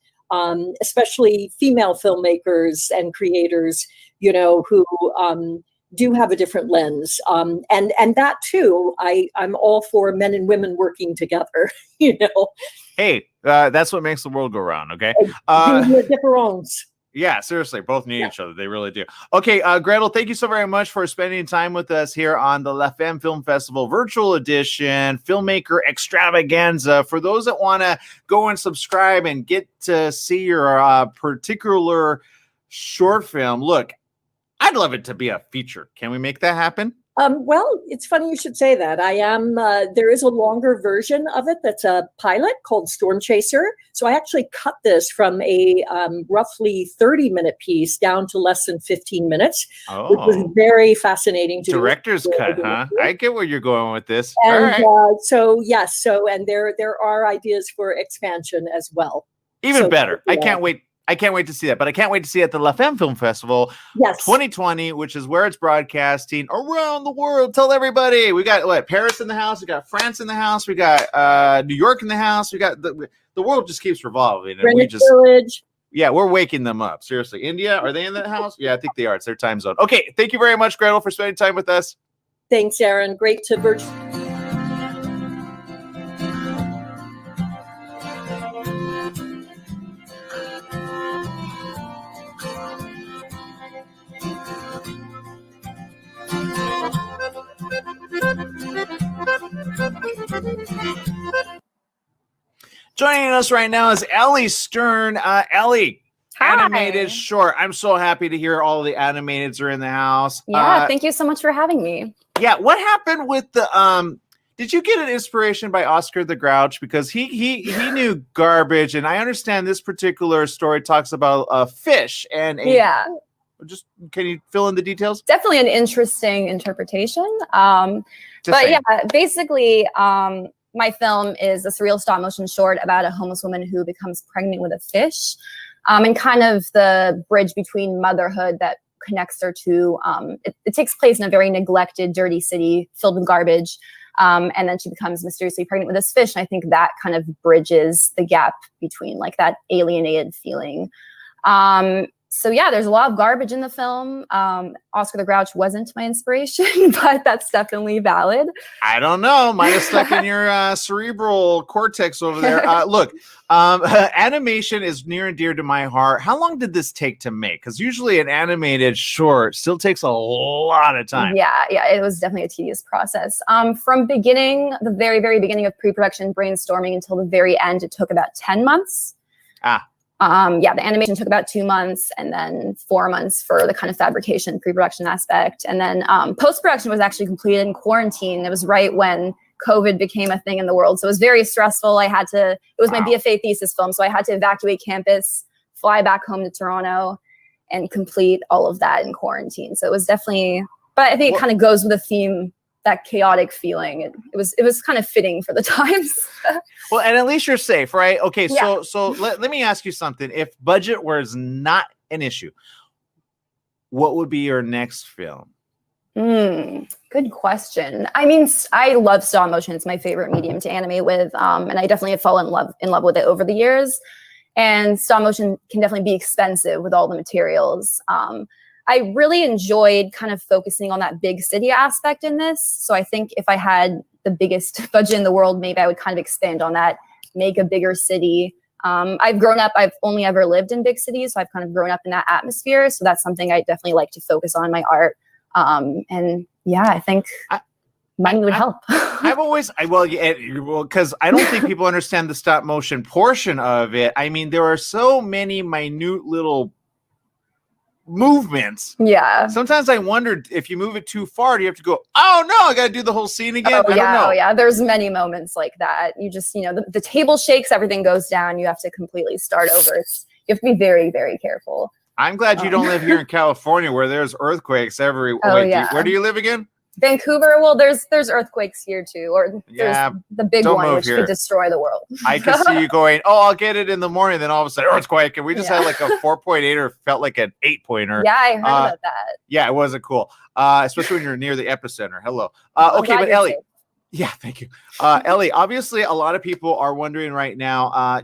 especially female filmmakers and creators, who do have a different lens. And that too, I'm all for men and women working together, Hey, that's what makes the world go round, okay? Difference. Yeah, seriously, both need each other. They really do. Okay, Gretel, thank you so very much for spending time with us here on the La Femme Film Festival Virtual Edition Filmmaker Extravaganza. For those that want to go and subscribe and get to see your particular short film, look, I'd love it to be a feature. Can we make that happen? Well, it's funny you should say that. I am. There is a longer version of it that's a pilot called Storm Chaser. So I actually cut this from a roughly 30-minute piece down to less than 15 minutes, which was very fascinating to Director's cut, huh? I get where you're going with this. And All right. so yes, and there are ideas for expansion as well. Even better. I can't wait. I can't wait to see that, but I can't wait to see it at the La Femme Film Festival 2020, which is where it's broadcasting around the world. Tell everybody. We got Paris in the house. We got France in the house. We got New York in the house. We got the world just keeps revolving. And we just, yeah, we're waking them up. Seriously. India, are they in the house? Yeah, I think they are. It's their time zone. Okay. Thank you very much, Gretel, for spending time with us. Thanks, Aaron. Great to virtual. Joining us right now is Ellie Stern. Ellie, animated short. I'm so happy to hear all the animateds are in the house. Yeah, thank you so much for having me. Yeah, what happened with the did you get an inspiration by Oscar the Grouch? Because he knew garbage, and I understand this particular story talks about a fish and just can you fill in the details? Definitely an interesting interpretation. Yeah, basically, my film is a surreal stop motion short about a homeless woman who becomes pregnant with a fish, and kind of the bridge between motherhood that connects her to. It takes place in a very neglected, dirty city filled with garbage. And then she becomes mysteriously pregnant with this fish. And I think that kind of bridges the gap between like that alienated feeling. So yeah, there's a lot of garbage in the film. Oscar the Grouch wasn't my inspiration, but that's definitely valid. I don't know. Might have stuck in your cerebral cortex over there. Look, animation is near and dear to my heart. How long did this take to make? Because usually an animated short still takes a lot of time. Yeah, it was definitely a tedious process. From the very, very beginning of pre-production brainstorming until the very end, it took about 10 months. The animation took about 2 months, and then 4 months for the kind of fabrication pre-production aspect. And then post-production was actually completed in quarantine. It was right when COVID became a thing in the world. So it was very stressful. It was my BFA thesis film. So I had to evacuate campus, fly back home to Toronto, and complete all of that in quarantine. So it was definitely, but I think it kind of goes with the theme, that chaotic feeling. It was kind of fitting for the times. Well, and at least you're safe, right? Okay, so let me ask you something. If budget was not an issue, what would be your next film? Good question. I mean, I love stop motion. It's my favorite medium to animate with, and I definitely have fallen in love with it over the years. And stop motion can definitely be expensive with all the materials. I really enjoyed kind of focusing on that big city aspect in this. So I think if I had the biggest budget in the world, maybe I would kind of expand on that, make a bigger city. I've only ever lived in big cities, so I've kind of grown up in that atmosphere. So that's something I definitely like to focus on in my art. And yeah, I think money would help. Because I don't think people understand the stop motion portion of it. I mean, there are so many minute little movements. Yeah. Sometimes I wondered if you move it too far, do you have to go, oh no, I got to do the whole scene again? I don't know. Oh yeah. There's many moments like that. You just, the table shakes, everything goes down. You have to completely start over. You have to be very, very careful. I'm glad you don't live here in California where there's earthquakes every. Where do you live again? Vancouver. Well, there's earthquakes here too, or there's the big one which could destroy the world. I can see you going, oh, I'll get it in the morning. Then all of a sudden, earthquake, and we just had like a 4.8 or felt like an 8-pointer. Yeah, I heard about that. Yeah, it wasn't cool, especially when you're near the epicenter. Hello. Okay, but Ellie. Yeah, thank you. Ellie, obviously a lot of people are wondering right now,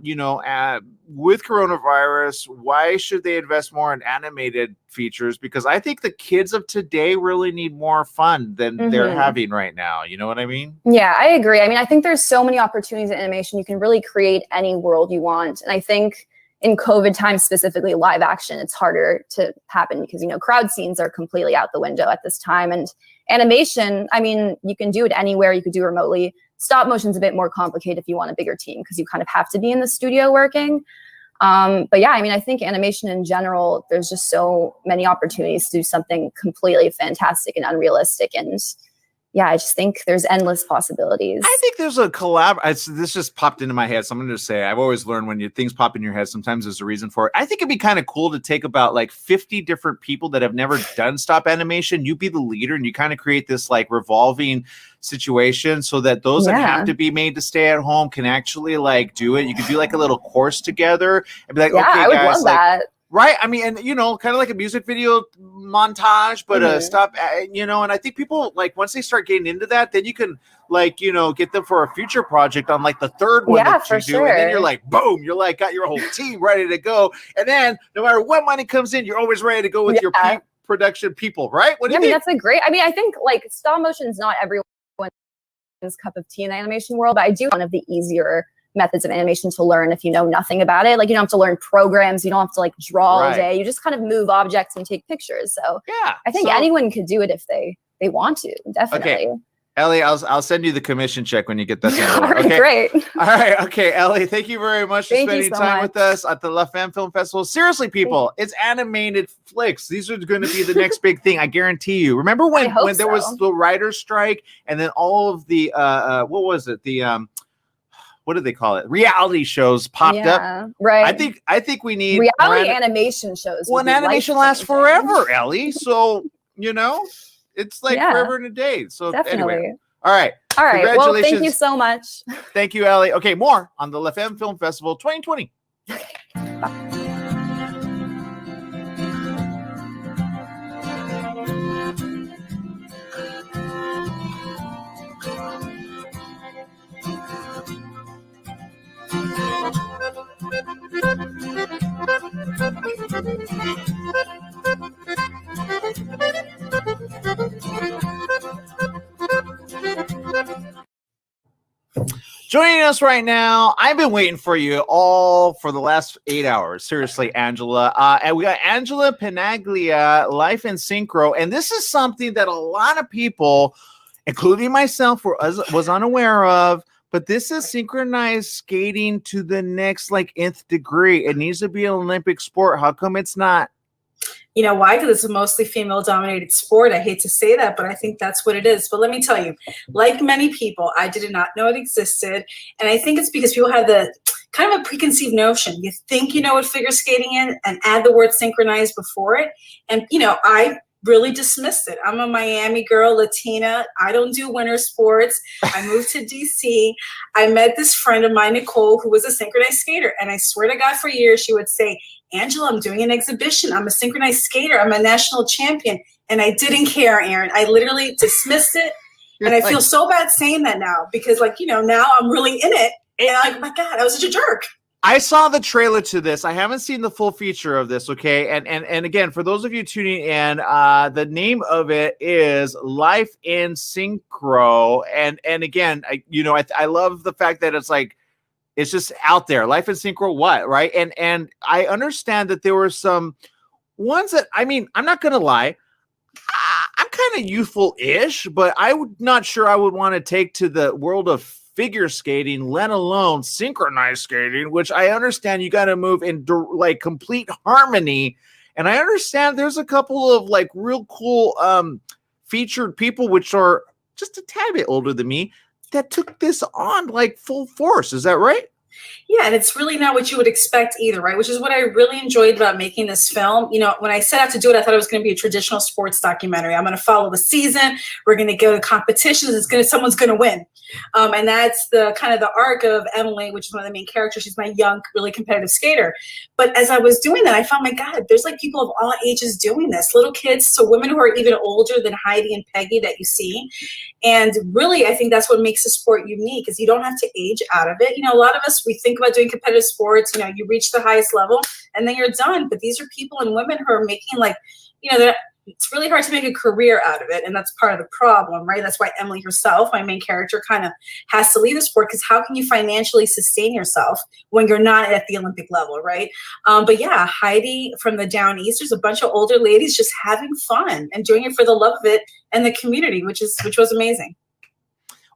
with coronavirus, why should they invest more in animated features? Because I think the kids of today really need more fun than they're having right now. You know what I mean? Yeah, I agree. I mean, I think there's so many opportunities in animation. You can really create any world you want. And I think in COVID times specifically, live action, it's harder to happen because, crowd scenes are completely out the window at this time. And animation, I mean, you can do it anywhere. You could do remotely. Stop motion's a bit more complicated if you want a bigger team because you kind of have to be in the studio working. But yeah, I mean, I think animation in general, there's just so many opportunities to do something completely fantastic and unrealistic. And yeah, I just think there's endless possibilities. I think there's a this just popped into my head. So I'm going to say, I've always learned when things pop in your head, sometimes there's a reason for it. I think it'd be kind of cool to take about like 50 different people that have never done stop animation. You be the leader and you kind of create this like revolving situation so that those that have to be made to stay at home can actually like do it. You could do like a little course together and be like, okay, I would guys, love that. Right. I mean, and kind of like a music video montage, but stop, and I think people like once they start getting into that, then you can like, get them for a future project on like the third one that you do. And then you're like, boom, you're like got your whole team ready to go. And then no matter what money comes in, you're always ready to go with your production people, right? What do you think? That's a great, I think like stop motion is not everyone's cup of tea in the animation world, but I do one of the easier methods of animation to learn if you know nothing about it. Like you don't have to learn programs, you don't have to like draw all day. You just kind of move objects and take pictures. So yeah, I think anyone could do it if they want to. Definitely. Okay. Ellie, I'll send you the commission check when you get that. All right, great. All right, okay, Ellie, thank you very much for spending time with us at the La Femme Film Festival. Seriously, people, it's animated flicks. These are going to be the next big thing, I guarantee you. Remember when there was the writer's strike and then all of the what was it? The what do they call it? Reality shows popped up. Right. I think we need reality animation shows. Well, animation lasts forever, Ellie. So it's like forever and a day. So anyway, all right. Well, thank you so much. Thank you, Ellie. Okay, more on the La Femme Film Festival 2020. Bye. Joining us right now, I've been waiting for you all for the last 8 hours. Seriously, Angela. And we got Angela Penaglia, Life in Synchro. And this is something that a lot of people, including myself, was unaware of. But this is synchronized skating to the next nth degree. It needs to be an Olympic sport. How come it's not? You know why? Because it's a mostly female-dominated sport. I hate to say that, but I think that's what it is. But let me tell you, like many people, I did not know it existed. And I think it's because people have the kind of a preconceived notion. You think you know what figure skating is and add the word synchronized before it. And, I really dismissed it. I'm a Miami girl, Latina. I don't do winter sports. I moved to DC. I met this friend of mine, Nicole, who was a synchronized skater. And I swear to God, for years, she would say, Angela, I'm doing an exhibition. I'm a synchronized skater. I'm a national champion. And I didn't care, Aaron. I literally dismissed it. And I feel so bad saying that now because, now I'm really in it. And I'm like, my God, I was such a jerk. I saw the trailer to this. I haven't seen the full feature of this, okay? And again, for those of you tuning in, the name of it is Life in Synchro. And again, I love the fact that it's just out there. Life in Synchro, what, right? And I understand that there were some ones that, I'm not going to lie, I'm kind of youthful-ish, but I'm not sure I would want to take to the world of figure skating, let alone synchronized skating, which I understand you got to move in complete harmony. And I understand there's a couple of real cool featured people, which are just a tad bit older than me, that took this on full force. Is that right? Yeah, and it's really not what you would expect either, right? Which is what I really enjoyed about making this film. When I set out to do it, I thought it was going to be a traditional sports documentary. I'm going to follow the season. We're going to go to competitions. Someone's going to win. And that's the kind of the arc of Emily, which is one of the main characters. She's my young, really competitive skater. But as I was doing that, I found, my God, there's people of all ages doing this. Little kids to women who are even older than Heidi and Peggy that you see. And really, I think that's what makes the sport unique is you don't have to age out of it. A lot of us, we think about doing competitive sports, you reach the highest level and then you're done. But these are people and women who are making they're it's really hard to make a career out of it, and that's part of the problem, right? That's why Emily herself, my main character, kind of has to leave the sport, because how can you financially sustain yourself when you're not at the Olympic level, right? But yeah, Heidi from the Down East, there's a bunch of older ladies just having fun and doing it for the love of it and the community, which was amazing.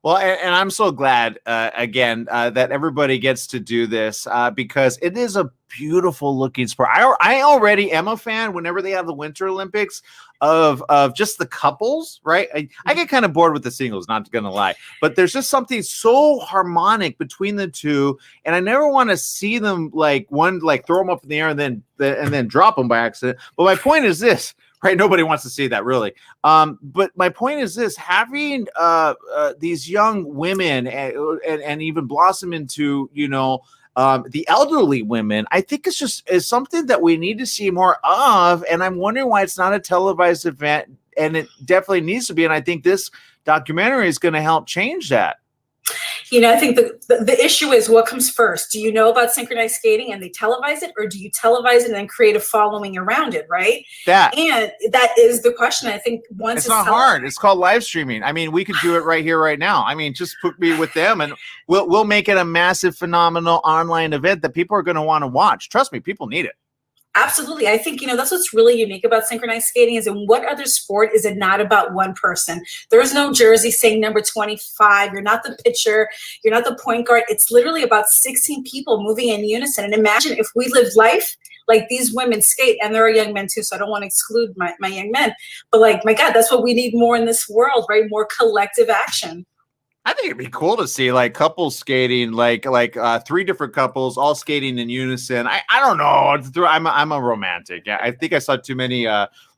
Well, and I'm so glad, again, that everybody gets to do this because it is a beautiful looking sport. I already am a fan whenever they have the Winter Olympics of just the couples, right? I get kind of bored with the singles, not going to lie, but there's just something so harmonic between the two. And I never want to see them like one, like throw them up in the air and then drop them by accident. But my point is this. Right, nobody wants to see that, really. But my point is this: having these young women and even blossom into, the elderly women, I think is something that we need to see more of. And I'm wondering why it's not a televised event, and it definitely needs to be. And I think this documentary is going to help change that. I think the issue is what comes first. Do you know about synchronized skating and they televise it, or do you televise it and then create a following around it, right? And that is the question. I think once it's not hard. It's called live streaming. I mean, we could do it right here, right now. I mean, just put me with them and we'll make it a massive, phenomenal online event that people are going to want to watch. Trust me, people need it. Absolutely. I think, that's what's really unique about synchronized skating is in what other sport is it not about one person? There is no jersey saying number 25. You're not the pitcher. You're not the point guard. It's literally about 16 people moving in unison. And imagine if we lived life like these women skate, and there are young men too, so I don't want to exclude my young men. But like, my God, that's what we need more in this world, right? More collective action. I think it'd be cool to see like couples skating, like 3 different couples all skating in unison. I don't know. I'm a romantic. Yeah, I think I saw too many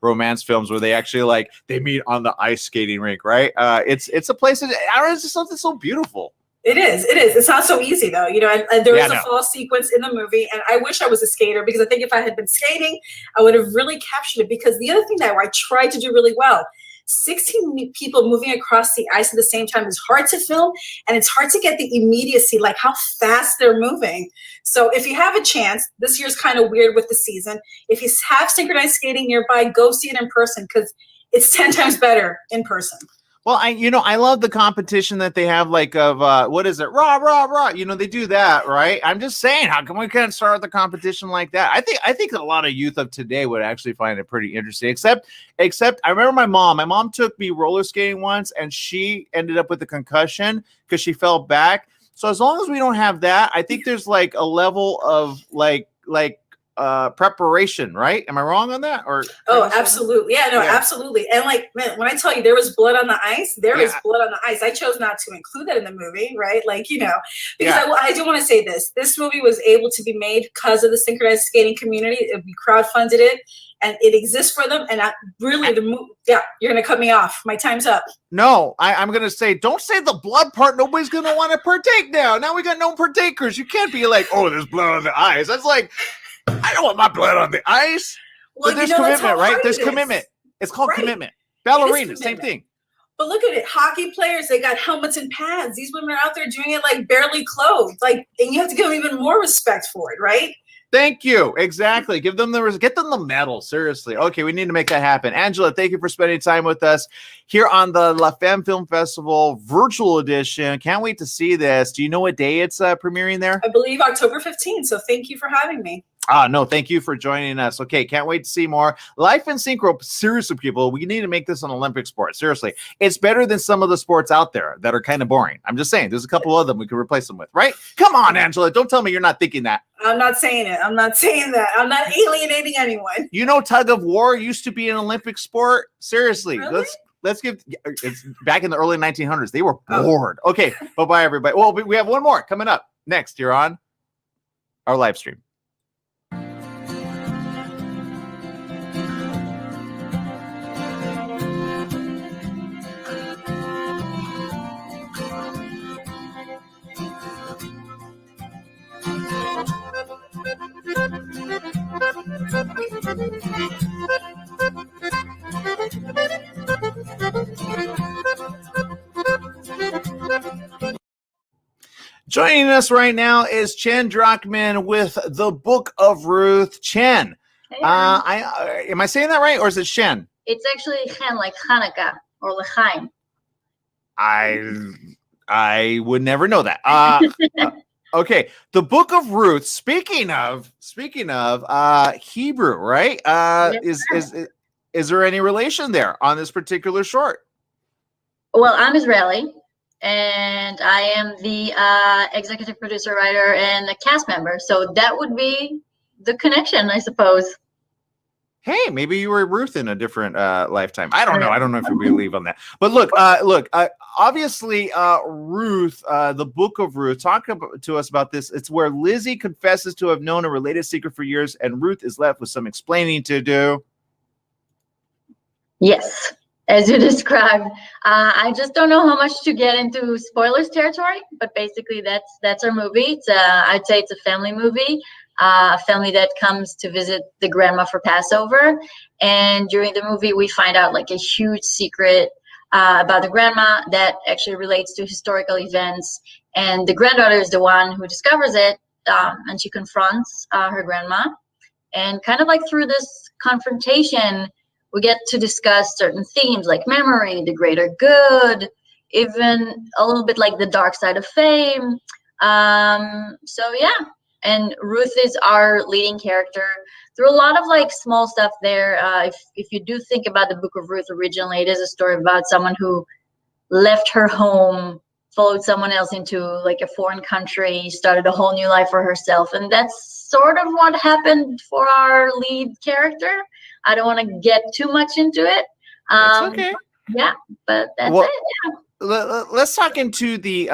romance films where they actually they meet on the ice skating rink, right? It's a place that it's just something so beautiful. It is. It's not so easy though, and there is a fall sequence in the movie, and I wish I was a skater because I think if I had been skating, I would have really captured it. Because the other thing that I tried to do really well, 16 people moving across the ice at the same time is hard to film, and it's hard to get the immediacy, like how fast they're moving. So if you have a chance, this year's kind of weird with the season. If you have synchronized skating nearby, go see it in person because it's 10 times better in person. Well, I love the competition that they have, what is it? Rah, rah, rah. They do that, right? I'm just saying, how come we can't start the competition like that? I think a lot of youth of today would actually find it pretty interesting, except I remember my mom took me roller skating once and she ended up with a concussion because she fell back. So as long as we don't have that, I think there's a level of preparation, right? Am I wrong on that? Or absolutely. Yeah, no, absolutely. And man, when I tell you there was blood on the ice, there is blood on the ice. I chose not to include that in the movie, right? Because I do want to say this movie was able to be made because of the synchronized skating community. We crowdfunded it and it exists for them. And you're going to cut me off. My time's up. No, I'm going to say, don't say the blood part. Nobody's going to want to partake now. Now we got no partakers. You can't be like, oh, there's blood on the ice. That's like, I don't want my blood on the ice. Well, but there's commitment, right? There's commitment. It's called commitment. Ballerina, same thing. But look at it. Hockey players, they got helmets and pads. These women are out there doing it barely clothed. And you have to give them even more respect for it, right? Thank you. Exactly. Get them the medal. Seriously. Okay, we need to make that happen. Angela, thank you for spending time with us here on the La Femme Film Festival virtual edition. Can't wait to see this. Do you know what day it's premiering there? I believe October 15th. So thank you for having me. No, thank you for joining us. Okay, can't wait to see more. Life in Synchro, seriously, people, we need to make this an Olympic sport. Seriously. It's better than some of the sports out there that are kind of boring. I'm just saying, there's a couple of them we could replace them with, right? Come on, Angela, don't tell me you're not thinking that. I'm not saying it. I'm not saying that. I'm not alienating anyone. Tug of war used to be an Olympic sport? Seriously, really? Let's give it's back in the early 1900s. They were bored. Okay, bye-bye, everybody. Well, we have one more coming up next here on our live stream. Joining us right now is Chen Drachman with the Book of Ruth. Chen, am I saying that right, or is it Shen? It's actually Chen, like Hanukkah or L'chaim. I would never know that. Okay, the Book of Ruth. Speaking of Hebrew, right? Is there any relation there on this particular short? Well, I'm Israeli, and I am the executive producer, writer, and the cast member. So that would be the connection, I suppose. Hey, maybe you were Ruth in a different lifetime. I don't know. I don't know if you believe on that. But look, obviously, Ruth, the Book of Ruth, to us about this. It's where Lizzie confesses to have known a related secret for years, and Ruth is left with some explaining to do. Yes, as you described. I just don't know how much to get into spoilers territory, but basically that's our movie. It's I'd say it's a family movie. A family that comes to visit the grandma for Passover, and during the movie we find out like a huge secret about the grandma that actually relates to historical events, and the granddaughter is the one who discovers it, and she confronts her grandma, and kind of like through this confrontation we get to discuss certain themes like memory, the greater good, even a little bit like the dark side of fame. So yeah. And Ruth is our leading character. There are a lot of like small stuff there. If you do think about the Book of Ruth originally, it is a story about someone who left her home, followed someone else into like a foreign country, started a whole new life for herself. And that's sort of what happened for our lead character. I don't want to get too much into it. It's okay. Yeah, but that's it. Yeah. Let's talk into the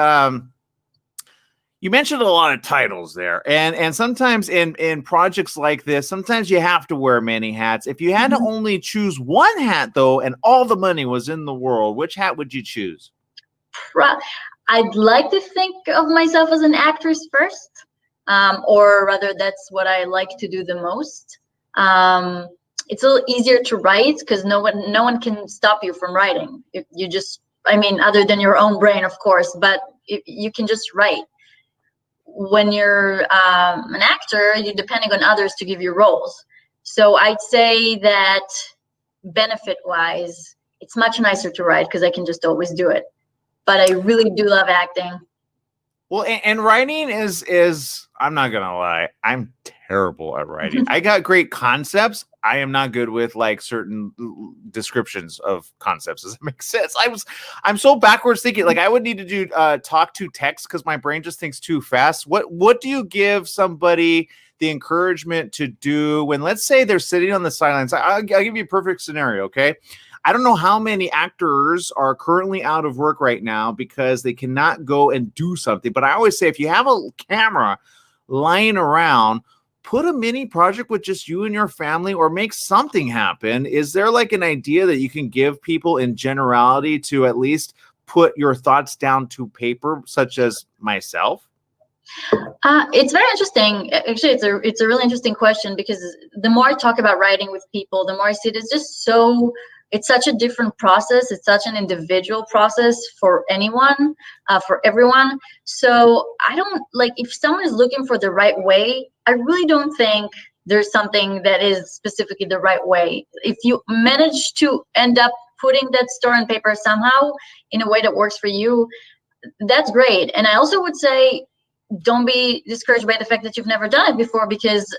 you mentioned a lot of titles there, and sometimes in projects like this, sometimes you have to wear many hats. If you had to only choose one hat, though, and all the money was in the world, which hat would you choose? I'd like to think of myself as an actress first, or rather, that's what I like to do the most. It's a little easier to write because no one can stop you from writing. If you just, I mean, other than your own brain, of course, but you can just write. When you're an actor, you're depending on others to give you roles. So I'd say that benefit-wise, it's much nicer to write because I can just always do it. But I really do love acting. Well, and writing is I'm not gonna lie, I'm terrible at writing. I got great concepts. I am not good with like certain descriptions of concepts. Does that make sense? I'm so backwards thinking. Like I would need to do talk to text because my brain just thinks too fast. What do you give somebody the encouragement to do when, let's say, they're sitting on the sidelines? I'll give you a perfect scenario. Okay. I don't know how many actors are currently out of work right now because they cannot go and do something. But I always say, if you have a camera lying around, put a mini project with just you and your family or make something happen. Is there like an idea that you can give people in generality to at least put your thoughts down to paper, such as myself? It's very interesting. Actually, it's a really interesting question because the more I talk about writing with people, the more I see it. It's such a different process. It's such an individual process for anyone, for everyone. So I don't like, if someone is looking for the right way, I really don't think there's something that is specifically the right way. If you manage to end up putting that story on paper somehow in a way that works for you, that's great. And I also would say, don't be discouraged by the fact that you've never done it before, because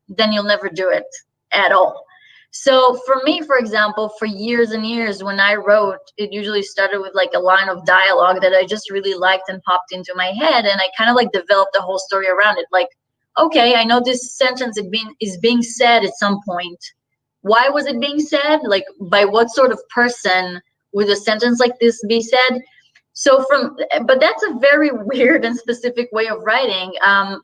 then you'll never do it at all. So for me, for example, for years and years, when I wrote, it usually started with like a line of dialogue that I just really liked and popped into my head. And I kind of like developed the whole story around it. Like, okay, I know this sentence is being said at some point. Why was it being said? Like, by what sort of person would a sentence like this be said? But that's a very weird and specific way of writing.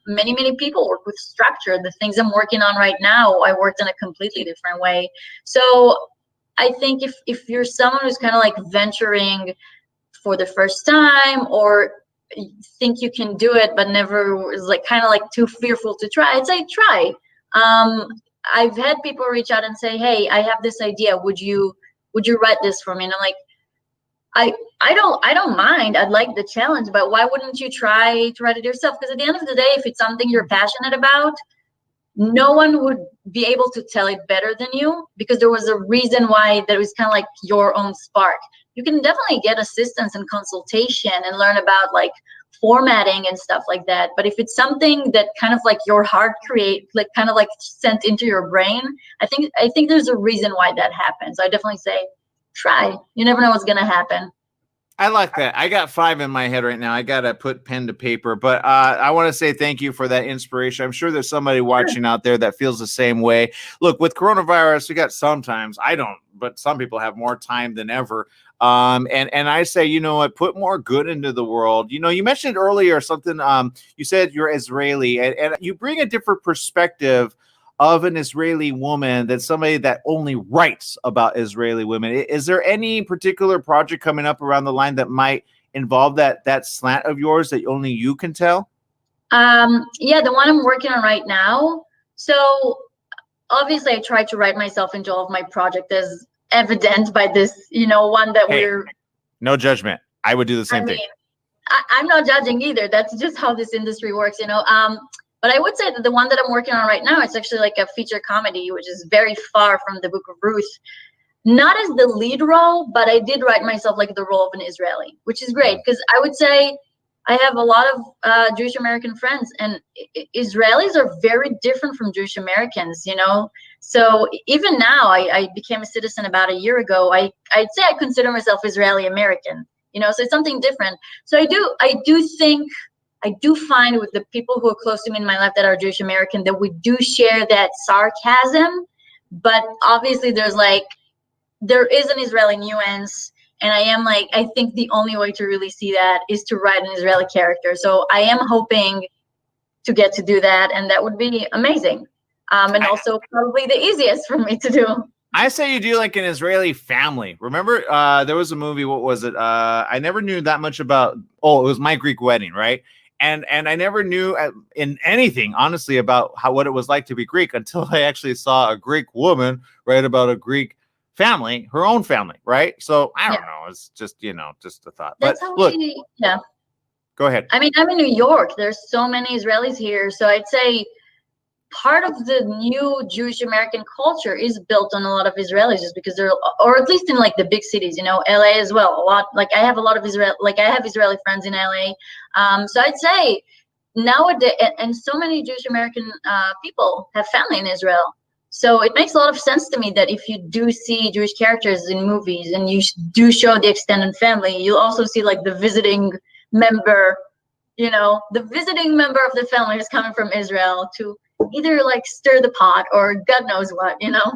Many people work with structure. The things I'm working on right now, I worked in a completely different way. So I think if you're someone who's kind of like venturing for the first time, or think you can do it, but never was like kind of like too fearful to try, I'd say try. I've had people reach out and say, hey, I have this idea. Would you write this for me? And I'm like, I don't mind. I'd like the challenge, but why wouldn't you try to write it yourself? Because at the end of the day, if it's something you're passionate about, no one would be able to tell it better than you, because there was a reason why there was kind of like your own spark. You can definitely get assistance and consultation and learn about like formatting and stuff like that. But if it's something that kind of like your heart create, like kind of like sent into your brain, I think there's a reason why that happens. I definitely say try. You never know what's gonna happen. I like that. I got 5 in my head right now. I got to put pen to paper, but I want to say thank you for that inspiration. I'm sure there's somebody watching out there that feels the same way. Look, with coronavirus, we got sometimes, I don't, but some people have more time than ever. And I say, you know what, put more good into the world. You know, you mentioned earlier something, you said you're Israeli, and you bring a different perspective of an Israeli woman than somebody that only writes about Israeli women. Is there any particular project coming up around the line that might involve that slant of yours that only you can tell? Yeah, the one I'm working on right now. So obviously I try to write myself into all of my project, as evident by this, you know, one that we're. No judgment. I would do the same thing. I'm not judging either. That's just how this industry works, you know. But I would say that the one that I'm working on right now, it's actually like a feature comedy, which is very far from the Book of Ruth. Not as the lead role, but I did write myself like the role of an Israeli, which is great, because I would say I have a lot of Jewish American friends, and Israelis are very different from Jewish Americans, you know. So even now, I became a citizen about a year ago. I'd say I consider myself Israeli American, you know. So it's something different. So I do find with the people who are close to me in my life that are Jewish American that we do share that sarcasm, but obviously there is an Israeli nuance, and I think the only way to really see that is to write an Israeli character. So I am hoping to get to do that, and that would be amazing. And also probably the easiest for me to do. I say you do like an Israeli family. Remember, there was a movie, what was it? I never knew that much about, it was My Greek Wedding, right? And I never knew in anything, honestly, about what it was like to be Greek until I actually saw a Greek woman write about a Greek family, her own family, right? So I don't know. It's just, just a thought. That's but how look, yeah. Go ahead. I mean, I'm in New York. There's so many Israelis here. So I'd say part of the new Jewish American culture is built on a lot of Israelis, just because or at least in like the big cities, you know, LA as well. A lot, like I have a lot of I have Israeli friends in LA. So I'd say nowadays, and so many Jewish American people have family in Israel. So it makes a lot of sense to me that if you do see Jewish characters in movies and you do show the extended family, you'll also see like the visiting member, you know, the visiting member of the family is coming from Israel to either like stir the pot or God knows what, you know.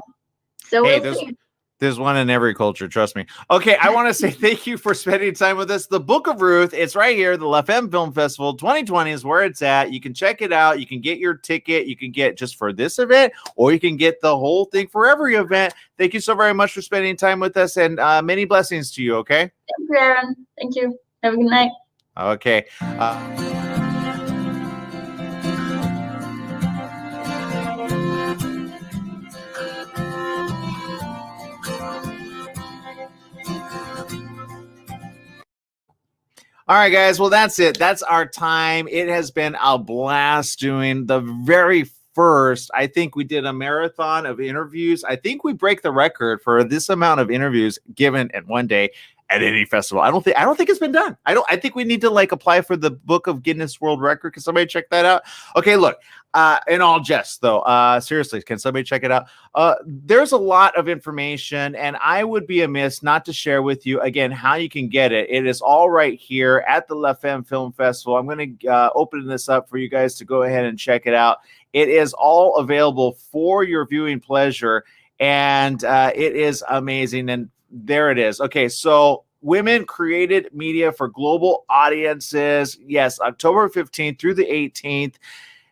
So hey, we'll see. There's one in every culture, trust me. Okay, I want to say thank you for spending time with us. The Book of Ruth, it's right here. The Femme Film Festival 2020 is where it's at. You can check it out. You can get your ticket. You can get just for this event, or you can get the whole thing for every event. Thank you so very much for spending time with us, and many blessings to you, okay? Thank you, Aaron. Thank you. Have a good night. Okay. All right, guys. Well, that's it. That's our time. It has been a blast doing the very first. I think we did a marathon of interviews. I think we break the record for this amount of interviews given in one day at any festival. I don't think it's been done. I think we need to like apply for the Book of Guinness World Record. Can somebody check that out? Okay, look, in all jest though, seriously, can somebody check it out? There's a lot of information, and I would be amiss not to share with you again how you can get it. It is all right here at the La Femme Film Festival. I'm going to open this up for you guys to go ahead and check it out. It is all available for your viewing pleasure, and it is amazing. And there it is. Okay, so Women Created Media for Global Audiences. Yes, October 15th through the 18th.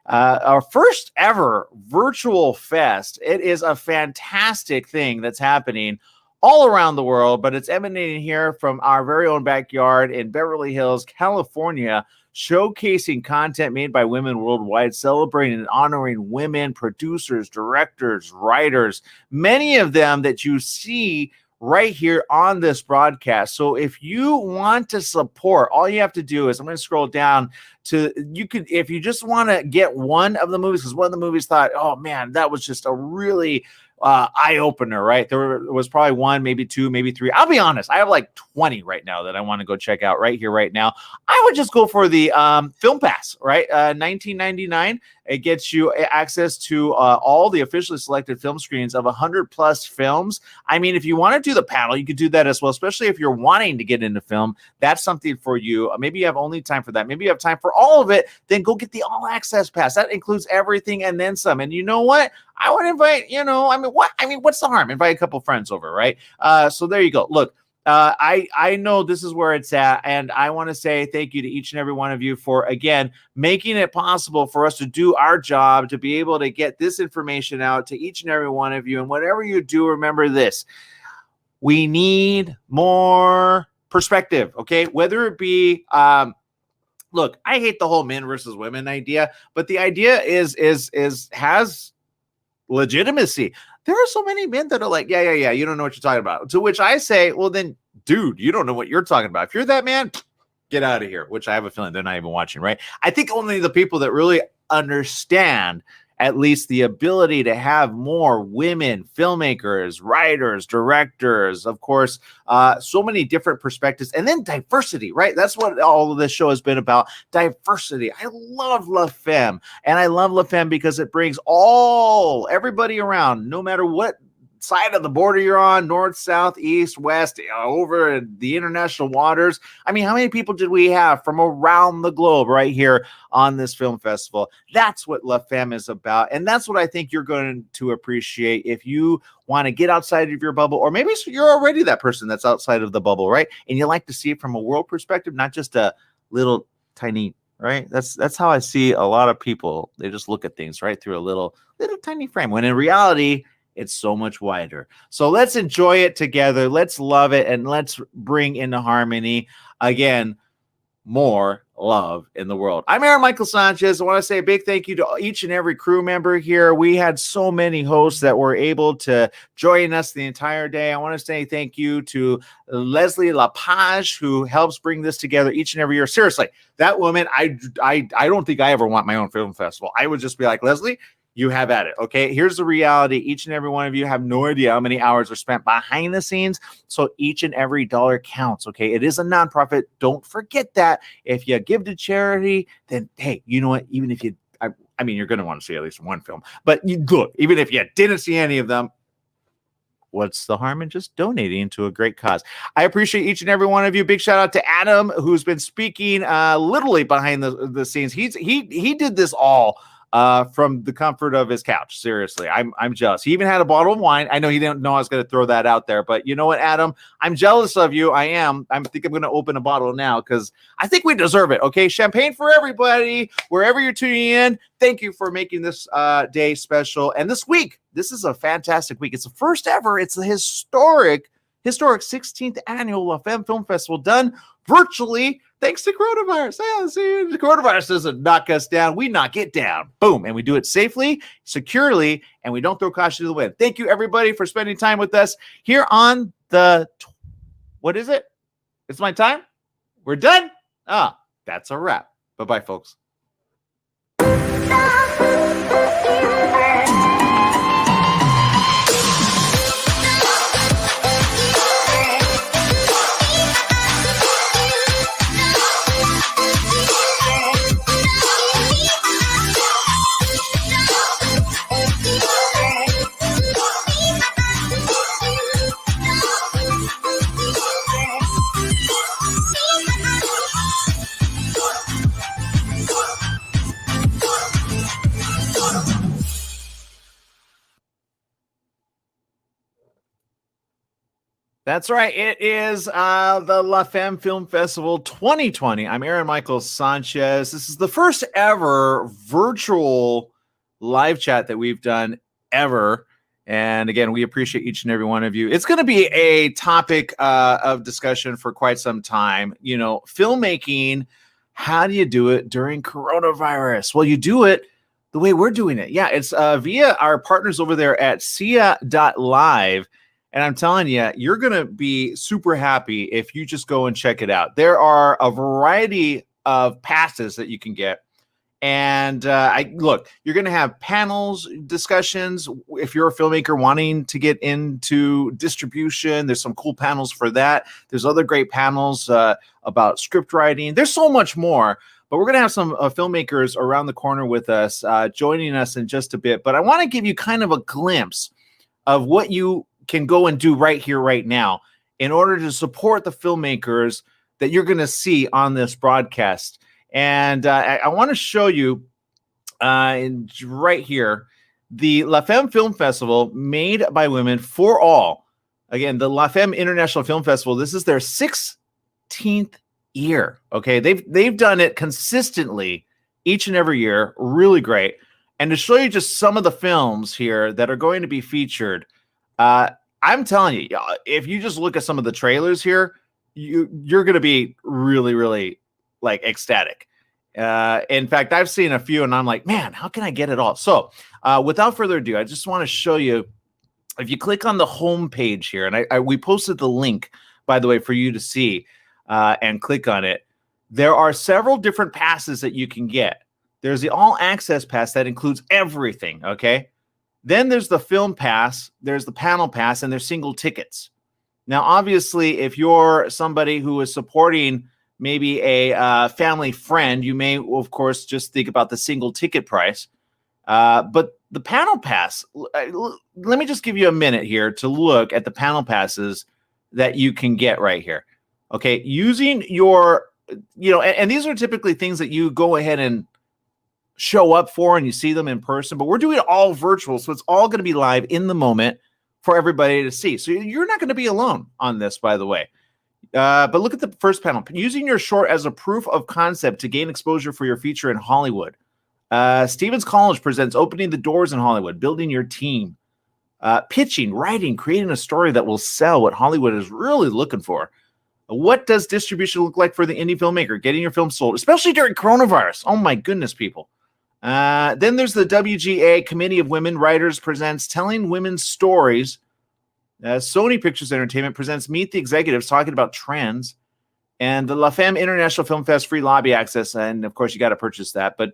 Our first ever virtual fest. It is a fantastic thing that's happening all around the world, but it's emanating here from our very own backyard in Beverly Hills, California, showcasing content made by women worldwide, celebrating and honoring women, producers, directors, writers, many of them that you see right here on this broadcast. So if you want to support, all you have to do is, I'm going to scroll down you could, if you just want to get one of the movies, because one of the movies thought, oh man, that was just a really eye opener, right? There was probably one, maybe two, maybe three. I'll be honest, I have like 20 right now that I want to go check out right here, right now. I would just go for the Film Pass, right? $19.99. It gets you access to all the officially selected film screenings of 100+ films. I mean, if you want to do the panel, you could do that as well, especially if you're wanting to get into film. That's something for you. Maybe you have only time for that. Maybe you have time for all of it. Then go get the All Access Pass. That includes everything and then some. And you know what? I would invite, what's the harm? Invite a couple friends over, right? So there you go. Look, I know this is where it's at, and I want to say thank you to each and every one of you for, again, making it possible for us to do our job, to be able to get this information out to each and every one of you. And whatever you do, remember this: we need more perspective, okay? Whether it be, look, I hate the whole men versus women idea, but the idea has legitimacy. There are so many men that are like, yeah, you don't know what you're talking about. To which I say, well, then, dude, you don't know what you're talking about. If you're that man, get out of here, which I have a feeling they're not even watching, right? I think only the people that really understand at least the ability to have more women filmmakers, writers, directors, of course, so many different perspectives, and then diversity, right? That's what all of this show has been about, diversity. I love La Femme, and I love La Femme because it brings everybody around, no matter what side of the border you're on, north, south, east, west, over the international waters. I mean, how many people did we have from around the globe right here on this film festival? That's what La Femme is about. And that's what I think you're going to appreciate if you want to get outside of your bubble, or maybe you're already that person that's outside of the bubble, right? And you like to see it from a world perspective, not just a little tiny, right? That's how I see a lot of people. They just look at things right through a little tiny frame, when in reality, it's so much wider. So let's enjoy it together. Let's love it. And let's bring into harmony, again, more love in the world. I'm Aaron Michael Sanchez. I want to say a big thank you to each and every crew member here. We had so many hosts that were able to join us the entire day. I want to say thank you to Leslie Lapage, who helps bring this together each and every year. Seriously, that woman, I don't think I ever want my own film festival. I would just be like, Leslie, you have at it. Okay. Here's the reality. Each and every one of you have no idea how many hours are spent behind the scenes. So each and every dollar counts. Okay. It is a nonprofit. Don't forget that. If you give to charity, then hey, you know what? Even if you, I mean, you're going to want to see at least one film, but look, even if you didn't see any of them, what's the harm in just donating to a great cause? I appreciate each and every one of you. Big shout out to Adam, who's been speaking literally behind the scenes. He did this all from the comfort of his couch. Seriously, I'm jealous. He even had a bottle of wine. I know he didn't know I was going to throw that out there, but you know what, Adam? I'm jealous of you. I think I'm going to open a bottle now because I think we deserve it. Okay, champagne for everybody, wherever you're tuning in. Thank you for making this day special. And this week, this is a fantastic week. It's the first ever. It's the historic 16th annual La Femme Film Festival done virtually, thanks to coronavirus. Yeah, see, the coronavirus doesn't knock us down. We knock it down. Boom. And we do it safely, securely, and we don't throw caution to the wind. Thank you, everybody, for spending time with us here on the, what is it? It's my time? We're done? That's a wrap. Bye-bye, folks. That's right. It is the La Femme Film Festival 2020. I'm Aaron Michael Sanchez. This is the first ever virtual live chat that we've done ever. And again, we appreciate each and every one of you. It's going to be a topic of discussion for quite some time. You know, filmmaking, how do you do it during coronavirus? Well, you do it the way we're doing it. Yeah, it's via our partners over there at sia.live. And I'm telling you, you're going to be super happy if you just go and check it out. There are a variety of passes that you can get. And you're going to have panels, discussions. If you're a filmmaker wanting to get into distribution, there's some cool panels for that. There's other great panels about script writing. There's so much more. But we're going to have some filmmakers around the corner with us, joining us in just a bit. But I want to give you kind of a glimpse of what you can go and do right here, right now, in order to support the filmmakers that you're going to see on this broadcast. And I want to show you right here the La Femme Film Festival, made by women for all. Again, the La Femme International Film Festival. This is their 16th year. Okay, they've done it consistently each and every year. Really great. And to show you just some of the films here that are going to be featured, I'm telling you, if you just look at some of the trailers here, you're going to be really, really like ecstatic. In fact, I've seen a few and I'm like, man, how can I get it all? So without further ado, I just want to show you, if you click on the home page here, and we posted the link, by the way, for you to see and click on it. There are several different passes that you can get. There's the all access pass that includes everything. Okay. Then there's the film pass, there's the panel pass, and there's single tickets. Now, obviously, if you're somebody who is supporting maybe a family friend, you may, of course, just think about the single ticket price. But the panel pass, let me just give you a minute here to look at the panel passes that you can get right here. Okay, using your, and these are typically things that you go ahead and show up for and you see them in person, but we're doing it all virtual. So it's all going to be live in the moment for everybody to see. So you're not going to be alone on this, by the way. But look at the first panel. Using your short as a proof of concept to gain exposure for your feature in Hollywood. Stevens College presents Opening the Doors in Hollywood, Building Your Team. Pitching, writing, creating a story that will sell, what Hollywood is really looking for. What does distribution look like for the indie filmmaker? Getting your film sold, especially during coronavirus. Oh my goodness, people. Then there's the WGA Committee of Women Writers presents Telling Women's Stories. Sony Pictures Entertainment presents Meet the Executives, talking about trends. And the La Femme International Film Fest free lobby access. And of course, you got to purchase that. But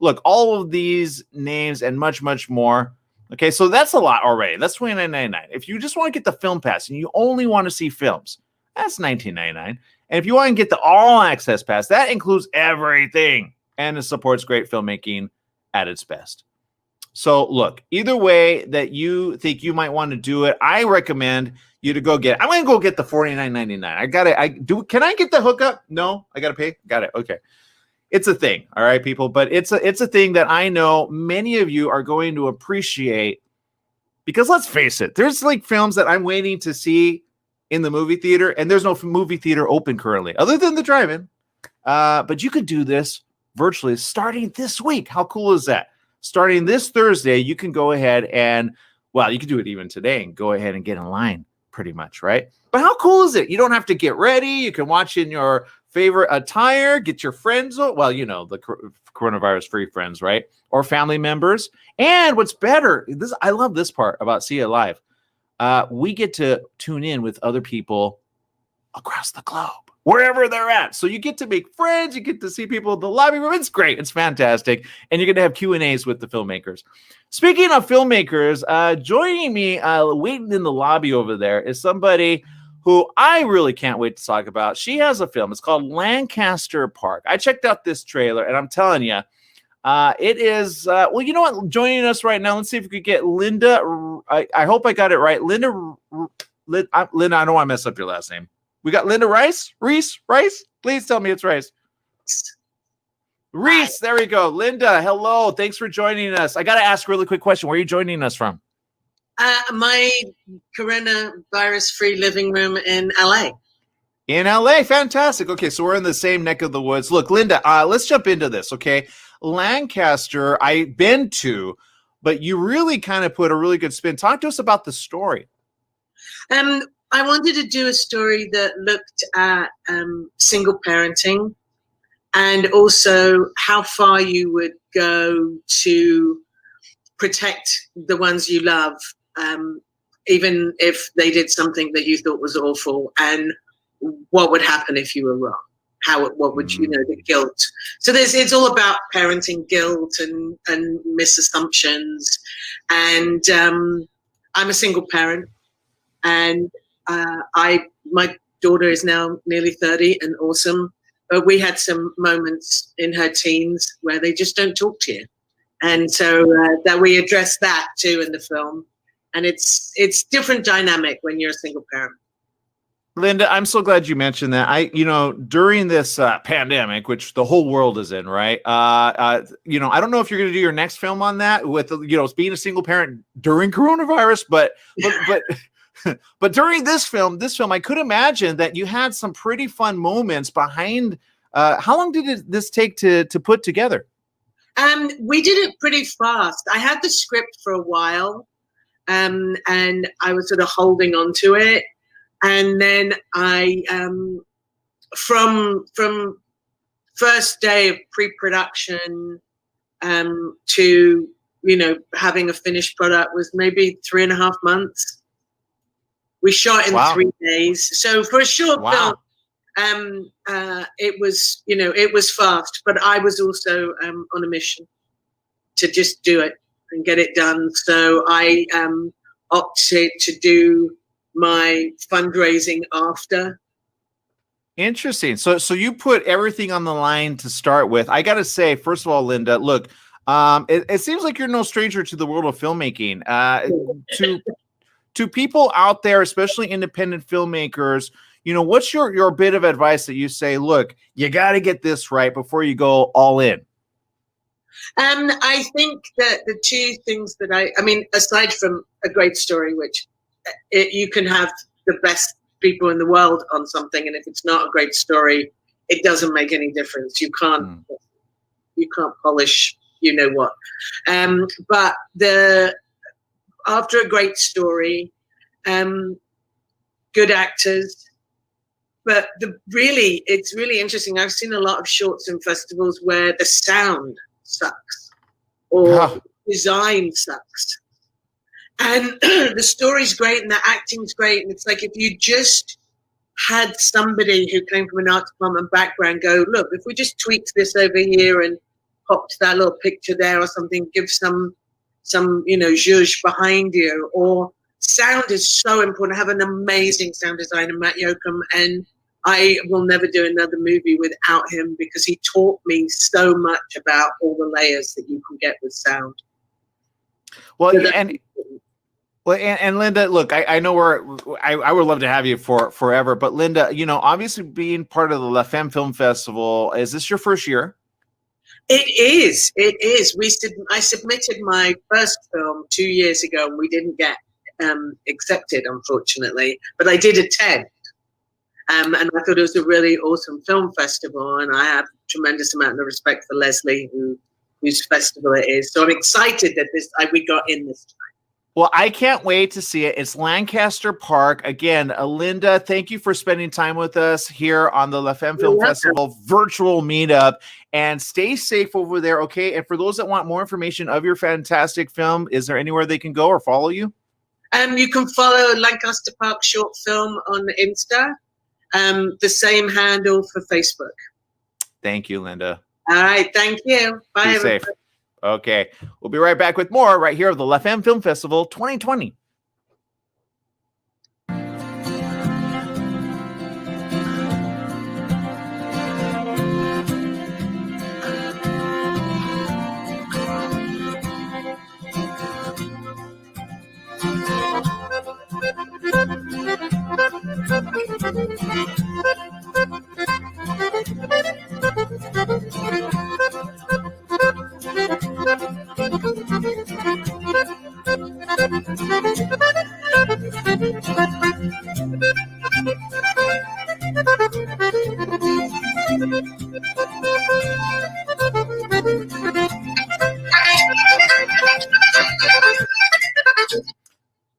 look, all of these names and much, much more. Okay, so that's a lot already. That's $29.99. If you just want to get the film pass and you only want to see films, that's $19.99. And if you want to get the all access pass, that includes everything. And it supports great filmmaking at its best. So look, either way that you think you might want to do it, I recommend you to go get it. I'm going to go get the $49.99. I got it. Can I get the hookup? No, I got to pay. Got it. Okay. It's a thing. All right, people. But it's a thing that I know many of you are going to appreciate, because let's face it, there's like films that I'm waiting to see in the movie theater, and there's no movie theater open currently other than the drive-in. But you could do this virtually starting this week. How cool is that? Starting this Thursday, you can go ahead and, well, you can do it even today and go ahead and get in line pretty much, right? But how cool is it? You don't have to get ready. You can watch in your favorite attire, get your friends, well, the coronavirus-free friends, right? Or family members. And what's better, I love this part about See It Live. We get to tune in with other people across the globe, wherever they're at. So you get to make friends. You get to see people in the lobby room. It's great. It's fantastic. And you're going to have Q&As with the filmmakers. Speaking of filmmakers, joining me, waiting in the lobby over there, is somebody who I really can't wait to talk about. She has a film. It's called Lancaster Park. I checked out this trailer, and I'm telling you, it is, well, you know what? Joining us right now, let's see if we could get Linda. I hope I got it right. Linda, I don't want to mess up your last name. We got Linda Rice? Please tell me it's Rice. Reese, there we go. Linda, hello. Thanks for joining us. I got to ask a really quick question. Where are you joining us from? My coronavirus-free living room in LA. In LA, fantastic. Okay, so we're in the same neck of the woods. Look, Linda, let's jump into this, okay? Lancaster, I've been to, but you really kind of put a really good spin. Talk to us about the story. I wanted to do a story that looked at single parenting and also how far you would go to protect the ones you love, even if they did something that you thought was awful, and what would happen if you were wrong. what would you know, the guilt. So it's all about parenting guilt and misassumptions. And I'm a single parent, and my daughter is now nearly 30 and awesome, but we had some moments in her teens where they just don't talk to you. And so that we address that too in the film. And it's different dynamic when you're a single parent. Linda, I'm so glad you mentioned that. During this pandemic, which the whole world is in, right? I don't know if you're going to do your next film on that with, being a single parent during coronavirus, but but during this film, I could imagine that you had some pretty fun moments behind. How long did this take to put together? We did it pretty fast. I had the script for a while, and I was sort of holding on to it. And then I, from first day of pre-production to, having a finished product was maybe 3.5 months. We shot in 3 days. So for a short film, it was fast, but I was also on a mission to just do it and get it done. So I opted to do my fundraising after. Interesting. So you put everything on the line to start with. I got to say, first of all, Linda, look, it seems like you're no stranger to the world of filmmaking. To people out there, especially independent filmmakers, what's your bit of advice that you say, look, you got to get this right before you go all in? I think that the two things that I mean, aside from a great story, which you can have the best people in the world on something, and if it's not a great story, it doesn't make any difference. You can't polish, what. But after a great story, good actors. But it's really interesting. I've seen a lot of shorts in festivals where the sound sucks or design sucks. And the story's great and the acting's great. And it's like if you just had somebody who came from an art department background go, look, if we just tweaked this over here and popped that little picture there or something, give some zhuzh behind you. Or sound is so important. I have an amazing sound designer, Matt Yoakum, and I will never do another movie without him because he taught me so much about all the layers that you can get with sound. Well, and Linda, look, I know I would love to have you for forever, but Linda, obviously being part of the La Femme Film Festival, is this your first year? It is. I submitted my first film 2 years ago, and we didn't get accepted, unfortunately, but I did attend. And I thought it was a really awesome film festival, and I have a tremendous amount of respect for Leslie, whose festival it is. So I'm excited that we got in this time. Well, I can't wait to see it. It's Lancaster Park. Again, Linda, thank you for spending time with us here on the La Femme Film Festival virtual meetup. And stay safe over there, okay? And for those that want more information of your fantastic film, is there anywhere they can go or follow you? You can follow Lancaster Park Short Film on Insta. The same handle for Facebook. Thank you, Linda. All right. Thank you. Bye, Be everybody. safe. Okay. We'll be right back with more right here at the La Femme Film Festival 2020.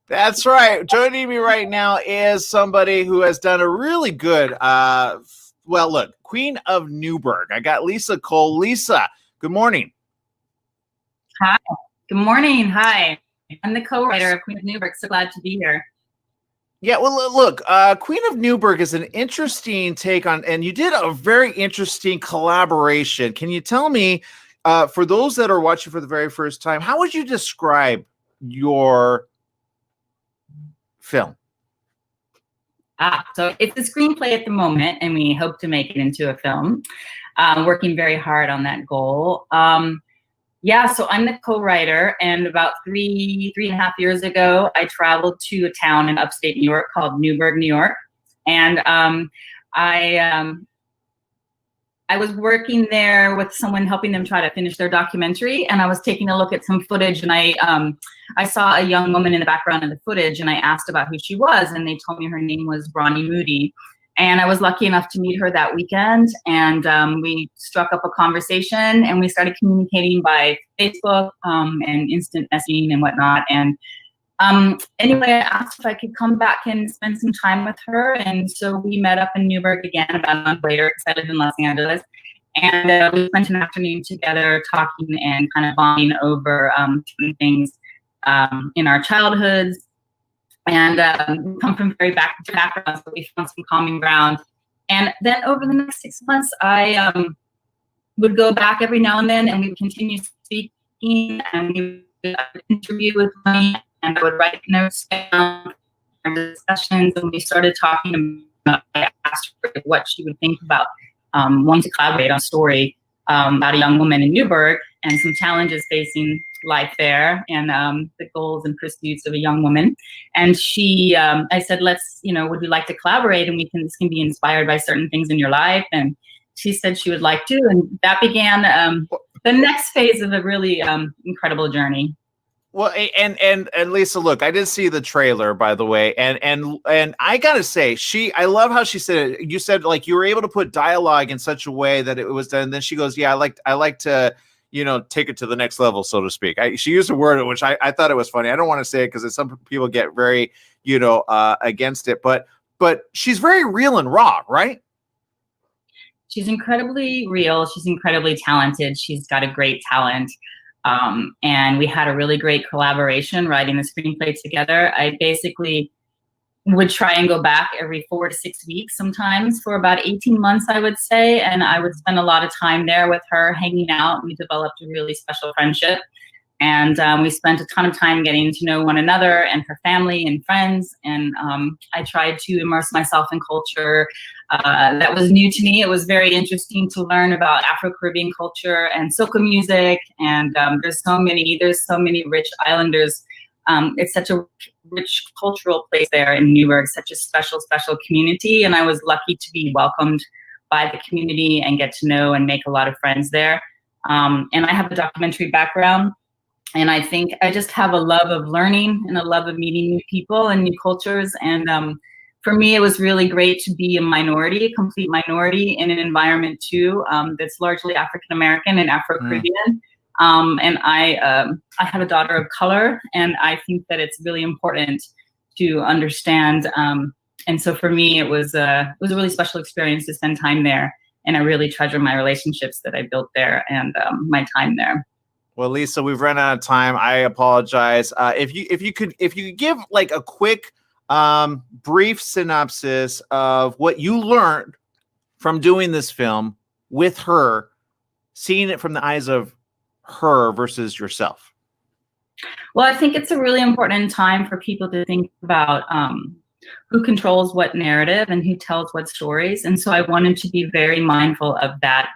That's right. Joining me right now is somebody who has done a really good, Queen of Newburgh. I got Lisa Cole. Lisa, good morning. Hi. Good morning. Hi. I'm the co-writer of Queen of Newburgh. So glad to be here. Yeah, well, look, Queen of Newburgh is an interesting take on, and you did a very interesting collaboration. Can you tell me, for those that are watching for the very first time, how would you describe your film? So it's a screenplay at the moment, and we hope to make it into a film. Working very hard on that goal. Yeah, so I'm the co-writer, and about three and a half years ago, I traveled to a town in upstate New York called Newburgh, New York, and I was working there with someone helping them try to finish their documentary, and I was taking a look at some footage, and I saw a young woman in the background of the footage, and I asked about who she was, and they told me her name was Bronnie Moody. And I was lucky enough to meet her that weekend, and we struck up a conversation, and we started communicating by Facebook and instant messaging and whatnot. And anyway, I asked if I could come back and spend some time with her, and so we met up in Newburgh again about a month later, because I live in Los Angeles. And we spent an afternoon together talking and kind of bonding over different things in our childhoods. And we come from very different backgrounds, but we found some common ground. And then over the next 6 months, I would go back every now and then, and we would continue speaking, and we would interview with me, and I would write notes down, our discussions, and we started talking about, I asked her what she would think about wanting to collaborate on a story about a young woman in Newburgh and some challenges facing life there, and the goals and pursuits of a young woman. And she, I said, let's, would we like to collaborate, and this can be inspired by certain things in your life. And she said she would like to, and that began the next phase of a really incredible journey. Well, and Lisa, look, I did see the trailer, by the way, and I gotta say, I love how she said it. You said like you were able to put dialogue in such a way that it was done. And then she goes, "Yeah, I like to, take it to the next level, so to speak." She used a word which I thought it was funny. I don't want to say it because some people get very, against it, but she's very real and raw, right? She's incredibly real. She's incredibly talented. She's got a great talent. And we had a really great collaboration writing the screenplay together. I basically would try and go back every 4 to 6 weeks sometimes for about 18 months, I would say. And I would spend a lot of time there with her, hanging out. We developed a really special friendship. And we spent a ton of time getting to know one another and her family and friends. And I tried to immerse myself in culture that was new to me. It was very interesting to learn about Afro-Caribbean culture and soca music. And there's so many rich islanders. It's such a rich cultural place there in Newburgh, such a special community. And I was lucky to be welcomed by the community and get to know and make a lot of friends there. And I have a documentary background. And I think I just have a love of learning and a love of meeting new people and new cultures. And for me, it was really great to be a complete minority in an environment too that's largely African-American and Afro-Caribbean. And I have a daughter of color, and I think that it's really important to understand. And so for me, it was a really special experience to spend time there. And I really treasure my relationships that I built there and my time there. Well, Lisa, we've run out of time. I apologize. If you could give like a quick, brief synopsis of what you learned from doing this film with her, seeing it from the eyes of her versus yourself. Well, I think it's a really important time for people to think about who controls what narrative and who tells what stories. And so I wanted to be very mindful of that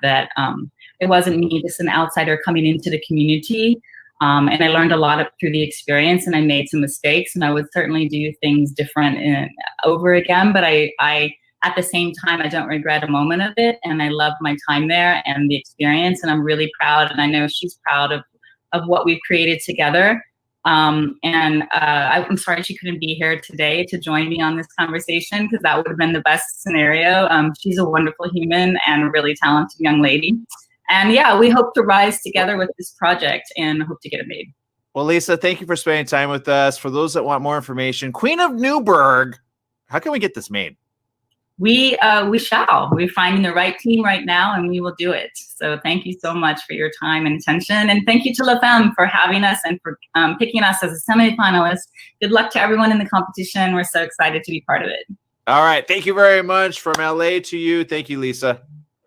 it wasn't me, just an outsider coming into the community. And I learned a lot through the experience, and I made some mistakes, and I would certainly do things different over again. But I, at the same time, I don't regret a moment of it. And I love my time there and the experience. And I'm really proud. And I know she's proud of what we've created together. I'm sorry she couldn't be here today to join me on this conversation, because that would have been the best scenario. She's a wonderful human and a really talented young lady. And yeah, we hope to rise together with this project and hope to get it made. Well, Lisa, thank you for spending time with us. For those that want more information, Queen of Newburgh, how can we get this made? we shall. We're finding the right team right now, and we will do it. So thank you so much for your time and attention, and thank you to La Femme for having us and for picking us as a semi-finalist. Good luck to everyone in the competition. We're so excited to be part of it. All right. Thank you very much. From LA to you. Thank you, Lisa.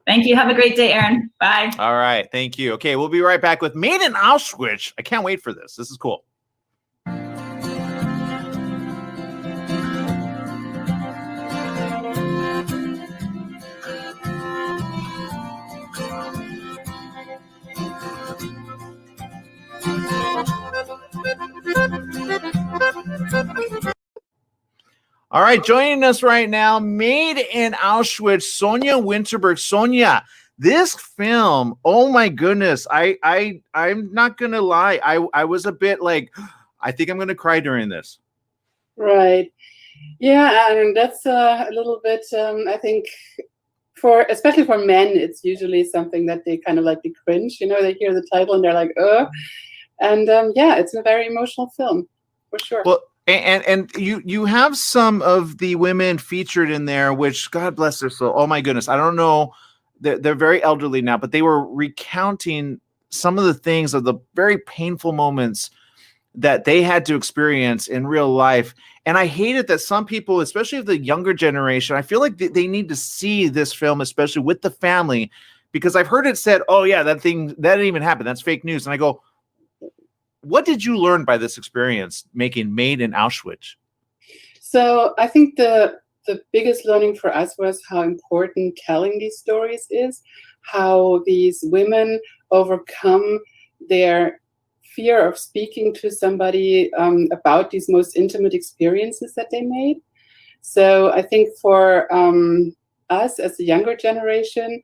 Thank you. Have a great day, Aaron. Bye. All right. Thank you. Okay, we'll be right back with Made in Auschwitz. I can't wait for this. This is cool. All right, joining us right now, Made in Auschwitz, Sonia Winterberg. Sonia, this film, oh my goodness, I'm not gonna lie, I was a bit like, I think I'm gonna cry during this. Right. Yeah, and that's a little bit, I think, especially for men, it's usually something that they kind of like they cringe. You know, they hear the title and they're like, and yeah, it's a very emotional film for sure. Well, and you have some of the women featured in there, which God bless their soul. Oh my goodness, I don't know. They're very elderly now, but they were recounting some of the things of the very painful moments that they had to experience in real life. And I hate it that some people, especially the younger generation, I feel like they need to see this film, especially with the family, because I've heard it said, oh yeah, that didn't even happen. That's fake news. And I go, what did you learn by this experience making Made in Auschwitz? So I think the biggest learning for us was how important telling these stories is, how these women overcome their fear of speaking to somebody about these most intimate experiences that they made. So I think for us as the younger generation,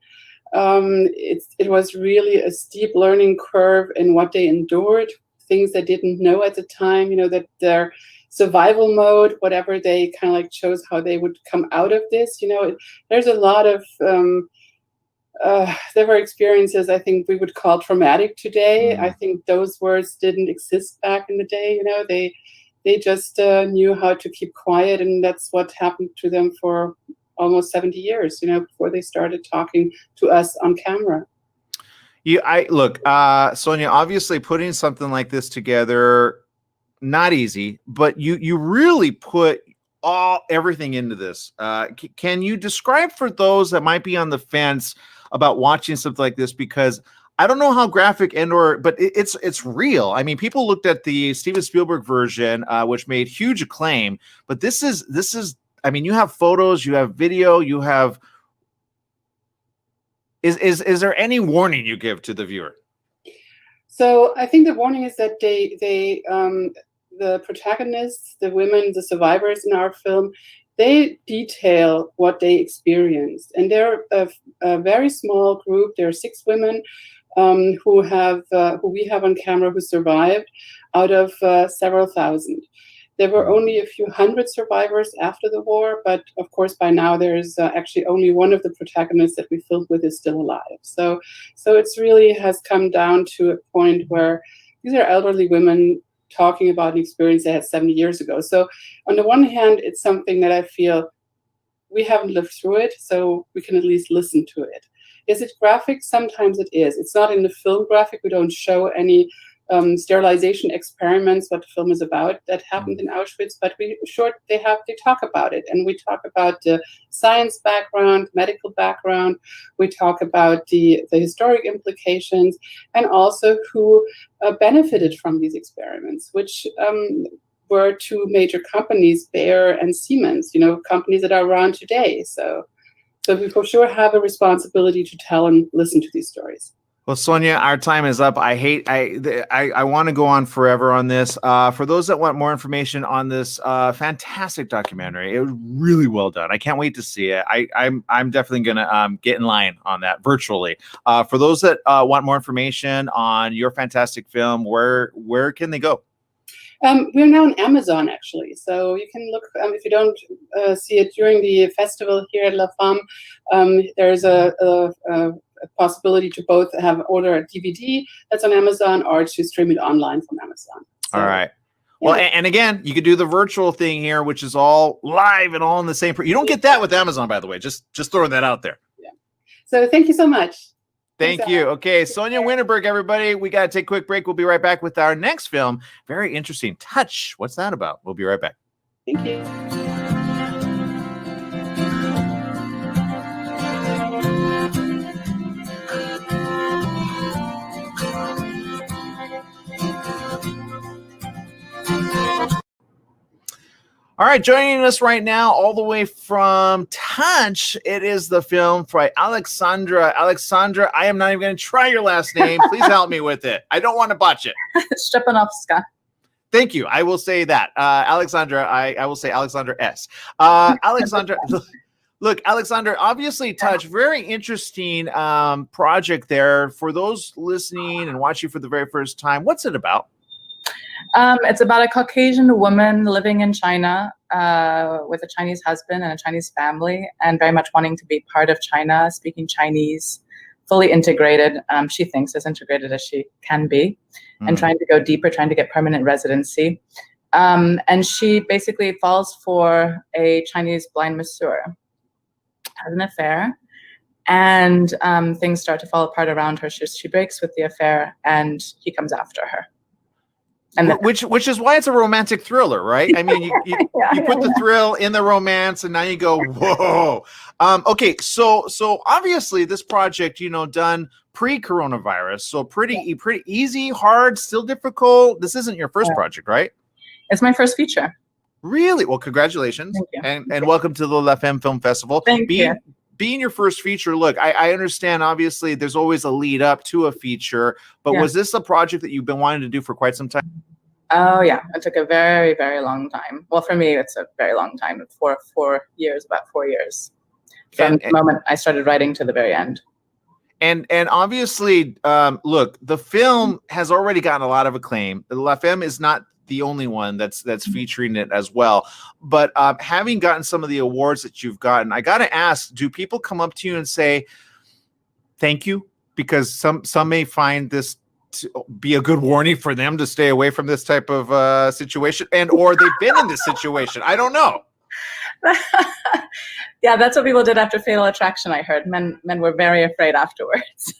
it was really a steep learning curve in what they endured, things they didn't know at the time, you know, that their survival mode, whatever they kind of like chose how they would come out of this, you know, there's a lot of, there were experiences I think we would call traumatic today. I think those words didn't exist back in the day, you know, they just knew how to keep quiet, and that's what happened to them for almost 70 years, you know, before they started talking to us on camera. Look, Sonia, obviously putting something like this together, not easy, but you really put everything into this. Can you describe for those that might be on the fence about watching something like this? Because I don't know how graphic but it's real. I mean, people looked at the Steven Spielberg version, which made huge acclaim, but this is, I mean, you have photos, you have video, you have. Is there any warning you give to the viewer? So I think the warning is that the protagonists, the women, the survivors in our film, they detail what they experienced, and they're a very small group. There are 6 women who we have on camera who survived out of several thousand. There were only a few hundred survivors after the war, but of course by now there's actually only one of the protagonists that we filmed with is still alive. So it's really has come down to a point where these are elderly women talking about an experience they had 70 years ago. So on the one hand, it's something that I feel we haven't lived through it, so we can at least listen to it. Is it graphic? Sometimes it is. It's not in the film graphic. We don't show any sterilization experiments, what the film is about, that happened in Auschwitz, but they talk about it, and we talk about the science background, medical background, we talk about the historic implications, and also who benefited from these experiments, which were 2 major companies, Bayer and Siemens, you know, companies that are around today. So we for sure have a responsibility to tell and listen to these stories. Well, Sonia, our time is up. I want to go on forever on this. For those that want more information on this fantastic documentary, it was really well done. I can't wait to see it. I'm definitely gonna get in line on that virtually. For those that want more information on your fantastic film, where can they go? We're now on Amazon, actually, so you can look. If you don't see it during the festival here at La Femme, there's a possibility to both order a DVD that's on Amazon or to stream it online from Amazon. So. All right. Well, and again, you could do the virtual thing here, which is all live and all in the same. You don't get that with Amazon, by the way. Just throwing that out there. Yeah. So thank you so much. Thank you. Okay, Sonia Winterberg, everybody. We got to take a quick break. We'll be right back with our next film. Very interesting. Touch. What's that about? We'll be right back. Thank you. All right, joining us right now, all the way from Touch, it is the film by Alexandra. Alexandra, I am not even going to try your last name. Please help me with it. I don't want to botch it. Szczepanowska. Thank you. I will say that. Alexandra, I will say Alexandra S. Alexandra, look, Alexandra, obviously Touch, very interesting project there. For those listening and watching for the very first time, what's it about? It's about a Caucasian woman living in China with a Chinese husband and a Chinese family, and very much wanting to be part of China, speaking Chinese, fully integrated. She thinks as integrated as she can be, and trying to go deeper, trying to get permanent residency. And she basically falls for a Chinese blind masseur, has an affair, and things start to fall apart around her. She breaks with the affair, and he comes after her. And which is why it's a romantic thriller, right? I mean, you put the thrill in the romance, and now you go, whoa. Okay, so obviously this project, done pre-coronavirus, so pretty easy, hard, still difficult. This isn't your first project, right? It's my first feature. Really? Well, congratulations, and welcome to the La Femme Film Festival. Thank you. Being your first feature, look, I understand, obviously, there's always a lead up to a feature, but was this a project that you've been wanting to do for quite some time? Oh, yeah. It took a very, very long time. Well, for me, it's a very long time. About 4 years. From the moment I started writing to the very end. And obviously, look, the film has already gotten a lot of acclaim. La Femme is not the only one that's featuring it as well. But having gotten some of the awards that you've gotten, I got to ask, do people come up to you and say, thank you? Because some may find this to be a good warning for them to stay away from this type of situation, or they've been in this situation. I don't know. Yeah, that's what people did after Fatal Attraction, I heard. Men were very afraid afterwards.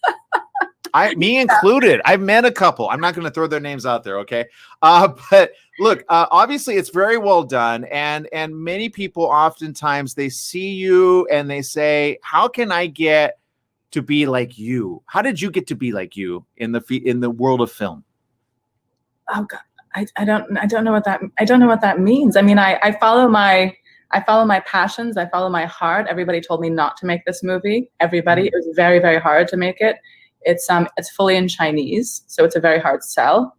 Me included. I've met a couple. I'm not going to throw their names out there, okay? But look, obviously it's very well done, and many people oftentimes they see you and they say, "How can I get to be like you?" How did you get to be like you in the world of film? Oh God, I don't know what that means. I mean, I follow my passions. I follow my heart. Everybody told me not to make this movie. Everybody. It was very, very hard to make it. It's fully in Chinese, so it's a very hard sell.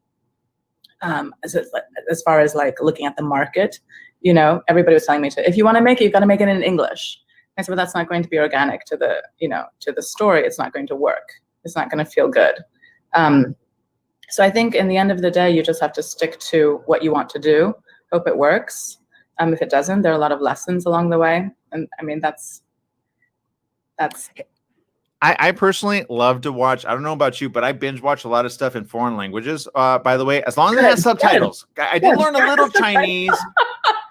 As far as like looking at the market, everybody was telling me if you want to make it, you've got to make it in English. I said, well, that's not going to be organic to the story. It's not going to work. It's not going to feel good. So I think in the end of the day, you just have to stick to what you want to do. Hope it works. If it doesn't, there are a lot of lessons along the way. And I mean, that's. I personally love to watch. I don't know about you, but I binge watch a lot of stuff in foreign languages. By the way, as long as it has subtitles. I did learn a little Chinese.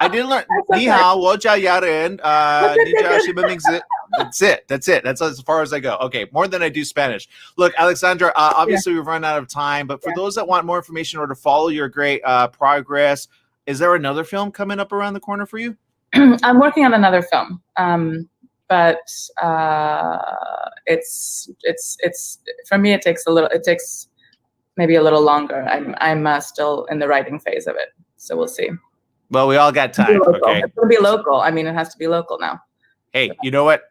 I did learn Ni hao, wo jia ya ren, ni jia shi ben ming zi. That's it. That's as far as I go. Okay, more than I do Spanish. Look, Alexandra, obviously we've run out of time, but for those that want more information or to follow your great progress, is there another film coming up around the corner for you? I'm working on another film. But it's for me, it takes maybe a little longer. I'm still in the writing phase of it, so we'll see. Well, we all got time. Okay, it's gonna be local. I mean, it has to be local now. Hey, you know what?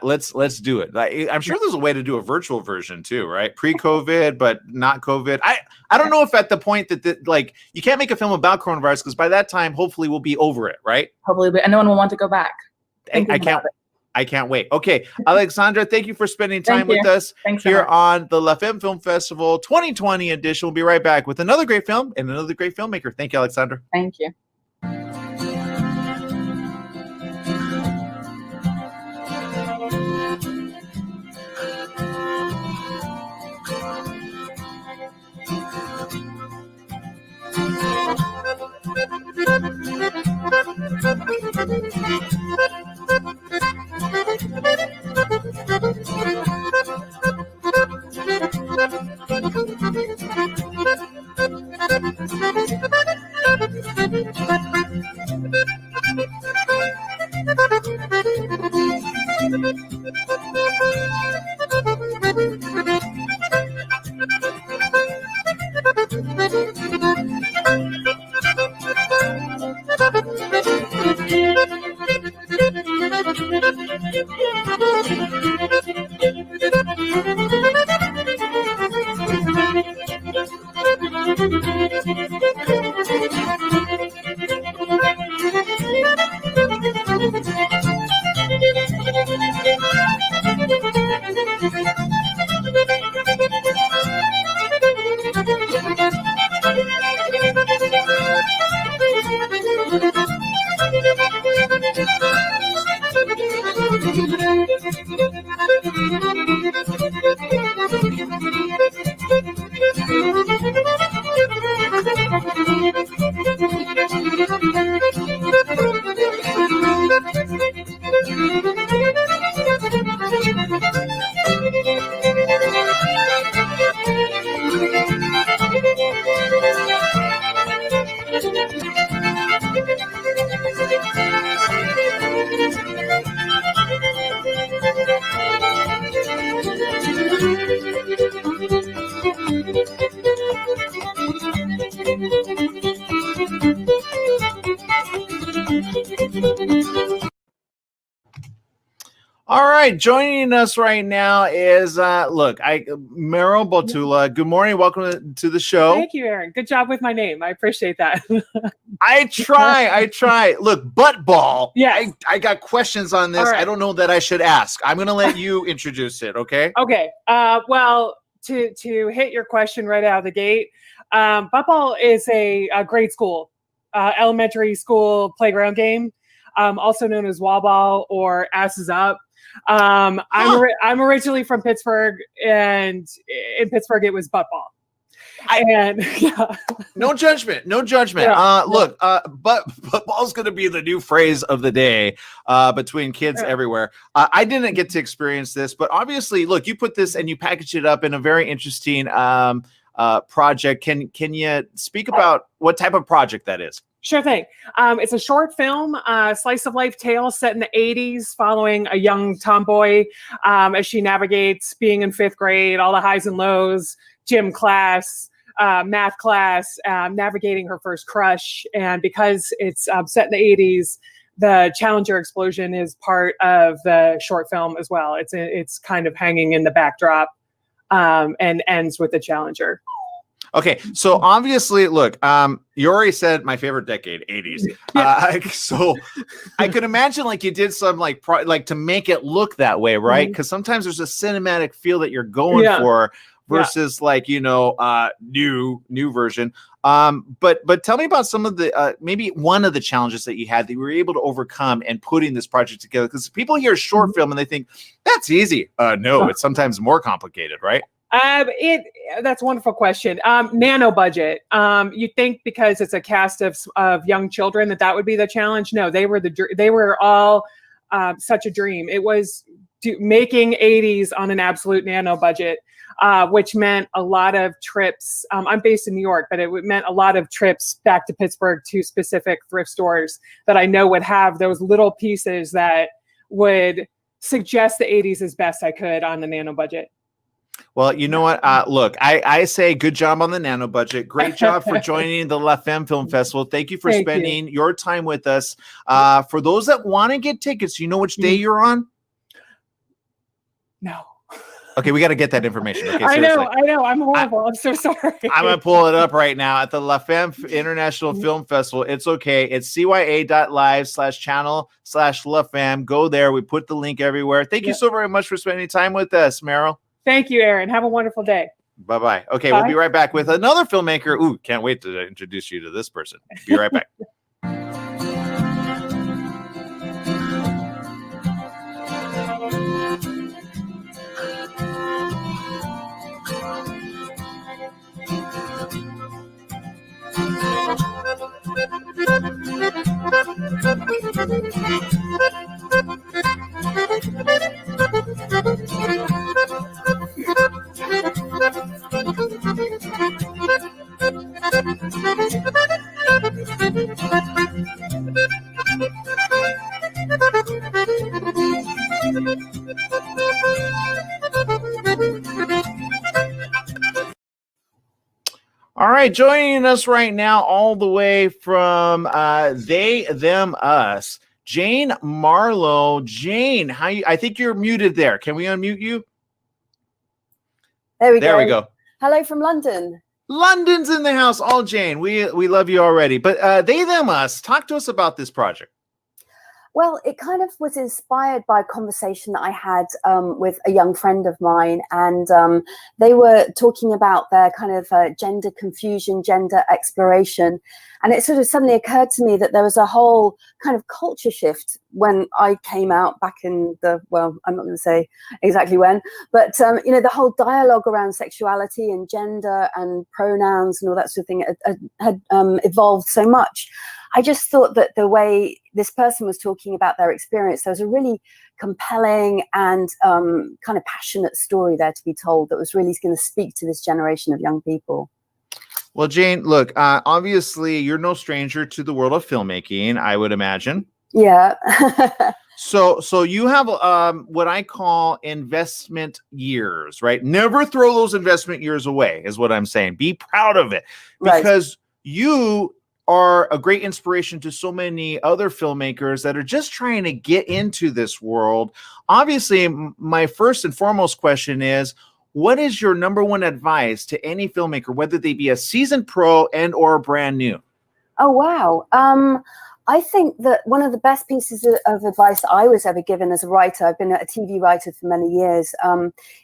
Let's do it. I'm sure there's a way to do a virtual version too, right? Pre-COVID, but not COVID. I don't know if at the point that you can't make a film about coronavirus, because by that time, hopefully, we'll be over it, right? Hopefully, and no one will want to go back. I can't wait. Okay, Alexandra, thank you for spending time with us here on the La Femme Film Festival 2020 edition. We'll be right back with another great film and another great filmmaker. Thank you, Alexandra. Thank you. All right, joining us right now is Meryl Botula. Good morning, welcome to the show. Thank you, Aaron. Good job with my name. I appreciate that. I try. Look, butt ball. Yeah, I got questions on this. All right. I don't know that I should ask. I'm going to let you introduce it. Okay. Okay. Well, to hit your question right out of the gate, butt ball is a grade school, elementary school playground game, also known as wall ball or asses up. I'm originally from Pittsburgh, and in Pittsburgh it was butt ball. No judgment. Yeah. Look, but ball's going to be the new phrase of the day between kids everywhere. I didn't get to experience this, but obviously, look, you put this and you package it up in a very interesting project. Can you speak about what type of project that is? Sure thing. It's a short film, slice of life tale set in the 80s, following a young tomboy as she navigates being in 5th grade, all the highs and lows, gym class, math class, navigating her first crush. And because it's set in the 80s, the Challenger explosion is part of the short film as well. It's kind of hanging in the backdrop and ends with the Challenger. Okay, so obviously, look, you already said my favorite decade, 80s. So I could imagine like you did some like to make it look that way, right? Because sometimes there's a cinematic feel that you're going for versus like, new version. But tell me about some of the maybe one of the challenges that you had that you were able to overcome and putting this project together. Because people hear short film and they think that's easy. No, it's sometimes more complicated, right? That's a wonderful question. Nano budget. You think because it's a cast of young children that would be the challenge? No, they were all such a dream. It was making 80s on an absolute nano budget, which meant a lot of trips. I'm based in New York, but it meant a lot of trips back to Pittsburgh to specific thrift stores that I know would have those little pieces that would suggest the 80s as best I could on the nano budget. Well, you know what? Look, I say good job on the nano budget. Great job for joining the La Femme Film Festival. Thank you for spending your time with us. For those that want to get tickets, you know which day you're on? No. Okay, we got to get that information. Okay, I know. I'm horrible. I'm so sorry. I'm going to pull it up right now at the La Femme International Film Festival. It's okay. It's cya.live/channel/La Femme. Go there. We put the link everywhere. Thank you so very much for spending time with us, Meryl. Thank you, Aaron. Have a wonderful day. Bye-bye. Okay, we'll be right back with another filmmaker. Ooh, can't wait to introduce you to this person. Be right back. All right, joining us right now, all the way from They, Them, Us, Jane Marlowe. Jane, how you? I think you're muted there. Can we unmute you? There we There go. we go. Hello from London. London's in the house. All Jane, we love you already. But They, Them, Us, talk to us about this project. Well, it kind of was inspired by a conversation that I had with a young friend of mine, and they were talking about their kind of gender confusion, gender exploration. And it sort of suddenly occurred to me that there was a whole kind of culture shift when I came out back in the, well, I'm not going to say exactly when, but, you know, the whole dialogue around sexuality and gender and pronouns and all that sort of thing had evolved so much. I just thought that the way this person was talking about their experience, there was a really compelling and kind of passionate story there to be told that was really going to speak to this generation of young people. Well, Jane, look, obviously you're no stranger to the world of filmmaking, I would imagine. Yeah. So you have what I call investment years, right? Never throw those investment years away is what I'm saying. Be proud of it, because you are a great inspiration to so many other filmmakers that are just trying to get into this world. Obviously, my first and foremost question is, what is your number one advice to any filmmaker, whether they be a seasoned pro and or brand new? Oh, wow. I think that one of the best pieces of advice I was ever given as a writer, I've been a TV writer for many years,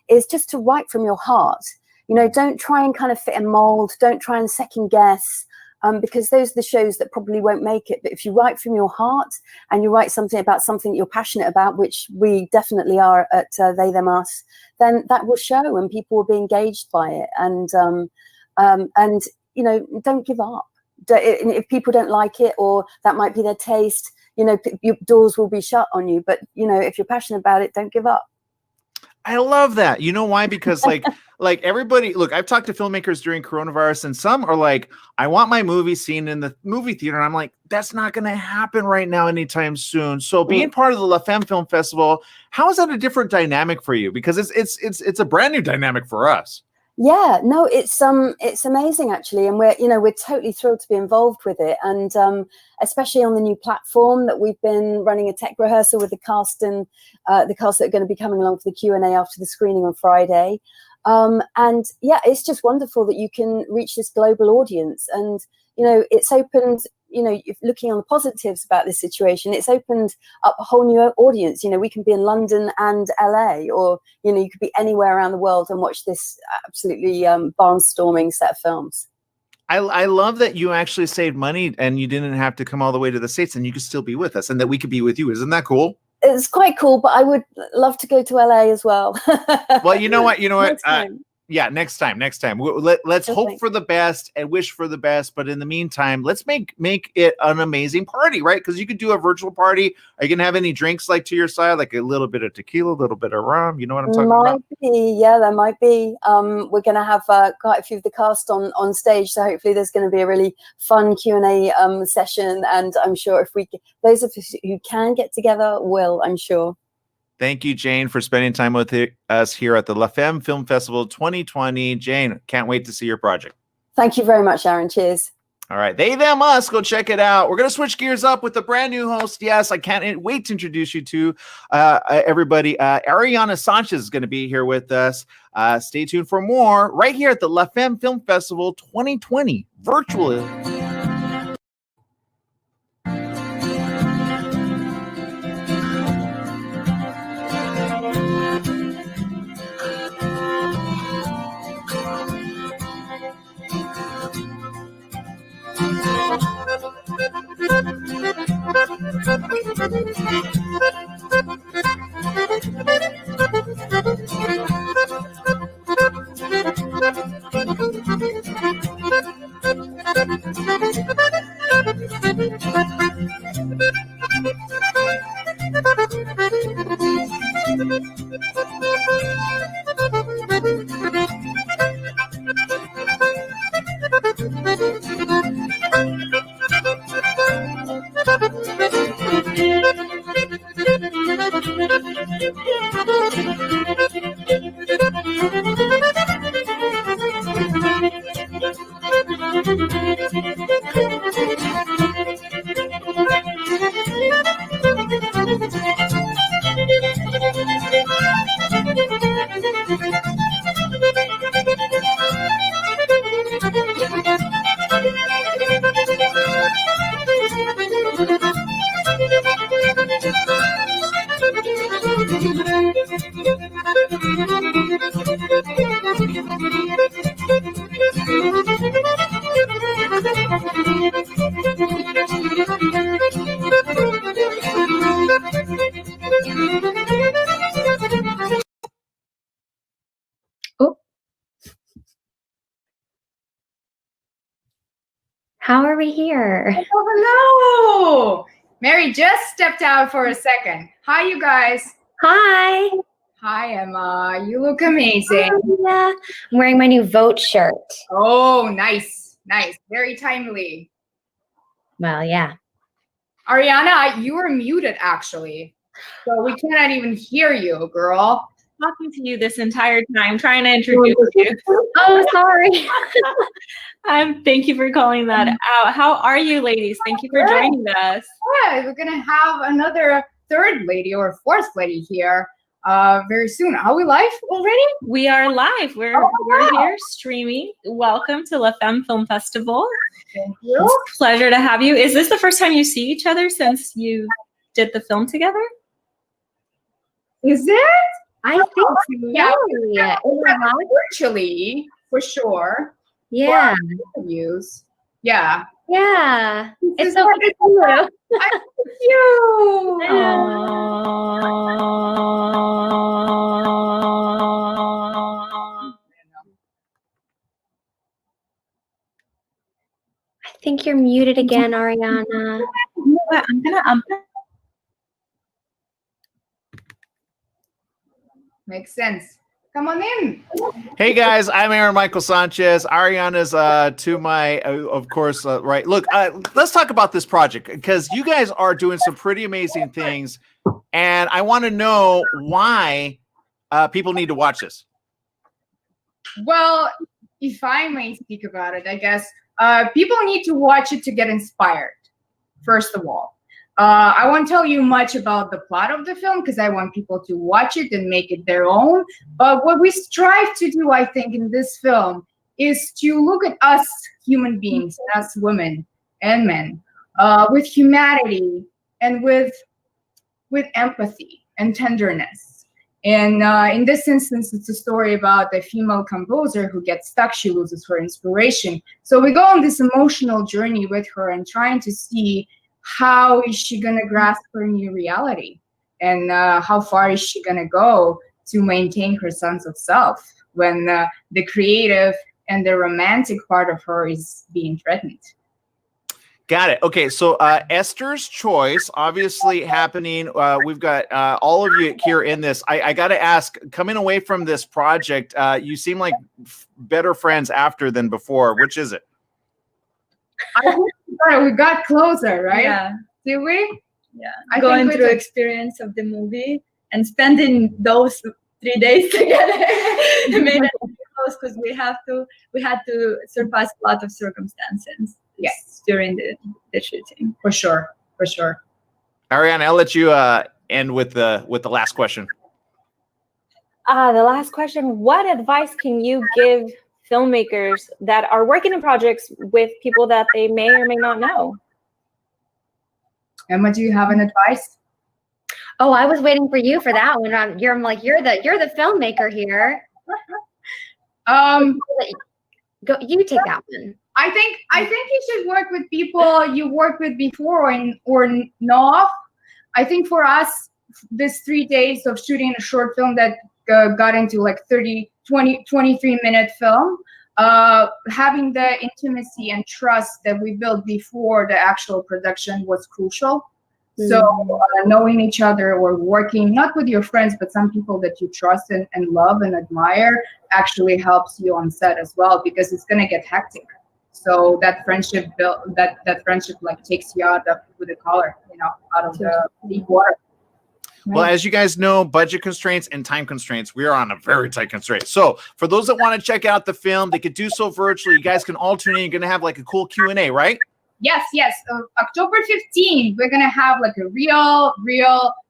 is just to write from your heart. You know, don't try and kind of fit a mold. Don't try and second guess. Because those are the shows that probably won't make it. But if you write from your heart and you write something about something that you're passionate about, which we definitely are at They, Them, Us, then that will show and people will be engaged by it. And you know, don't give up. If people don't like it, or that might be their taste, you know, your doors will be shut on you. But, you know, if you're passionate about it, don't give up. I love that. You know why? Because like everybody, look, I've talked to filmmakers during coronavirus, and some are like, I want my movie seen in the movie theater. And I'm like, that's not going to happen right now anytime soon. So being part of the La Femme Film Festival, how is that a different dynamic for you? Because it's a brand new dynamic for us. Yeah, no, it's amazing actually, and we're totally thrilled to be involved with it, and especially on the new platform that we've been running a tech rehearsal with the cast and the cast that are going to be coming along for the Q&A after the screening on Friday, and yeah, it's just wonderful that you can reach this global audience, and you know, it's opened. You know, looking on the positives about this situation, it's opened up a whole new audience. You know, we can be in London and LA, or, you know, you could be anywhere around the world and watch this absolutely barnstorming set of films. I love that you actually saved money and you didn't have to come all the way to the States, and you could still be with us, and that we could be with you. Isn't that cool? It's quite cool, but I would love to go to LA as well. Well, you know what? Yeah, next time. Let's hope for the best and wish for the best. But in the meantime, let's make it an amazing party, right? Because you could do a virtual party. Are you gonna have any drinks like to your side, like a little bit of tequila, a little bit of rum? You know what I'm talking about? Yeah, there might be. We're gonna have quite a few of the cast on stage, so hopefully there's going to be a really fun Q&A session. And I'm sure if those of us who can get together will, I'm sure. Thank you, Jane, for spending time with us here at the La Femme Film Festival 2020. Jane, can't wait to see your project. Thank you very much, Aaron. Cheers. All right. They, Them, Us. Go check it out. We're going to switch gears up with a brand new host. Yes, I can't wait to introduce you to everybody. Ariana Sanchez is going to be here with us. Stay tuned for more right here at the La Femme Film Festival 2020 virtually. How are we here? Oh, hello. Mary just stepped out for a second. Hi, you guys. Hi. Hi, Emma. You look amazing. Yeah, I'm wearing my new Vote shirt. Oh, nice. Nice. Very timely. Well, yeah. Ariana, you were muted, actually. So we cannot even hear you, girl. Talking to you this entire time, trying to introduce you. Oh, sorry. Thank you for calling that out. How are you, ladies? Thank you for joining us. Yeah, we're gonna have another third lady or fourth lady here very soon. Are we live already? We are live. We're here streaming. Welcome to La Femme Film Festival. Thank you. It's a pleasure to have you. Is this the first time you see each other since you did the film together? Is it? I think so. Yeah, virtually for sure. Yeah. Interviews. Yeah. Yeah. It's so good to you. I miss you. I think you're muted again, Ariana. I'm gonna Makes sense. Come on in. Hey guys, I'm Aaron Michael Sanchez. Ariana's to my, of course, right. Look, let's talk about this project because you guys are doing some pretty amazing things, and I want to know why people need to watch this. Well, if I may speak about it, I guess people need to watch it to get inspired, first of all. I won't tell you much about the plot of the film because I want people to watch it and make it their own. But what we strive to do, I think, in this film is to look at us human beings, us women and men, with humanity and with empathy and tenderness. And in this instance, it's a story about a female composer who gets stuck. She loses her inspiration. So we go on this emotional journey with her and trying to see how is she going to grasp her new reality, and how far is she going to go to maintain her sense of self when the creative and the romantic part of her is being threatened. Got it. Okay, so Esther's Choice, obviously happening. We've got all of you here in this. I got to ask, coming away from this project, you seem like better friends after than before. Which is it? We got closer, right? Yeah. Did we? Yeah. Going through experience of the movie and spending those 3 days together made us close because we had to surpass a lot of circumstances. Yes, during the shooting. For sure. Ariana, I'll let you end with the last question. The last question: what advice can you give filmmakers that are working in projects with people that they may or may not know? Emma, do you have an advice? Oh, I was waiting for you for that one. You're the filmmaker here. Go, you take that one. I think you should work with people you worked with before or know of. I think for us, this 3 days of shooting a short film that got into like 23-minute film, having the intimacy and trust that we built before the actual production was crucial. So knowing each other or working, not with your friends, but some people that you trust and love and admire actually helps you on set as well, because it's going to get hectic. So that friendship that friendship like takes you out of with the collar, out of the deep water. Well, as you guys know, budget constraints and time constraints, we are on a very tight constraint. So for those that want to check out the film, they could do so virtually. You guys can all tune in. You're going to have like a cool Q&A, right? yes, October 15th, we're gonna have like a real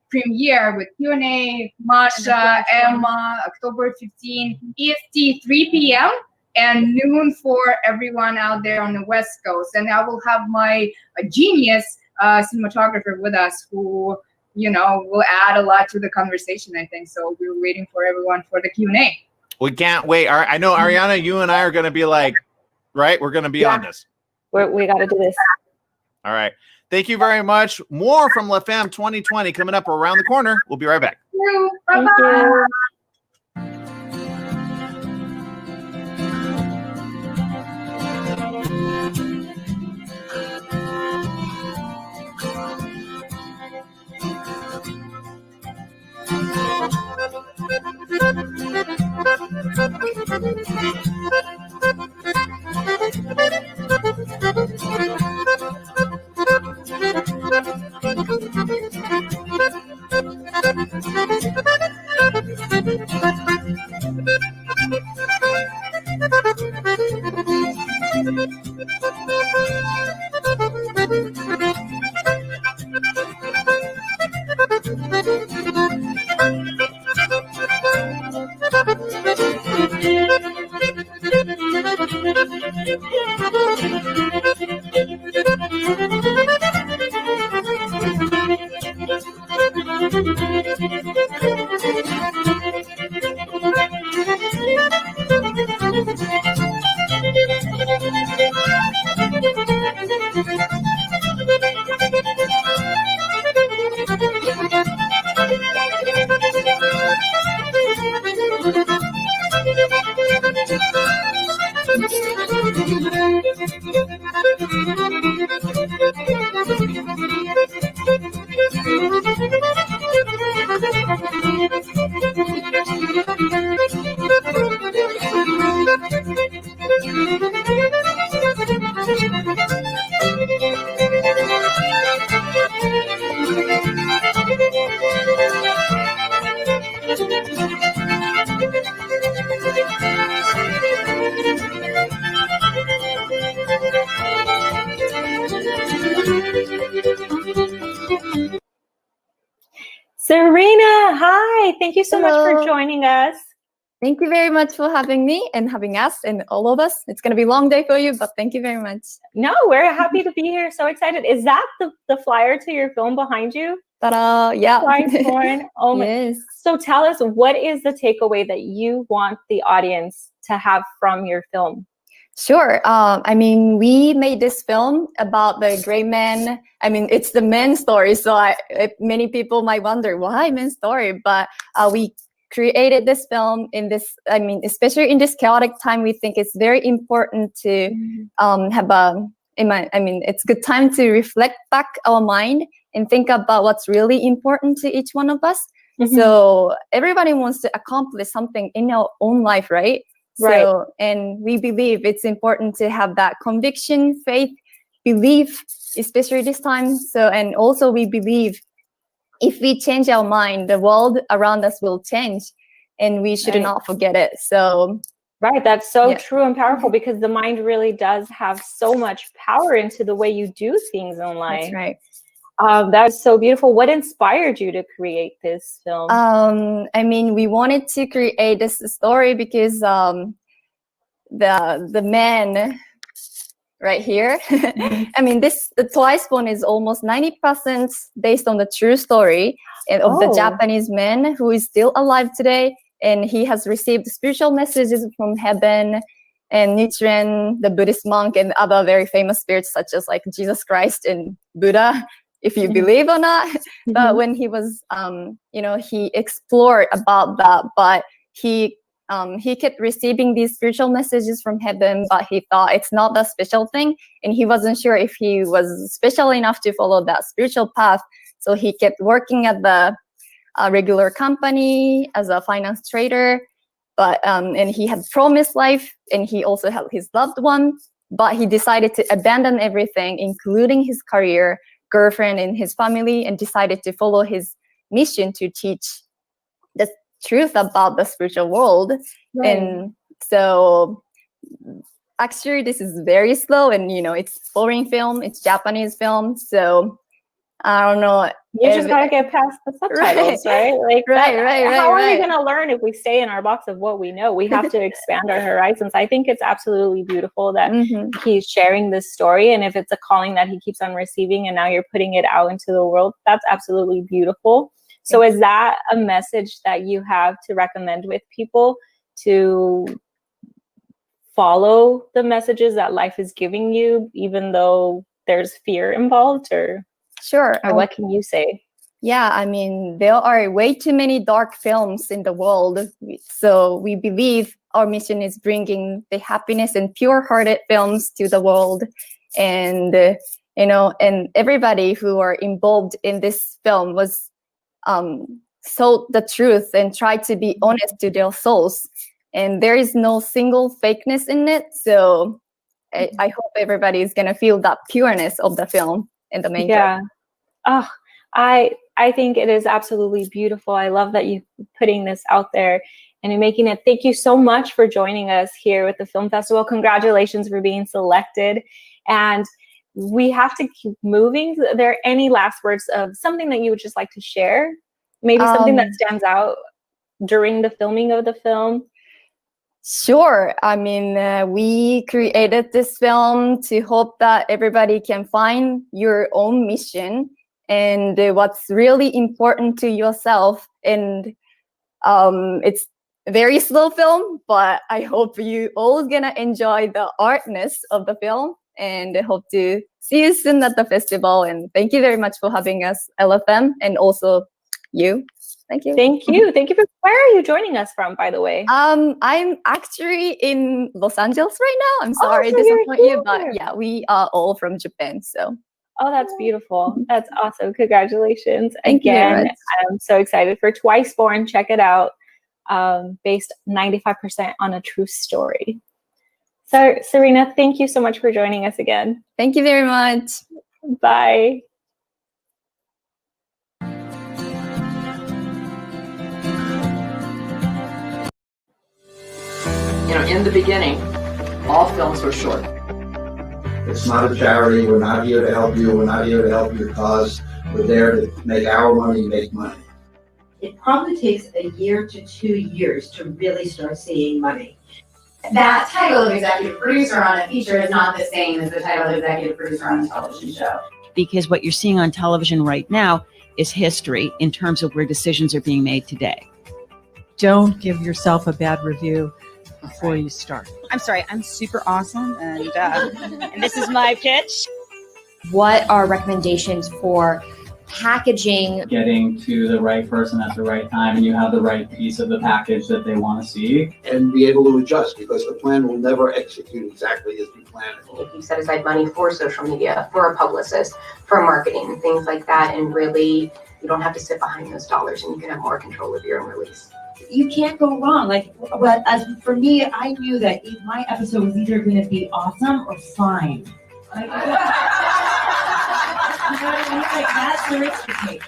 premiere with Q&A, Masha, Emma, October 15th, EST 3 p.m. and noon for everyone out there on the West Coast. And I will have my genius cinematographer with us who, you know, will add a lot to the conversation, I think. So we're waiting for everyone for the Q&A. We can't wait. I know, Ariana, you and I are going to be like, right? We're going to be on this. We got to do this. All right. Thank you very much. More from La Femme 2020 coming up around the corner. We'll be right back. Thank you. Serena, hi. Thank you so much for joining us. Thank you very much for having me and having us and all of us. It's going to be a long day for you, but thank you very much. No, we're happy to be here. So excited. Is that the flyer to your film behind you? Ta-da! Yeah. Oh my. Yes. So tell us, what is the takeaway that you want the audience to have from your film? Sure. I mean, we made this film about the gray man. I mean, it's the men's story. So many people might wonder, why men's story? But we created this film in this, I mean, especially in this chaotic time, we think it's very important to it's a good time to reflect back our mind and think about what's really important to each one of us. Mm-hmm. So everybody wants to accomplish something in our own life, right? Right. So, and we believe it's important to have that conviction, faith, belief, especially this time. So, and also we believe if we change our mind, the world around us will change, and we should not forget it. So, right, that's so true and powerful, because the mind really does have so much power into the way you do things in life. That's right. That was so beautiful. What inspired you to create this film? I mean, we wanted to create this story because the man right here, I mean, the Twice one is almost 90% based on the true story of the Japanese man who is still alive today, and he has received spiritual messages from heaven and Nichiren, the Buddhist monk, and other very famous spirits such as like Jesus Christ and Buddha, if you believe or not. But when he was, he explored about that, but he kept receiving these spiritual messages from heaven, but he thought it's not a special thing, and he wasn't sure if he was special enough to follow that spiritual path. So he kept working at the regular company as a finance trader, but and he had promised life, and he also had his loved one, but he decided to abandon everything, including his career, girlfriend, and his family, and decided to follow his mission to teach the truth about the spiritual world. Right. And so actually this is very slow, and it's foreign film, it's Japanese film, so I don't know. You just gotta get past the subtitles, right? Like, how are we gonna learn if we stay in our box of what we know? We have to expand our horizons. I think it's absolutely beautiful that he's sharing this story, and if it's a calling that he keeps on receiving, and now you're putting it out into the world, that's absolutely beautiful. So, is that a message that you have to recommend with people to follow the messages that life is giving you, even though there's fear involved, or? Sure. Or what can you say? Yeah, I mean, there are way too many dark films in the world. So we believe our mission is bringing the happiness and pure-hearted films to the world. And, and everybody who are involved in this film was told the truth and tried to be honest to their souls. And there is no single fakeness in it. So I hope everybody is going to feel that pureness of the film in the main character. Oh, I think it is absolutely beautiful. I love that you're putting this out there and you're making it. Thank you so much for joining us here with the film festival. Congratulations for being selected. And we have to keep moving. Are there any last words of something that you would just like to share? Maybe something that stands out during the filming of the film? Sure. I mean, we created this film to hope that everybody can find your own mission and what's really important to yourself. And it's a very slow film, but I hope you all gonna enjoy the artness of the film, and I hope to see you soon at the festival. And thank you very much for having us, LFM, and also you. Thank you. Thank you. Thank you. Where are you joining us from, by the way? I'm actually in Los Angeles right now. I'm sorry to disappoint you, but yeah, we are all from Japan. So. Oh, that's beautiful. That's awesome. Congratulations. Thank you very much. I'm so excited for Twice Born. Check it out. Based 95% on a true story. So, Serena, thank you so much for joining us again. Thank you very much. Bye. In the beginning, all films were short. It's not a charity. We're not here to help you. We're not here to help your cause. We're there to make our money make money. It probably takes a year to 2 years to really start seeing money. That title of executive producer on a feature is not the same as the title of executive producer on a television show. Because what you're seeing on television right now is history in terms of where decisions are being made today. Don't give yourself a bad review before you start. I'm sorry, I'm super awesome, and this is my pitch. What are recommendations for packaging? Getting to the right person at the right time, and you have the right piece of the package that they want to see. And be able to adjust, because the plan will never execute exactly as you plan it. If you set aside money for social media, for a publicist, for marketing, things like that, and really you don't have to sit behind those dollars, and you can have more control of your own release. You can't go wrong. But as for me, I knew that my episode was either going to be awesome or fine. That's the risk you take.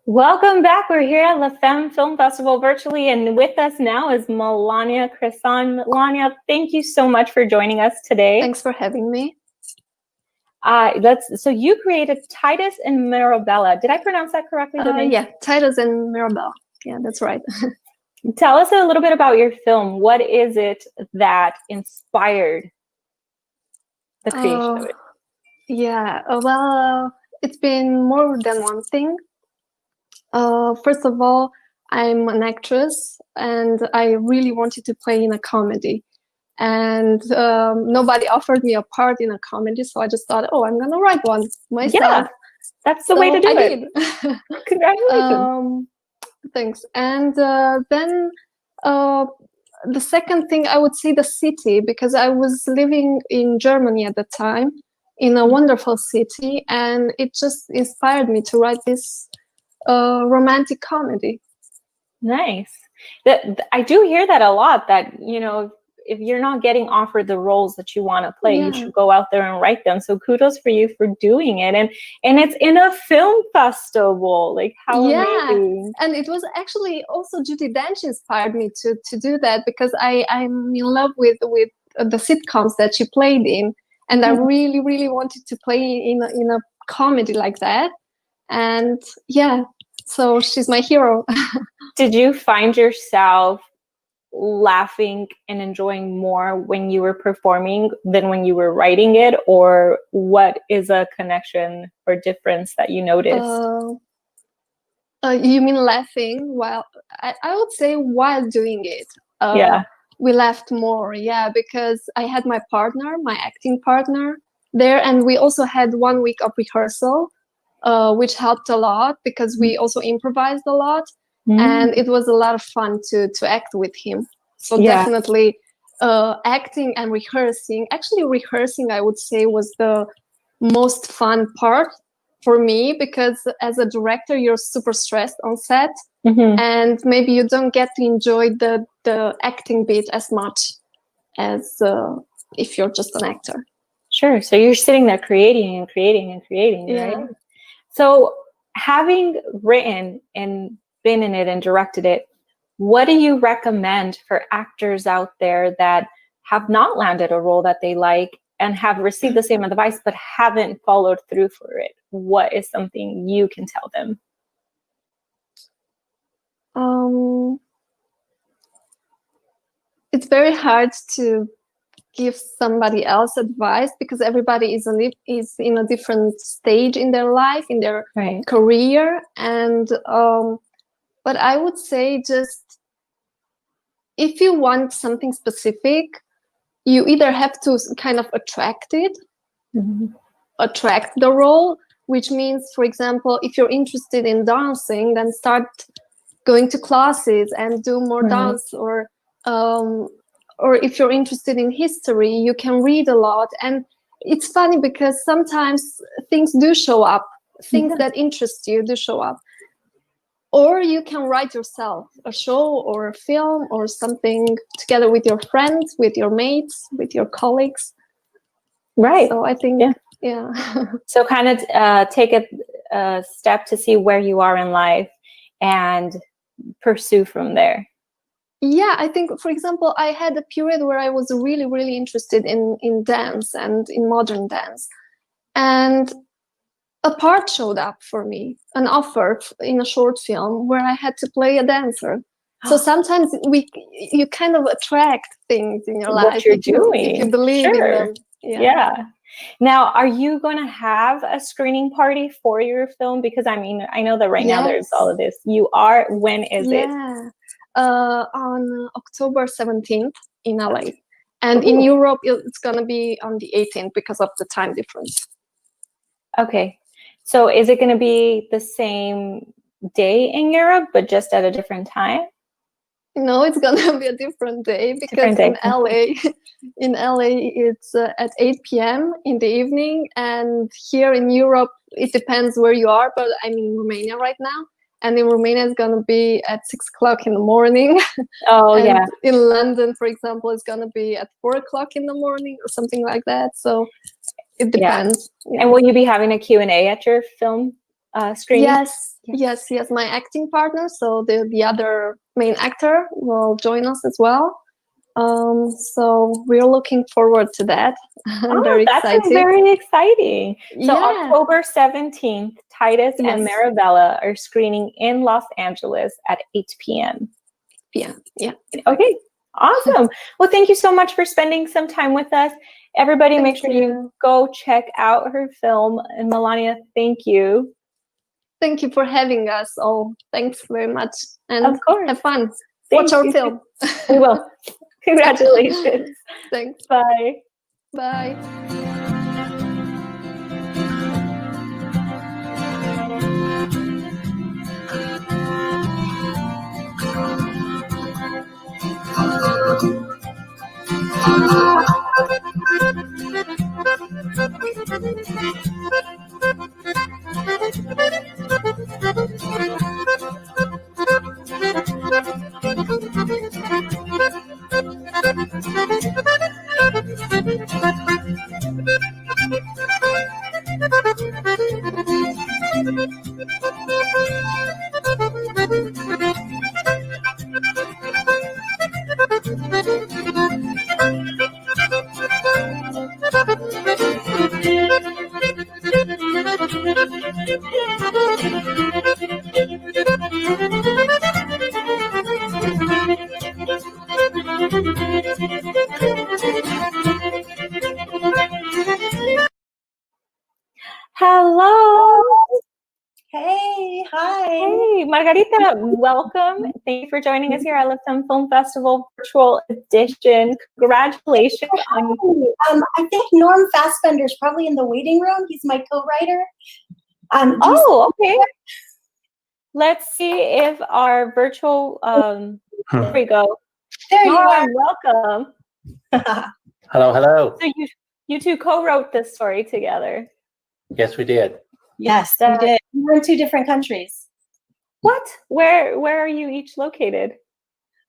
Welcome back. We're here at La Femme Film Festival virtually, and with us now is Melania Cresson. Melania, thank you so much for joining us today. Thanks for having me. So you created Titus and Mirabella. Did I pronounce that correctly? Yeah, Titus and Mirabella. Yeah, that's right. Tell us a little bit about your film. What is it that inspired the creation of it? Yeah, well, it's been more than one thing. First of all, I'm an actress and I really wanted to play in a comedy. And nobody offered me a part in a comedy, so I just thought, oh, I'm gonna write one myself. That's the way to do I it. did. Congratulations. Thanks. And then the second thing, I would say the city, because I was living in Germany at the time, in a wonderful city, and it just inspired me to write this romantic comedy. Nice. I do hear that a lot, that, you know, if you're not getting offered the roles that you want to play, you should go out there and write them. So kudos for you for doing it. And it's in a film festival. Like, how amazing. And it was actually also Judi Dench inspired me to do that, because I'm in love with the sitcoms that she played in. And I really, really wanted to play in a comedy like that. And yeah, so she's my hero. Did you find yourself laughing and enjoying more when you were performing than when you were writing it? Or what is a connection or difference that you noticed? You mean laughing while, I would say while doing it. Yeah. We laughed more, because I had my partner, my acting partner there, and we also had 1 week of rehearsal, which helped a lot because we also improvised a lot. And it was a lot of fun to act with him. So definitely acting and rehearsing. Actually, rehearsing, I would say, was the most fun part for me, because as a director, you're super stressed on set, and maybe you don't get to enjoy the acting bit as much as if you're just an actor. Sure. So you're sitting there creating and creating and creating, right? So having written and been in it and directed it, what do you recommend for actors out there that have not landed a role that they like and have received the same advice but haven't followed through for it? What is something you can tell them? It's very hard to give somebody else advice, because everybody is in a different stage in their life, in their career. And but I would say, just if you want something specific, you either have to kind of attract it, attract the role, which means, for example, if you're interested in dancing, then start going to classes and do more dance, or if you're interested in history, you can read a lot. And it's funny because sometimes things do show up, things that interest you do show up. Or you can write yourself a show or a film or something together with your friends, with your mates, with your colleagues. Right. So I think, So kind of take a step to see where you are in life and pursue from there. Yeah, I think, for example, I had a period where I was really, really interested in dance and in modern dance. And a part showed up for me, an offer in a short film where I had to play a dancer. So sometimes you kind of attract things in your life. What you're doing. If you believe in them. Yeah. Now, are you going to have a screening party for your film? Because I mean, I know that right now there's all of this. You are. When is it? On October 17th in LA. And in Europe, it's going to be on the 18th because of the time difference. Okay. So is it going to be the same day in Europe, but just at a different time? No, it's going to be a different day, because in LA, it's at 8 p.m. in the evening. And here in Europe, it depends where you are, but I'm in Romania right now. And in Romania, it's going to be at 6 o'clock in the morning. And in London, for example, it's going to be at 4 o'clock in the morning or something like that. So it depends. Yeah. And will you be having a Q&A at your film screening? Yes. My acting partner, so the other main actor, will join us as well. So we're looking forward to that. I'm very excited. That's very exciting. So October 17th, Titus and Marabella are screening in Los Angeles at 8 p.m. Yeah. Okay. Awesome. Well, thank you so much for spending some time with us. Everybody, make sure you go check out her film. And Melania, thank you. Thank you for having us all. Thanks very much. And of course, have fun. Watch our film. We will. Congratulations. Thanks. Bye. Bye. Hello. Hey, hi. Hey, Margarita, welcome. Thank you for joining us here at Lifetime Film Festival Virtual Edition. Congratulations on I think Norm Fassbender's probably in the waiting room. He's my co-writer. Okay. Let's see if our virtual there we go. There you Norm, are. welcome. Hello, hello. So you two co-wrote this story together. Yes, we did. Yes, we did. We were in 2 different countries. What? Where are you each located?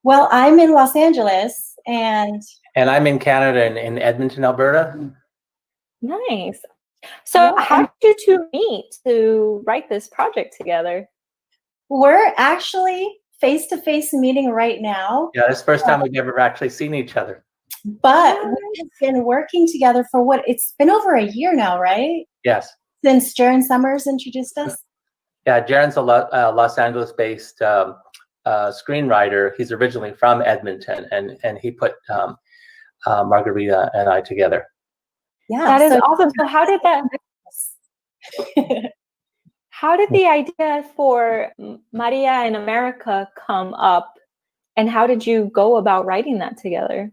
Well, I'm in Los Angeles and I'm in Canada, in Edmonton, Alberta. Nice. So how did you two meet to write this project together? we're actually face-to-face meeting right now. Yeah, it's the first time we've ever actually seen each other. But we've been working together for it's been over a year now, right? Yes. Since Jaron Summers introduced us. Yeah, Jaron's a Los Angeles-based screenwriter. He's originally from Edmonton, and he put Margarita and I together. Yeah, that is awesome. So how did that? How did the idea for Maria in America come up, and how did you go about writing that together?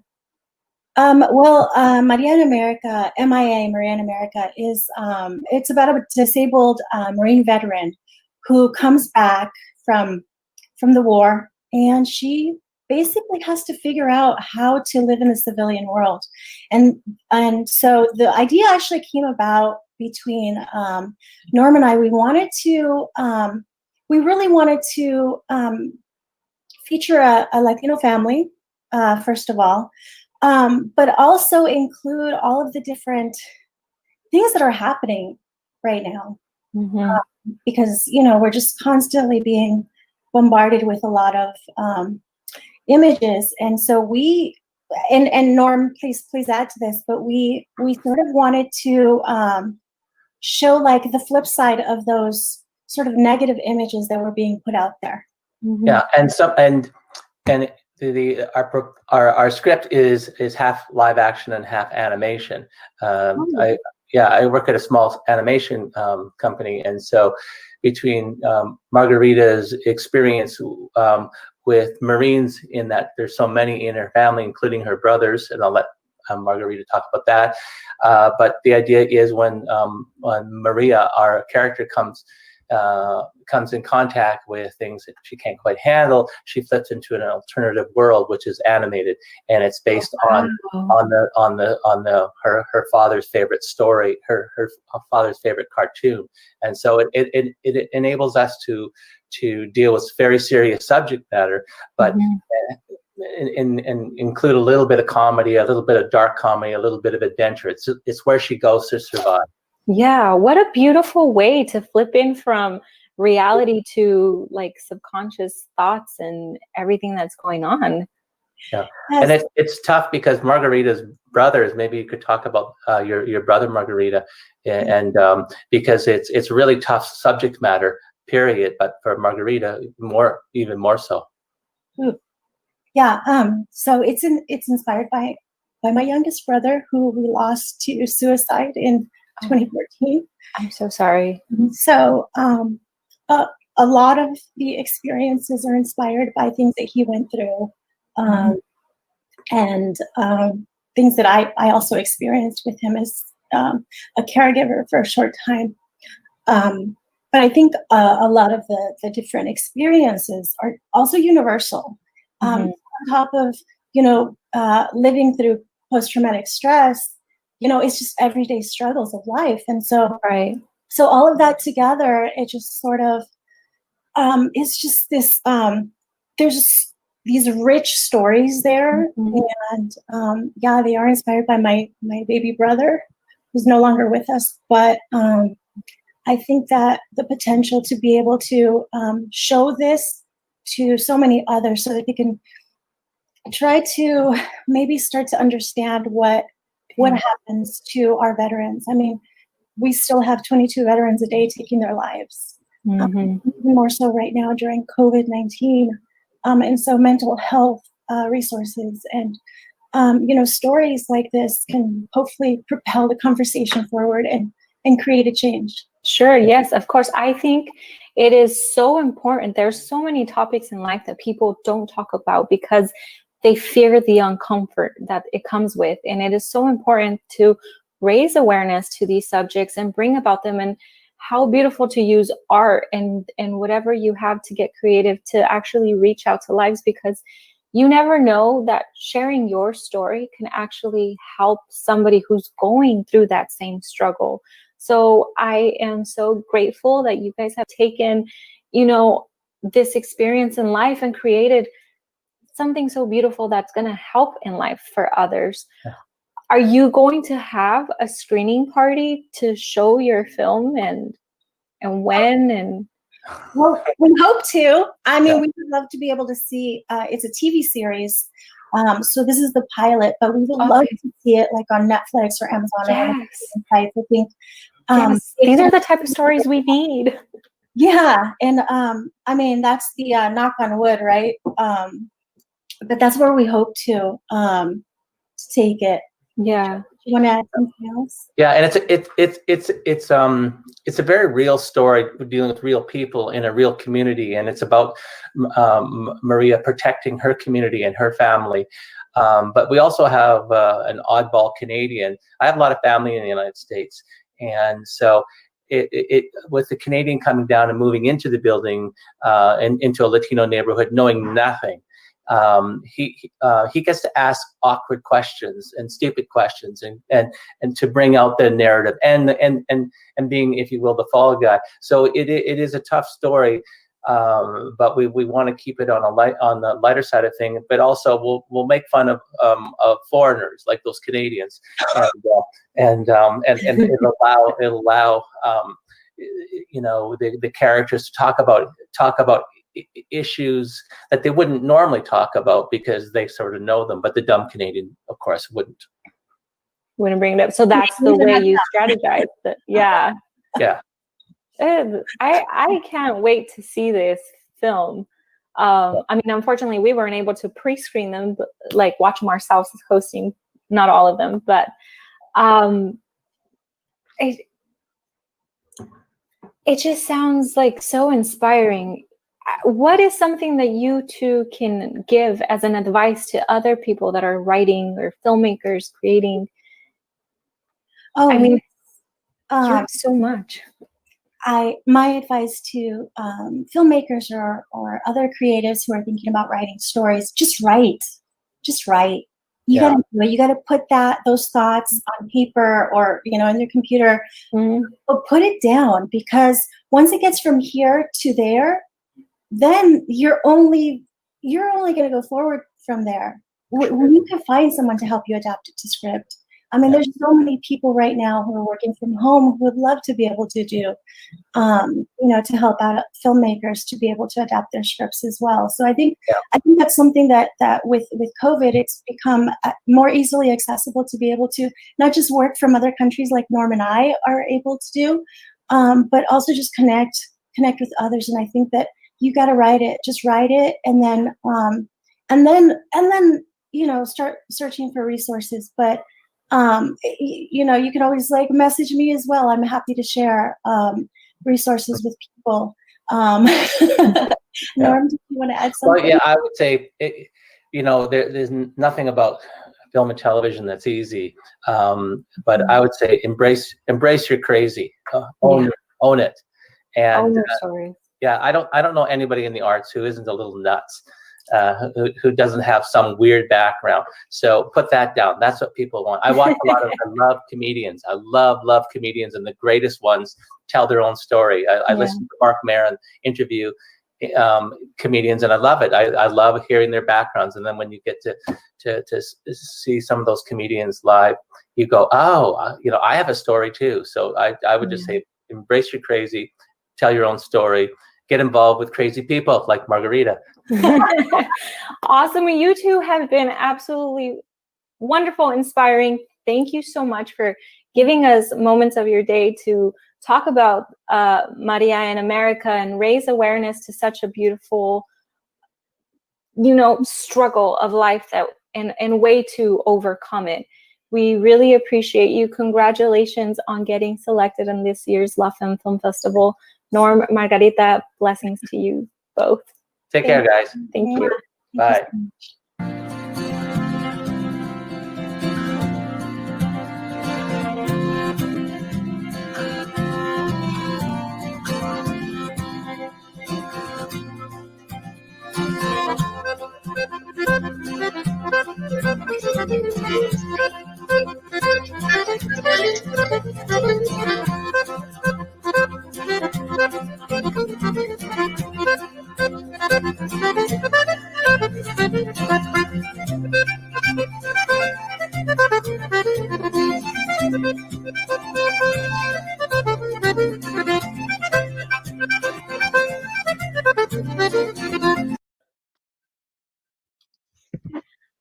Well, Maria in America, MIA, Maria in America, is it's about a disabled Marine veteran who comes back from the war, and she basically has to figure out how to live in the civilian world. And so the idea actually came about between Norm and I. We really wanted to feature a Latino family, first of all, but also include all of the different things that are happening right now. Mm-hmm. Because, we're just constantly being bombarded with a lot of images. And so and Norm, please add to this, but we sort of wanted to show like the flip side of those sort of negative images that were being put out there. Mm-hmm. Yeah, and our script is half live action and half animation. I work at a small animation company, and so between Margarita's experience with Marines, in that there's so many in her family, including her brothers, and I'll let Margarita talk about that. But the idea is when Maria, our character, comes in contact with things that she can't quite handle, she flips into an alternative world, which is animated, and it's based on her father's favorite story, her father's favorite cartoon, and so it enables us to deal with very serious subject matter, but and include a little bit of comedy, a little bit of dark comedy, a little bit of adventure. It's where she goes to survive. Yeah, what a beautiful way to flip in from reality to like subconscious thoughts and everything that's going on. Yeah, and it's tough because Margarita's brothers. Maybe you could talk about your brother Margarita, and because it's really tough subject matter. Period, but for Margarita, even more so. Yeah, so it's inspired by my youngest brother, who we lost to suicide in 2014. I'm so sorry. So a lot of the experiences are inspired by things that he went through, and things that I also experienced with him as a caregiver for a short time. But I think a lot of the different experiences are also universal. On top of living through post-traumatic stress, it's just everyday struggles of life. And so, so all of that together, it just sort of, it's just this, there's these rich stories there. And yeah, they are inspired by my baby brother, who's no longer with us. But I think that the potential to be able to show this to so many others so that they can try to maybe start to understand what happens to our veterans. I mean, we still have 22 veterans a day taking their lives, even more so right now during COVID-19. And so mental health resources and, stories like this can hopefully propel the conversation forward and create a change. Sure, yes, of course. I think it is so important. There's so many topics in life that people don't talk about because they fear the uncomfort that it comes with. And it is so important to raise awareness to these subjects and bring about them, and how beautiful to use art and whatever you have to get creative to actually reach out to lives, because you never know that sharing your story can actually help somebody who's going through that same struggle. So I am so grateful that you guys have taken, this experience in life and created something so beautiful that's going to help in life for others. Yeah. Are you going to have a screening party to show your film, and when? And well, we hope to. I mean, we would love to be able to see. It's a TV series, so this is the pilot, but we would love to see it like on Netflix or Amazon or sites. I think these are the type of stories we need. Yeah, and I mean that's the knock on wood, right? But that's where we hope to take it. Yeah. You want to add something else? Yeah, and it's a very real story dealing with real people in a real community, and it's about Maria protecting her community and her family. But we also have an oddball Canadian. I have a lot of family in the United States, and so it with the Canadian coming down and moving into the building and into a Latino neighborhood, knowing nothing. He gets to ask awkward questions and stupid questions and to bring out the narrative and being, if you will, the fall guy. So it is a tough story, but we want to keep it on the lighter side of things. But also we'll make fun of foreigners like those Canadians, and it'll allow the characters to talk about issues that they wouldn't normally talk about because they sort of know them, but the dumb Canadian, of course, wouldn't bring it up. So that's the way you strategize it. Yeah. Yeah. I can't wait to see this film. I mean, unfortunately, we weren't able to pre-screen them, but like watch them ourselves hosting, not all of them, but it just sounds like so inspiring. What is something that you two can give as an advice to other people that are writing or filmmakers creating? Oh, I mean, you have so much. My advice to filmmakers or other creatives who are thinking about writing stories: just write. You gotta do it. You gotta put those thoughts on paper or in your computer, but put it down, because once it gets from here to there, then you're only going to go forward from there. When you can find someone to help you adapt it to script. I mean, there's so many people right now who are working from home who would love to be able to do, to help out filmmakers to be able to adapt their scripts as well. So I think that's something that with COVID, it's become more easily accessible to be able to not just work from other countries like Norm and I are able to do, but also just connect with others. And I think that you got to write it, just write it, and then start searching for resources. But you can always message me as well. I'm happy to share resources with people. Norm, do you want to add something? Well, yeah, I would say there's nothing about film and television that's easy, but I would say embrace your crazy, own it, and own your story. Yeah, I don't know anybody in the arts who isn't a little nuts. who doesn't have some weird background. So put that down. That's what people want. I watch a lot of, I love comedians. I love comedians, and the greatest ones tell their own story. I listen to Mark Maron interview comedians, and I love it. I love hearing their backgrounds. And then when you get to see some of those comedians live, you go, oh, you know, I have a story too. So I would just say, embrace your crazy, tell your own story, get involved with crazy people like Margarita. Awesome. You two have been absolutely wonderful, inspiring. Thank you so much for giving us moments of your day to talk about Maria in America and raise awareness to such a beautiful, you know, struggle of life that and way to overcome it. We really appreciate you. Congratulations on getting selected in this year's La Femme Film Festival. Norm, Margarita, blessings to you both. Take care, guys. Thank you. Bye.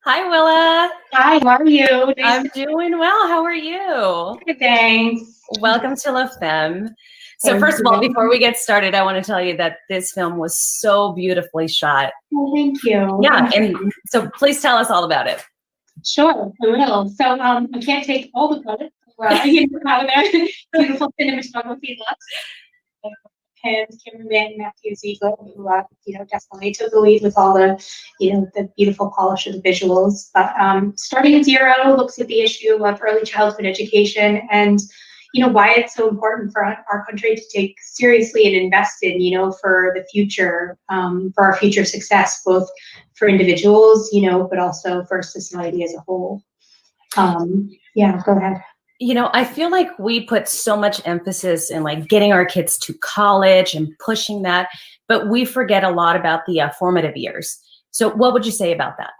Hi, Willa. Hi, how are you? I'm doing well. How are you? Good, thanks. Welcome to La Femme. So Thank first of all, you. before we get started, I want to tell you that this film was so beautifully shot. Oh, thank you. Yeah, Thank and you. so please tell us all about it. Sure, I will. So I can't take all the credit for you know, how the beautiful cinematography looks. Him, cameraman Matthew Ziegler, who you know, definitely took the lead with all the, you know, the beautiful polish of the visuals. But Starting at Zero looks at the issue of early childhood education and, you know, why it's so important for our country to take seriously and invest in, you know, for the future, for our future success, both for individuals, you know, but also for society as a whole. Yeah, go ahead. You know, I feel like we put so much emphasis in like getting our kids to college and pushing that, but we forget a lot about the formative years. So what would you say about that?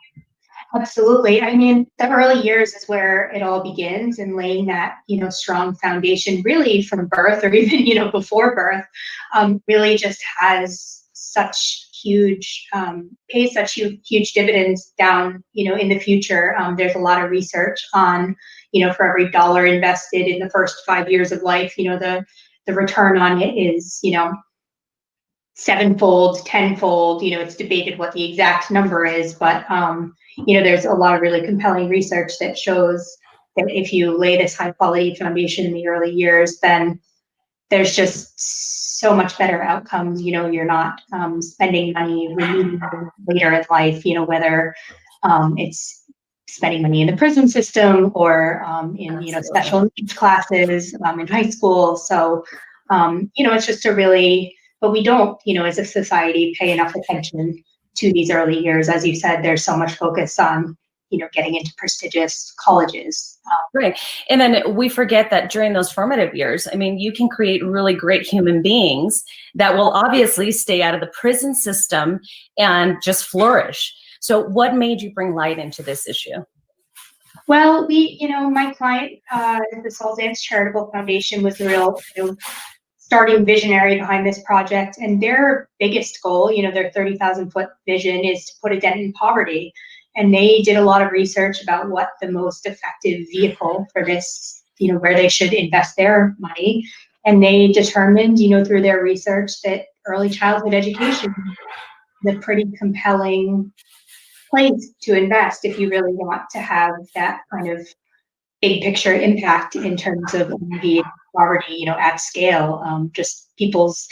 Absolutely. I mean, the early years is where it all begins, and laying that, you know, strong foundation really from birth or even, you know, before birth, really just has such huge, pays such huge dividends down, you know, in the future. There's a lot of research on, you know, for every dollar invested in the first 5 years of life, you know, the return on it is, you know, 7-fold, 10-fold, you know, it's debated what the exact number is, but, you know, there's a lot of really compelling research that shows that if you lay this high quality foundation in the early years, then there's just so much better outcomes. You know, you're not spending money later in life, you know, whether it's spending money in the prison system or in, you know, special needs classes in high school. So, you know, it's just a really, but we don't, you know, as a society pay enough attention to these early years. As you said, there's so much focus on, you know, getting into prestigious colleges. Right. And then we forget that during those formative years, I mean, you can create really great human beings that will obviously stay out of the prison system and just flourish. So what made you bring light into this issue? Well, you know, my client, the Saul Zaentz Charitable Foundation, was the real, you know, starting visionary behind this project, and their biggest goal, you know, their 30,000-foot vision is to put a dent in poverty. And they did a lot of research about what the most effective vehicle for this, you know, where they should invest their money. And they determined, you know, through their research that early childhood education is a pretty compelling place to invest if you really want to have that kind of big picture impact in terms of alleviating poverty, you know, at scale. Just people's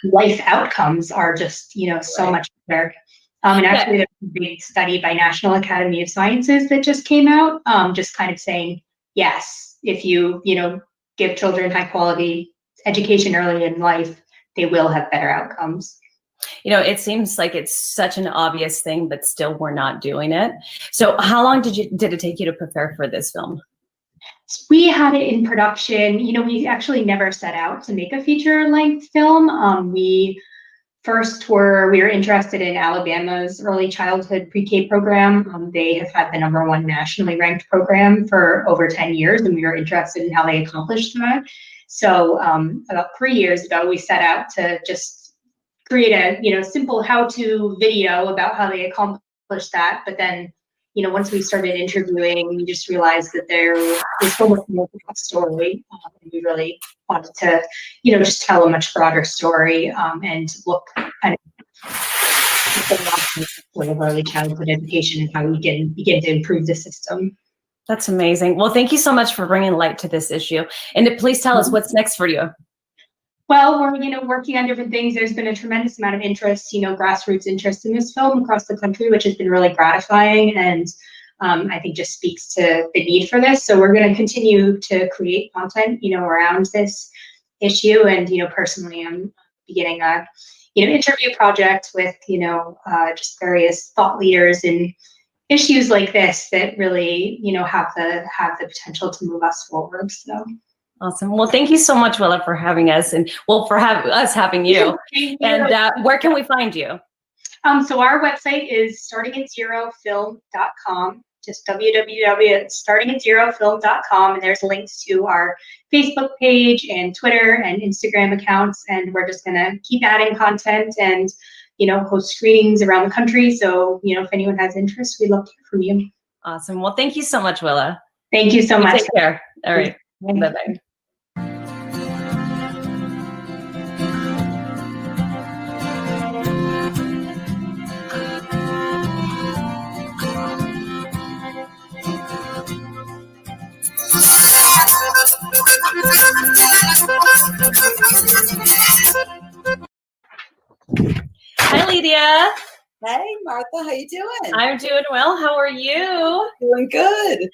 life outcomes are just, you know, so much better. And actually, there's a big study by National Academy of Sciences that just came out, just kind of saying, yes, if you, you know, give children high quality education early in life, they will have better outcomes. It seems like it's such an obvious thing, but still we're not doing it. So how long did it take you to prepare for this film? We had it in production. We actually never set out to make a feature-length film. We were interested in Alabama's early childhood pre-K program. They have had the #1 nationally ranked program for over 10 years, and we were interested in how they accomplished that. So about 3 years ago, we set out to just create a simple how-to video about how they accomplished that. But then, once we started interviewing, we just realized that there was so much more to that story. And we really wanted to, just tell a much broader story and look kind of early childhood education and how we can begin to improve the system. That's amazing. Well, thank you so much for bringing light to this issue. And please tell us what's next for you. Well, we're, working on different things. There's been a tremendous amount of interest, grassroots interest in this film across the country, which has been really gratifying and I think just speaks to the need for this. So we're going to continue to create content, around this issue. And, personally, I'm beginning a, interview project with, just various thought leaders in issues like this that really, have the potential to move us forward. So. Awesome. Well, thank you so much, Willa, for having us, and for us having you. And where can we find you? So our website is startingatzerofilm.com, just www.startingatzerofilm.com, and there's links to our Facebook page and Twitter and Instagram accounts, and we're just going to keep adding content and, host screenings around the country. So, if anyone has interest, we'd love to hear from you. Awesome. Well, thank you so much, Willa. Thank you so much. Take care. All right. Bye-bye. Hi, Lydia. Hey, Martha, how you doing? I'm doing well. How are you? Doing good.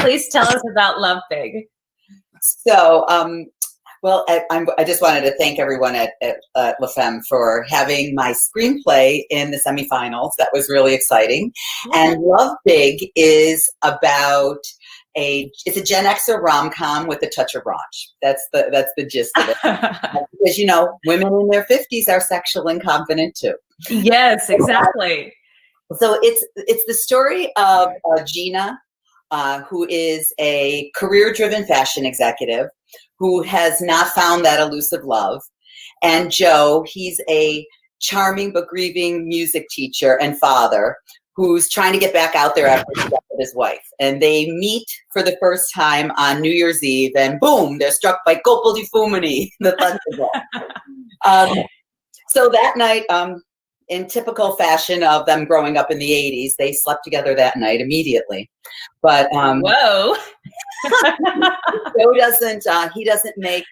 Please tell us about Love Big. So, well, I just wanted to thank everyone at Femme for having my screenplay in the semifinals. That was really exciting. And Love Big is about it's a Gen Xer rom-com with a touch of raunch. That's the gist of it. Because women in their 50s are sexual and confident too. Yes, exactly. So it's the story of Gina, who is a career-driven fashion executive who has not found that elusive love, and Joe, he's a charming but grieving music teacher and father who's trying to get back out there after the death of his wife. And they meet for the first time on New Year's Eve, and boom, they're struck by Colpo di Fulmini, the thunderbolt. So that night, in typical fashion of them growing up in the 80s, they slept together that night immediately. But whoa. Joe doesn't make,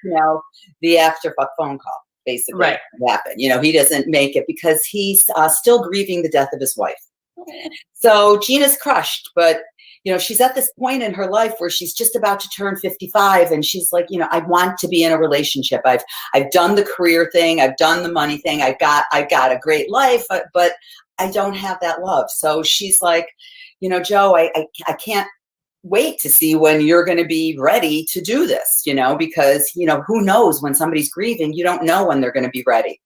the afterfuck phone call, basically. Right. Happen. He doesn't make it because he's still grieving the death of his wife. So Gina's crushed, but she's at this point in her life where she's just about to turn 55, and she's like, I want to be in a relationship. I've done the career thing, I've done the money thing, I've got a great life, but I don't have that love. So she's like, Joe, I can't wait to see when you're going to be ready to do this, because, who knows when somebody's grieving, you don't know when they're going to be ready.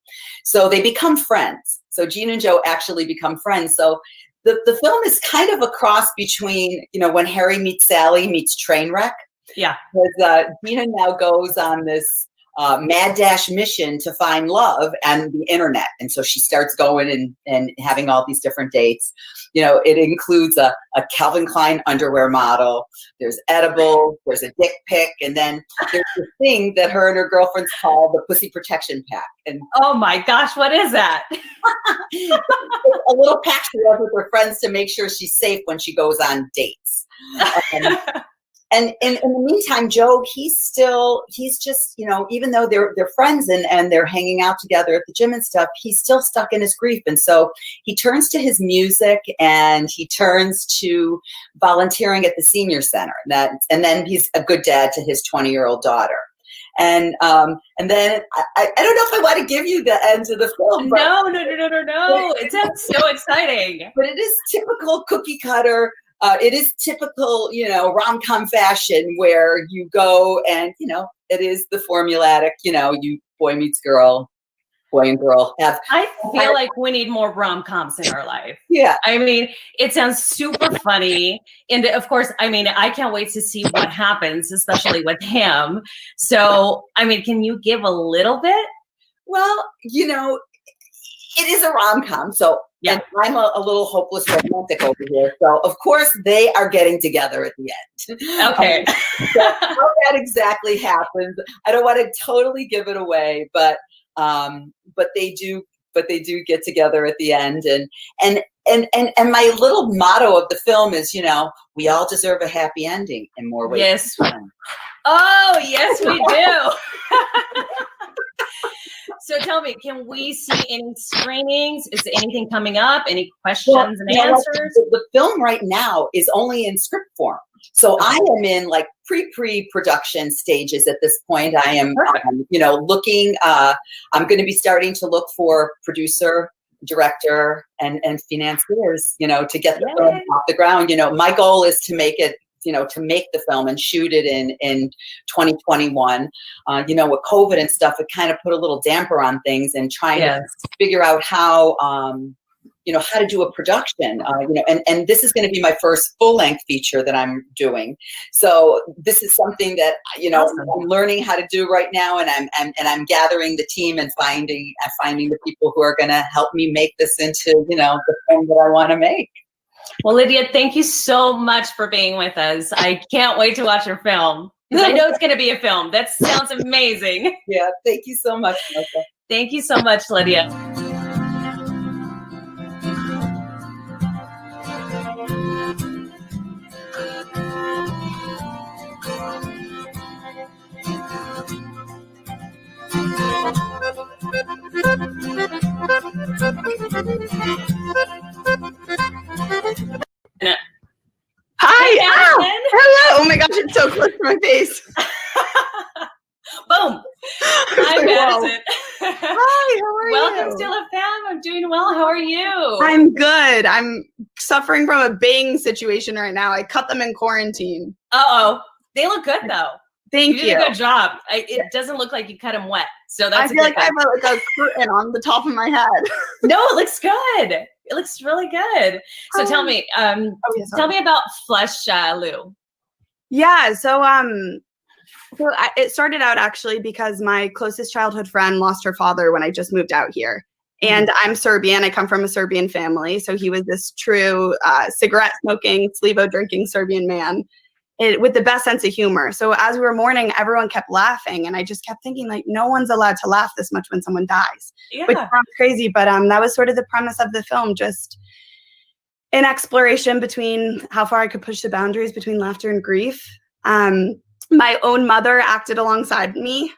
So they become friends. So Gina and Joe actually become friends. So the film is kind of a cross between, when Harry meets Sally meets Trainwreck. Yeah. Because Gina now goes on this mad dash mission to find love and the internet. And so she starts going and having all these different dates. It includes a Calvin Klein underwear model. There's edibles, there's a dick pic, and then there's this thing that her and her girlfriends call the pussy protection pack. And oh my gosh, what is that? A little pack she has with her friends to make sure she's safe when she goes on dates. And in the meantime, Joe, he's just, even though they're friends and they're hanging out together at the gym and stuff, he's still stuck in his grief. And so he turns to his music and he turns to volunteering at the senior center. And then he's a good dad to his 20-year-old daughter. And then I don't know if I want to give you the end of the film. But No. It sounds so exciting. But it is typical cookie cutter. It is typical, rom-com fashion where you go and, it is the formulatic, you boy meets girl, boy and girl have. I feel like we need more rom-coms in our life. Yeah. I mean, it sounds super funny. And of course, I mean, I can't wait to see what happens, especially with him. So, I mean, can you give a little bit? Well, it is a rom-com. So yeah. And I'm a little hopeless romantic over here. So of course they are getting together at the end. Okay. So how that exactly happens, I don't want to totally give it away, but they do get together at the end. And my little motto of the film is, we all deserve a happy ending in more ways. Yes. Oh, yes, we do. So tell me, can we see any screenings? Is there anything coming up? Any questions and answers? The film right now is only in script form. So I am in like pre-production stages at this point. I am, looking, I'm going to be starting to look for producer, director, and financiers, to get the film off the ground. My goal is to make it, to make the film and shoot it in 2021. With COVID and stuff, it kind of put a little damper on things and trying to figure out how, how to do a production, and this is going to be my first full-length feature that I'm doing. So this is something that, I'm learning how to do right now, and I'm gathering the team and finding the people who are going to help me make this into, the film that I want to make. Well, Lydia, thank you so much for being with us. I can't wait to watch your film. I know it's going to be a film. That sounds amazing. Yeah, thank you so much, Melissa. Thank you so much, Lydia. Hi. Hello. Oh my gosh, it's so close to my face. Boom. Hi, Madison. Hi, how are you? Welcome to La Femme. I'm doing well. How are you? I'm good. I'm suffering from a bang situation right now. I cut them in quarantine. Uh-oh. They look good, though. Thank you. You did a good job. It doesn't look like you cut them wet. So that's I feel like I have a curtain on the top of my head. No, it looks good. It looks really good. So tell me, tell me about Flesh Lou. Yeah, so it started out actually because my closest childhood friend lost her father when I just moved out here. And I'm Serbian. I come from a Serbian family. So he was this true cigarette smoking, Slivo drinking Serbian man with the best sense of humor. So as we were mourning, everyone kept laughing. And I just kept thinking, like, no one's allowed to laugh this much when someone dies. Yeah. Which sounds crazy, but that was sort of the premise of the film, just an exploration between how far I could push the boundaries between laughter and grief. My own mother acted alongside me.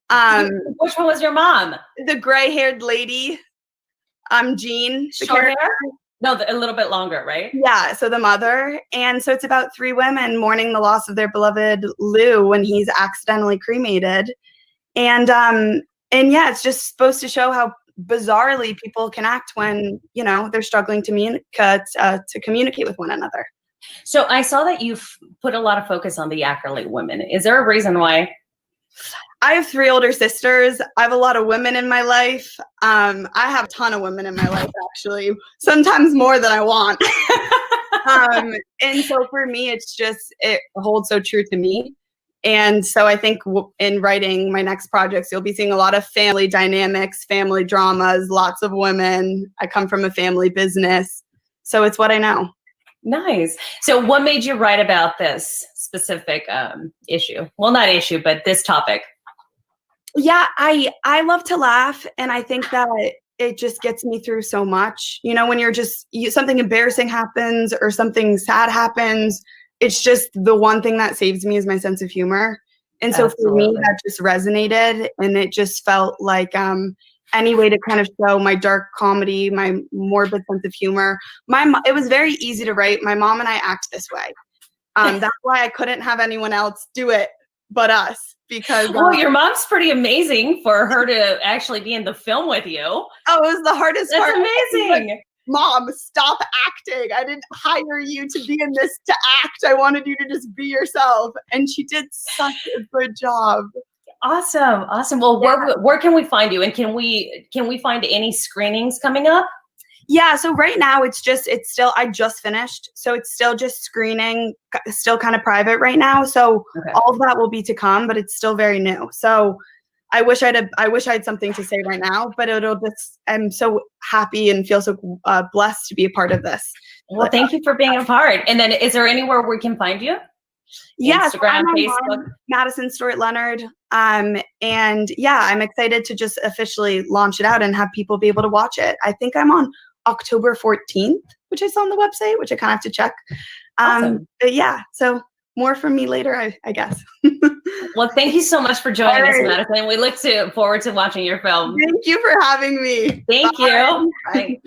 Which one was your mom? The gray-haired lady. Jean. Short hair? No, a little bit longer, right? Yeah, so the mother. And so it's about three women mourning the loss of their beloved Lou when he's accidentally cremated. And yeah, it's just supposed to show how bizarrely people can act when, they're struggling to communicate with one another. So I saw that you've put a lot of focus on the Accolade women. Is there a reason why? I have three older sisters. I have a lot of women in my life. I have a ton of women in my life, actually, sometimes more than I want. And so for me, it holds so true to me. And so I think in writing my next projects, you'll be seeing a lot of family dynamics, family dramas, lots of women. I come from a family business. So it's what I know. Nice. So what made you write about this specific issue? Well, not issue, but this topic. Yeah, I love to laugh. And I think that it just gets me through so much. When you're something embarrassing happens or something sad happens, it's just the one thing that saves me is my sense of humor. And so for me, that just resonated. And it just felt like any way to kind of show my dark comedy, my morbid sense of humor. It was very easy to write. My mom and I act this way. That's why I couldn't have anyone else do it but us because well, your mom's pretty amazing for her to actually be in the film with you. Oh, it was the hardest That's part. amazing. Like, Mom, stop acting. I didn't hire you to be in this to act. I wanted you to just be yourself. And she did such a good job. Awesome. Well, where can we find you? And can we find any screenings coming up? Yeah, so right now I just finished. So it's still just screening, still kind of private right now. So all of that will be to come, but it's still very new. So I wish I had something to say right now, but I'm so happy and feel so blessed to be a part of this. Well, thank you for being a part. And then is there anywhere we can find you? Yeah, Instagram, I'm Facebook. on Madison Stewart Leonard. And yeah, I'm excited to just officially launch it out and have people be able to watch it. I think I'm on October 14th, which I saw on the website, which I kind of have to check. Awesome. But yeah, so more from me later, I guess. Well, thank you so much for joining us, Madison. We look forward to watching your film. Thank you for having me. Thank you. Bye.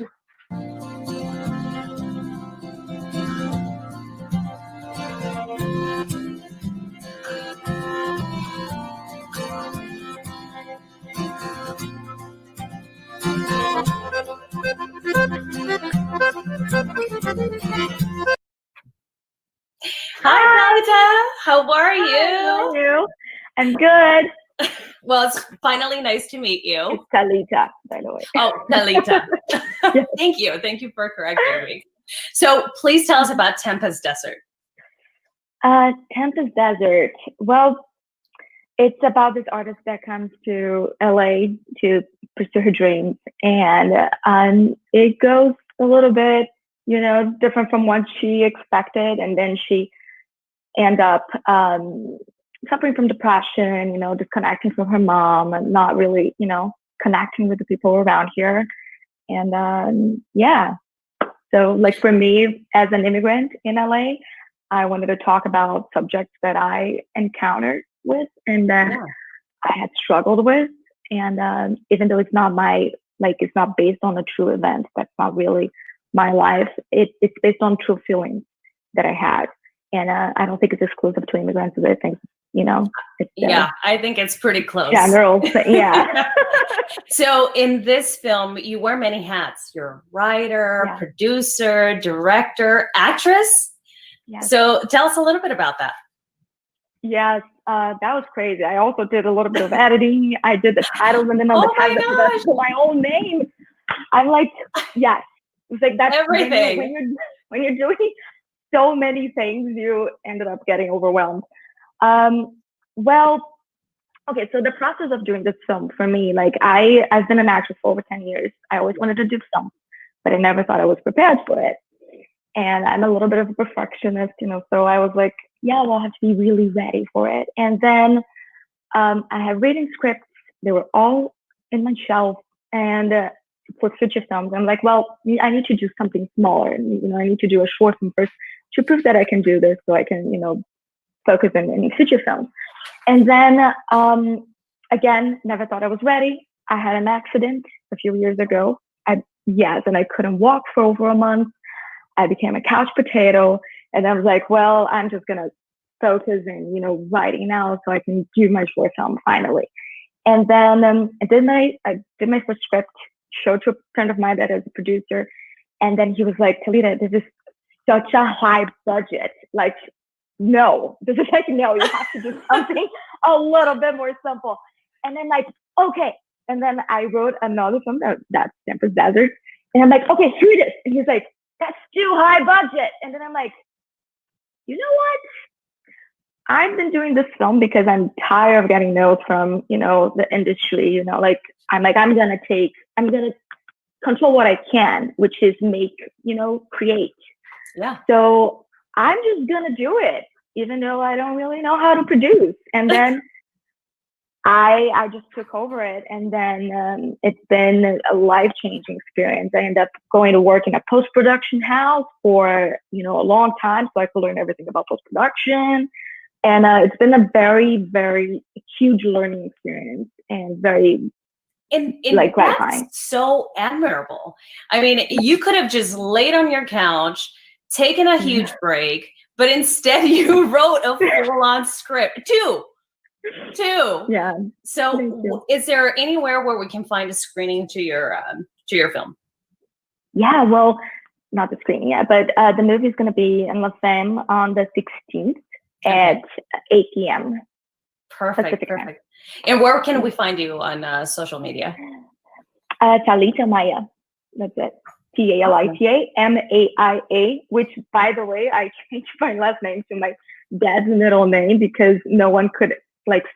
Hi, Talita. How are you? How are you? I'm good. Well, it's finally nice to meet you. It's Talita, by the way. Oh, Talita. Thank you. Thank you for correcting me. So please tell us about Tempest Desert. Tempest Desert. Well, it's about this artist that comes to LA to pursue her dreams. And it goes a little bit, different from what she expected. And then she ends up suffering from depression, disconnecting from her mom and not really, connecting with the people around here. And yeah, so like for me as an immigrant in LA, I wanted to talk about subjects that I encountered with and that I had struggled with. And even though it's not it's not based on a true event, that's not really my life. It's based on true feelings that I had. And I don't think it's exclusive to immigrants. I think, it's I think it's pretty close. General, yeah. So in this film, you wear many hats. You're a writer, producer, director, actress. Yes. So tell us a little bit about that. Yes, that was crazy. I also did a little bit of editing. I did the titles and then on the titles that's my own name. I'm like, yes. It's like that's everything. When you're doing so many things, you ended up getting overwhelmed. Well, okay, so the process of doing this film for me, I've been an actress for over 10 years. I always wanted to do film, but I never thought I was prepared for it. And I'm a little bit of a perfectionist, so I was like, I'll have to be really ready for it. And then I had reading scripts. They were all in my shelf. And for feature films, I'm like, well, I need to do something smaller. I need to do a short film first to prove that I can do this so I can, focus in feature films. And then, again, never thought I was ready. I had an accident a few years ago. And I couldn't walk for over a month. I became a couch potato. And I was like, well, I'm just going to focus in, writing now so I can do my short film finally. And then I did my first script, showed to a friend of mine that is a producer. And then he was like, Talita, this is such a high budget. Like, no, this is like, no, you have to do something a little bit more simple. And then okay. And then I wrote another film that's Tempest Desert. And I'm like, okay, shoot it. And he's like, that's too high budget. And then I'm like, you know what? I've been doing this film because I'm tired of getting notes from, the industry, I'm going to control what I can, which is make, create. Yeah. So I'm just going to do it, even though I don't really know how to produce. And then I just took over it. And then it's been a life-changing experience. I ended up going to work in a post-production house for, a long time. So I could learn everything about post-production. And it's been a very, very huge learning experience and very gratifying. That's so admirable. I mean, you could have just laid on your couch, taken a huge break, but instead you wrote a full-on script. Two. 2. Yeah. So is there anywhere where we can find a screening to your film? Yeah, well, not the screening yet, but the movie is going to be in La Femme on the 16th at 8 p.m. Perfect. And where can we find you on social media? Talita Maya. That's it. Talita Maia, which, by the way, I changed my last name to my dad's middle name because no one could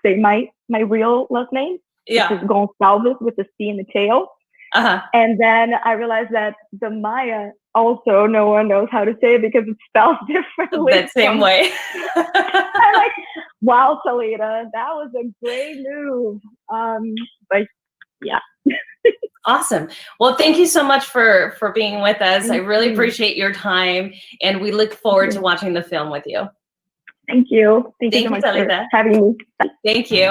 say my real last name. Yeah. Which is Gonçalves with the C in the tail. And then I realized that the Maya also no one knows how to say it because it's spelled differently. That same way. I'm like, wow, Talita, that was a great move. But yeah. Awesome. Well, thank you so much for being with us. I really appreciate your time, and we look forward to watching the film with you. Thank you. Thank you so much for having me. Thank you.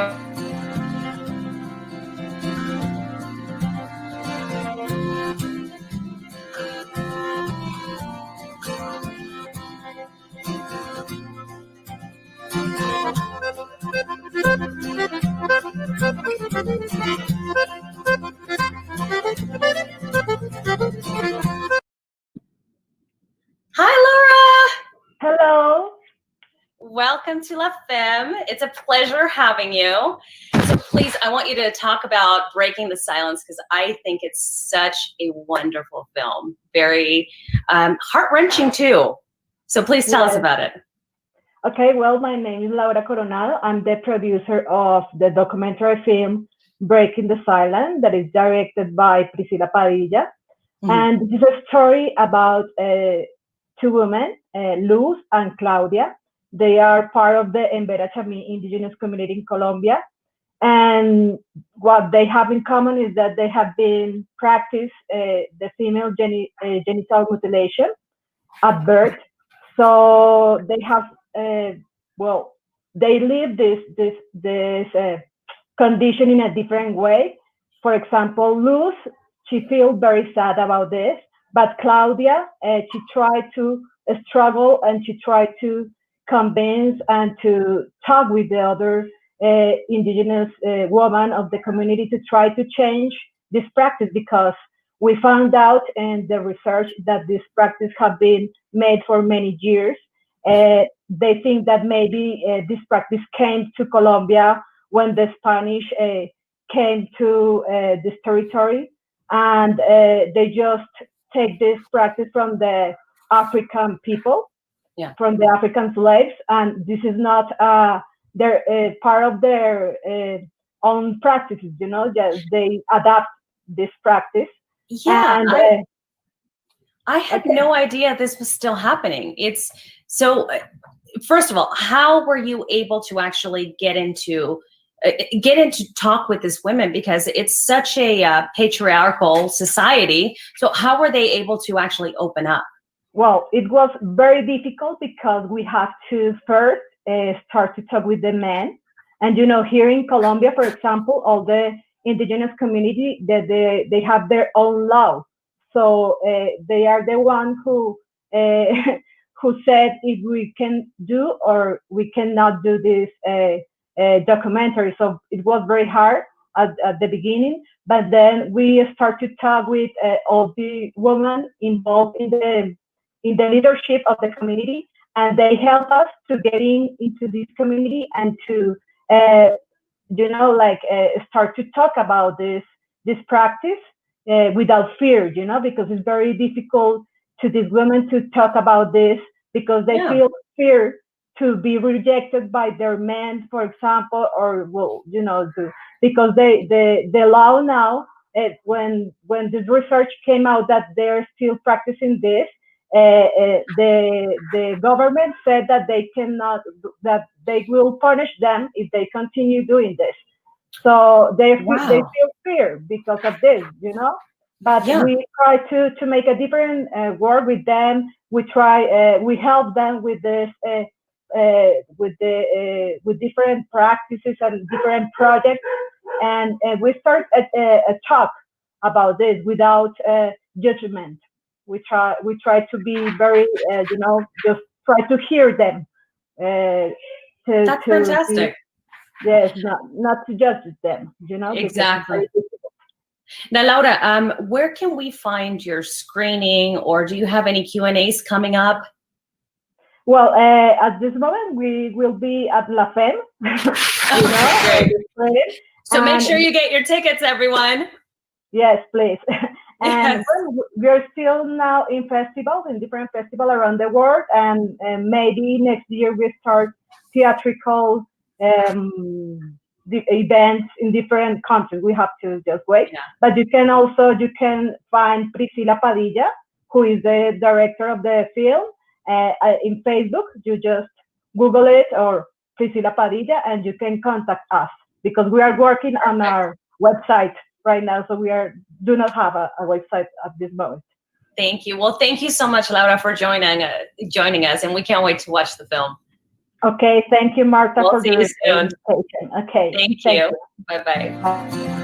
Hi, Laura. Hello. Welcome to La Femme. It's a pleasure having you. So please, I want you to talk about Breaking the Silence because I think it's such a wonderful film. Very heart-wrenching too. So please tell us about it. Okay, well, my name is Laura Coronado. I'm the producer of the documentary film Breaking the Silence that is directed by Priscilla Padilla. And this is a story about 2 women, Luz and Claudia. They are part of the Embera Chamí indigenous community in Colombia. And what they have in common is that they have been practiced the female genital mutilation at birth. So they have, they live this condition in a different way. For example, Luz, she feels very sad about this, but Claudia, she tried to struggle and she tried to convince and to talk with the other indigenous woman of the community to try to change this practice, because we found out in the research that this practice have been made for many years. They think that maybe this practice came to Colombia when the Spanish came to this territory, and they just take this practice from the African people, from the African slaves, and this is not their part of their own practices. You know, they adapt this practice. Yeah, I had no idea this was still happening. It's so. First of all, how were you able to actually get into talk with these women, because it's such a patriarchal society? So how were they able to actually open up? Well, it was very difficult because we have to first start to talk with the men. And, you know, here in Colombia, for example, all the indigenous community, that they have their own law. So they are the one who said if we can do or we cannot do this documentary. So it was very hard at the beginning, but then we start to talk with all the women involved in the leadership of the community, and they help us to get into this community and to start to talk about this practice without fear, you know, because it's very difficult to these women to talk about this because they feel fear to be rejected by their men, for example, or because the law now, when this research came out that they're still practicing this, the government said that they cannot, that they will punish them if they continue doing this. So they feel fear because of this, you know. But we try to make a different work with them. We try, we help them with this, with different practices and different projects, and we start a talk about this without judgment. We try to be very, just try to hear them. That's fantastic. Yes, not to judge them, Exactly. Now, Laura, where can we find your screening, or do you have any Q&As coming up? Well, at this moment, we will be at La Femme. Great. So make sure you get your tickets, everyone. Yes, please. And Yes. we're still now in festivals, in different festivals around the world, and maybe next year we start theatrical the events in different countries. We have to just wait. Yeah. But you can find Priscila Padilla, who is the director of the film, in Facebook. You just Google it or Priscila Padilla, and you can contact us because we are working on our website right now. So do not have a website at this moment. Thank you. Well, thank you so much, Laura, for joining us, and we can't wait to watch the film. Okay, thank you, Marta, We'll for see the you soon. invitation. Okay, Thank you. Bye-bye.